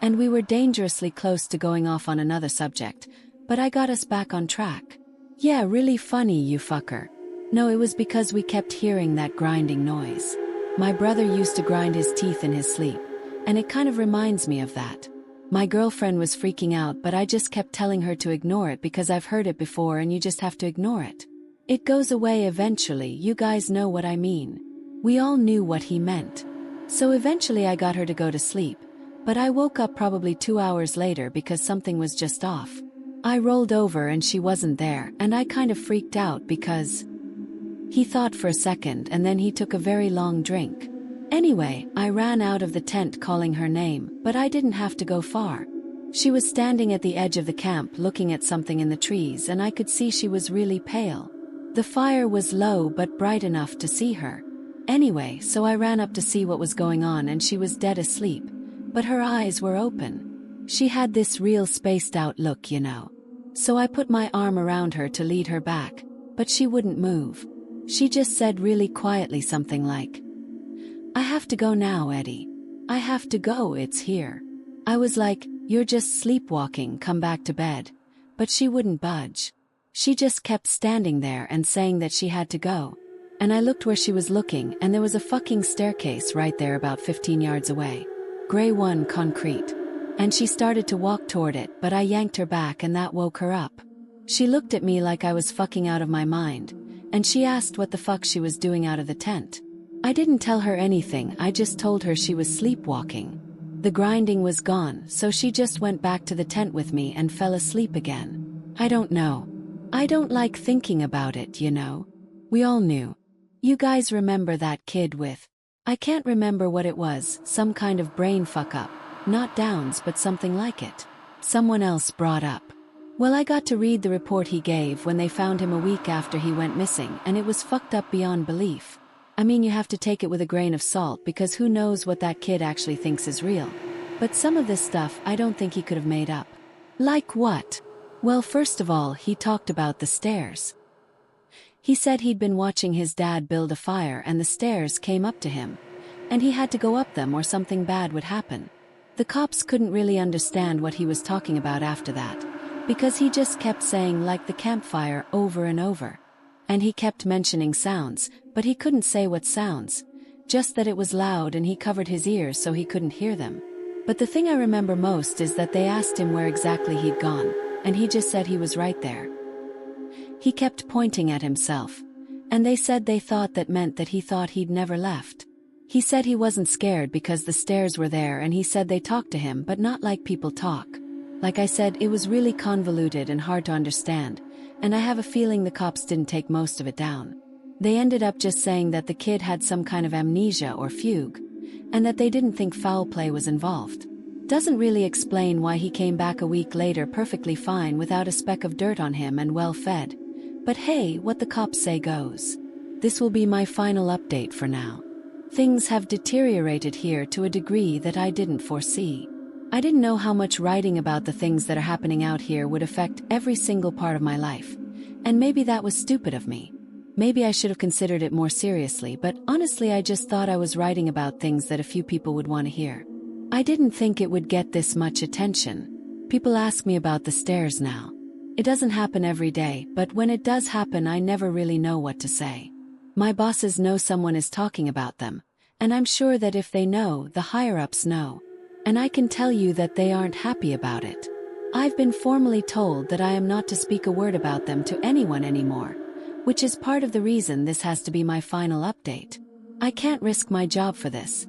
and we were dangerously close to going off on another subject, but I got us back on track. Yeah, really funny, you fucker. No, it was because we kept hearing that grinding noise. My brother used to grind his teeth in his sleep, and it kind of reminds me of that. My girlfriend was freaking out, but I just kept telling her to ignore it because I've heard it before and you just have to ignore it. It goes away eventually, you guys know what I mean. We all knew what he meant. So eventually I got her to go to sleep, but I woke up probably 2 hours later because something was just off. I rolled over and she wasn't there, and I kind of freaked out because he thought for a second and then he took a very long drink. Anyway, I ran out of the tent calling her name, but I didn't have to go far. She was standing at the edge of the camp looking at something in the trees, and I could see she was really pale. The fire was low but bright enough to see her. Anyway, so I ran up to see what was going on, and she was dead asleep, but her eyes were open. She had this real spaced out look, you know. So I put my arm around her to lead her back, but she wouldn't move. She just said really quietly something like, "I have to go now, Eddie. I have to go, it's here." I was like, "You're just sleepwalking, come back to bed." But she wouldn't budge. She just kept standing there and saying that she had to go. And I looked where she was looking, and there was a fucking staircase right there about 15 yards away. Gray one, concrete. And she started to walk toward it, but I yanked her back and that woke her up. She looked at me like I was fucking out of my mind, and she asked what the fuck she was doing out of the tent. I didn't tell her anything, I just told her she was sleepwalking. The grinding was gone, so she just went back to the tent with me and fell asleep again. I don't know. I don't like thinking about it, you know. We all knew. You guys remember that kid with, I can't remember what it was, some kind of brain fuck up. Not Downs, but something like it. Someone else brought up. Well, I got to read the report he gave when they found him a week after he went missing, and it was fucked up beyond belief. I mean, you have to take it with a grain of salt because who knows what that kid actually thinks is real. But some of this stuff I don't think he could have made up. Like what? Well, first of all, he talked about the stairs. He said he'd been watching his dad build a fire and the stairs came up to him, and he had to go up them or something bad would happen. The cops couldn't really understand what he was talking about after that, because he just kept saying like the campfire over and over. And he kept mentioning sounds, but he couldn't say what sounds, just that it was loud and he covered his ears so he couldn't hear them. But the thing I remember most is that they asked him where exactly he'd gone, and he just said he was right there. He kept pointing at himself, and they said they thought that meant that he thought he'd never left. He said he wasn't scared because the stairs were there, and he said they talked to him but not like people talk. Like I said, it was really convoluted and hard to understand, and I have a feeling the cops didn't take most of it down. They ended up just saying that the kid had some kind of amnesia or fugue, and that they didn't think foul play was involved. Doesn't really explain why he came back a week later perfectly fine without a speck of dirt on him and well fed. But hey, what the cops say goes. This will be my final update for now. Things have deteriorated here to a degree that I didn't foresee. I didn't know how much writing about the things that are happening out here would affect every single part of my life. And maybe that was stupid of me. Maybe I should have considered it more seriously, but honestly I just thought I was writing about things that a few people would want to hear. I didn't think it would get this much attention. People ask me about the stairs now. It doesn't happen every day, but when it does happen I never really know what to say. My bosses know someone is talking about them, and I'm sure that if they know, the higher-ups know. And I can tell you that they aren't happy about it. I've been formally told that I am not to speak a word about them to anyone anymore, which is part of the reason this has to be my final update. I can't risk my job for this.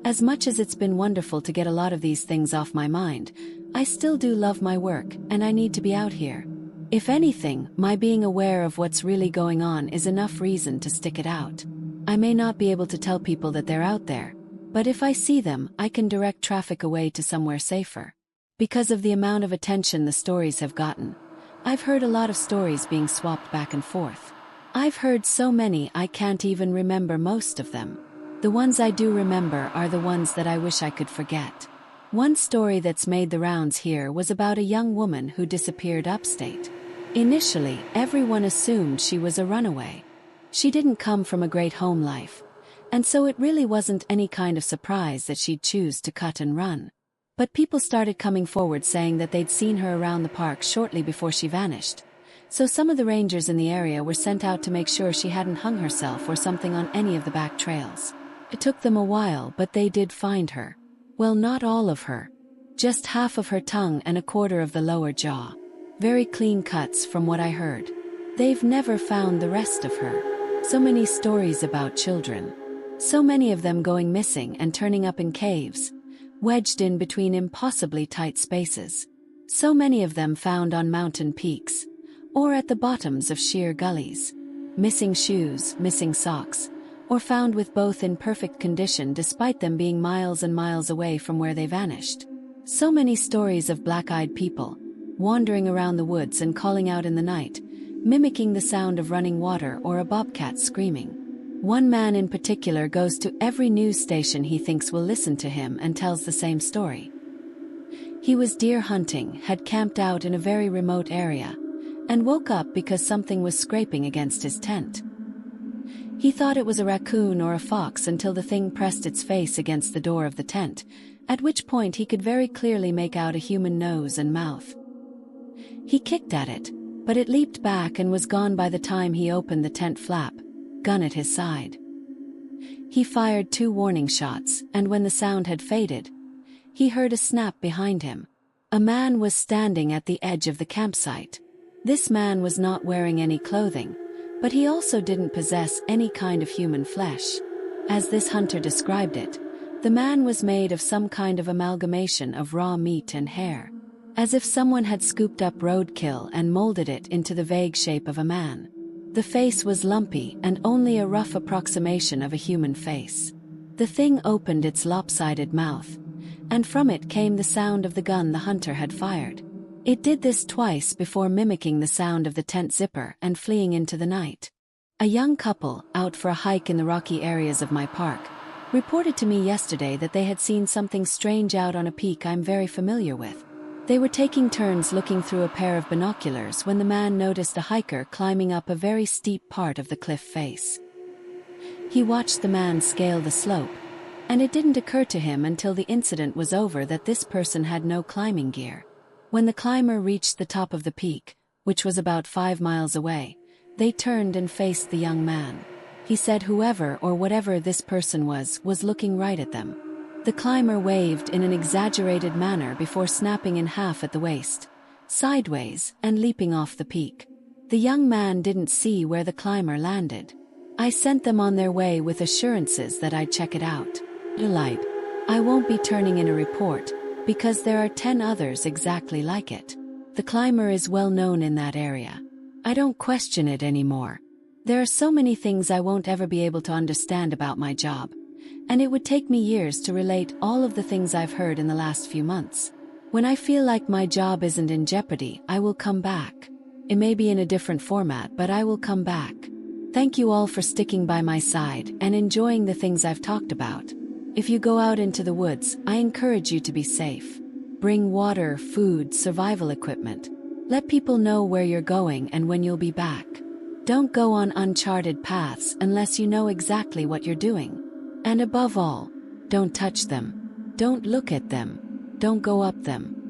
As much as it's been wonderful to get a lot of these things off my mind, I still do love my work, and I need to be out here. If anything, my being aware of what's really going on is enough reason to stick it out. I may not be able to tell people that they're out there, but if I see them, I can direct traffic away to somewhere safer. Because of the amount of attention the stories have gotten, I've heard a lot of stories being swapped back and forth. I've heard so many I can't even remember most of them. The ones I do remember are the ones that I wish I could forget. One story that's made the rounds here was about a young woman who disappeared upstate. Initially, everyone assumed she was a runaway. She didn't come from a great home life, and so it really wasn't any kind of surprise that she'd choose to cut and run. But people started coming forward saying that they'd seen her around the park shortly before she vanished. So some of the rangers in the area were sent out to make sure she hadn't hung herself or something on any of the back trails. It took them a while, but they did find her. Well, not all of her. Just half of her tongue and a quarter of the lower jaw. Very clean cuts from what I heard. They've never found the rest of her. So many stories about children. So many of them going missing and turning up in caves, wedged in between impossibly tight spaces. So many of them found on mountain peaks, or at the bottoms of sheer gullies. Missing shoes, missing socks, or found with both in perfect condition despite them being miles and miles away from where they vanished. So many stories of black-eyed people, wandering around the woods and calling out in the night, mimicking the sound of running water or a bobcat screaming. One man in particular goes to every news station he thinks will listen to him and tells the same story. He was deer hunting, had camped out in a very remote area, and woke up because something was scraping against his tent. He thought it was a raccoon or a fox until the thing pressed its face against the door of the tent, at which point he could very clearly make out a human nose and mouth. He kicked at it, but it leaped back and was gone by the time he opened the tent flap, gun at his side. He fired 2 warning shots, and when the sound had faded, he heard a snap behind him. A man was standing at the edge of the campsite. This man was not wearing any clothing, but he also didn't possess any kind of human flesh. As this hunter described it, the man was made of some kind of amalgamation of raw meat and hair, as if someone had scooped up roadkill and molded it into the vague shape of a man. The face was lumpy and only a rough approximation of a human face. The thing opened its lopsided mouth, and from it came the sound of the gun the hunter had fired. It did this twice before mimicking the sound of the tent zipper and fleeing into the night. A young couple, out for a hike in the rocky areas of my park, reported to me yesterday that they had seen something strange out on a peak I'm very familiar with. They were taking turns looking through a pair of binoculars when the man noticed a hiker climbing up a very steep part of the cliff face. He watched the man scale the slope, and it didn't occur to him until the incident was over that this person had no climbing gear. When the climber reached the top of the peak, which was about 5 miles away, they turned and faced the young man. He said whoever or whatever this person was looking right at them. The climber waved in an exaggerated manner before snapping in half at the waist, sideways, and leaping off the peak. The young man didn't see where the climber landed. I sent them on their way with assurances that I'd check it out. Delight. I won't be turning in a report, because there are 10 others exactly like it. The climber is well known in that area. I don't question it anymore. There are so many things I won't ever be able to understand about my job, and it would take me years to relate all of the things I've heard in the last few months. When I feel like my job isn't in jeopardy, I will come back. It may be in a different format, but I will come back. Thank you all for sticking by my side and enjoying the things I've talked about. If you go out into the woods, I encourage you to be safe. Bring water, food, survival equipment. Let people know where you're going and when you'll be back. Don't go on uncharted paths unless you know exactly what you're doing. And above all, don't touch them. Don't look at them. Don't go up them.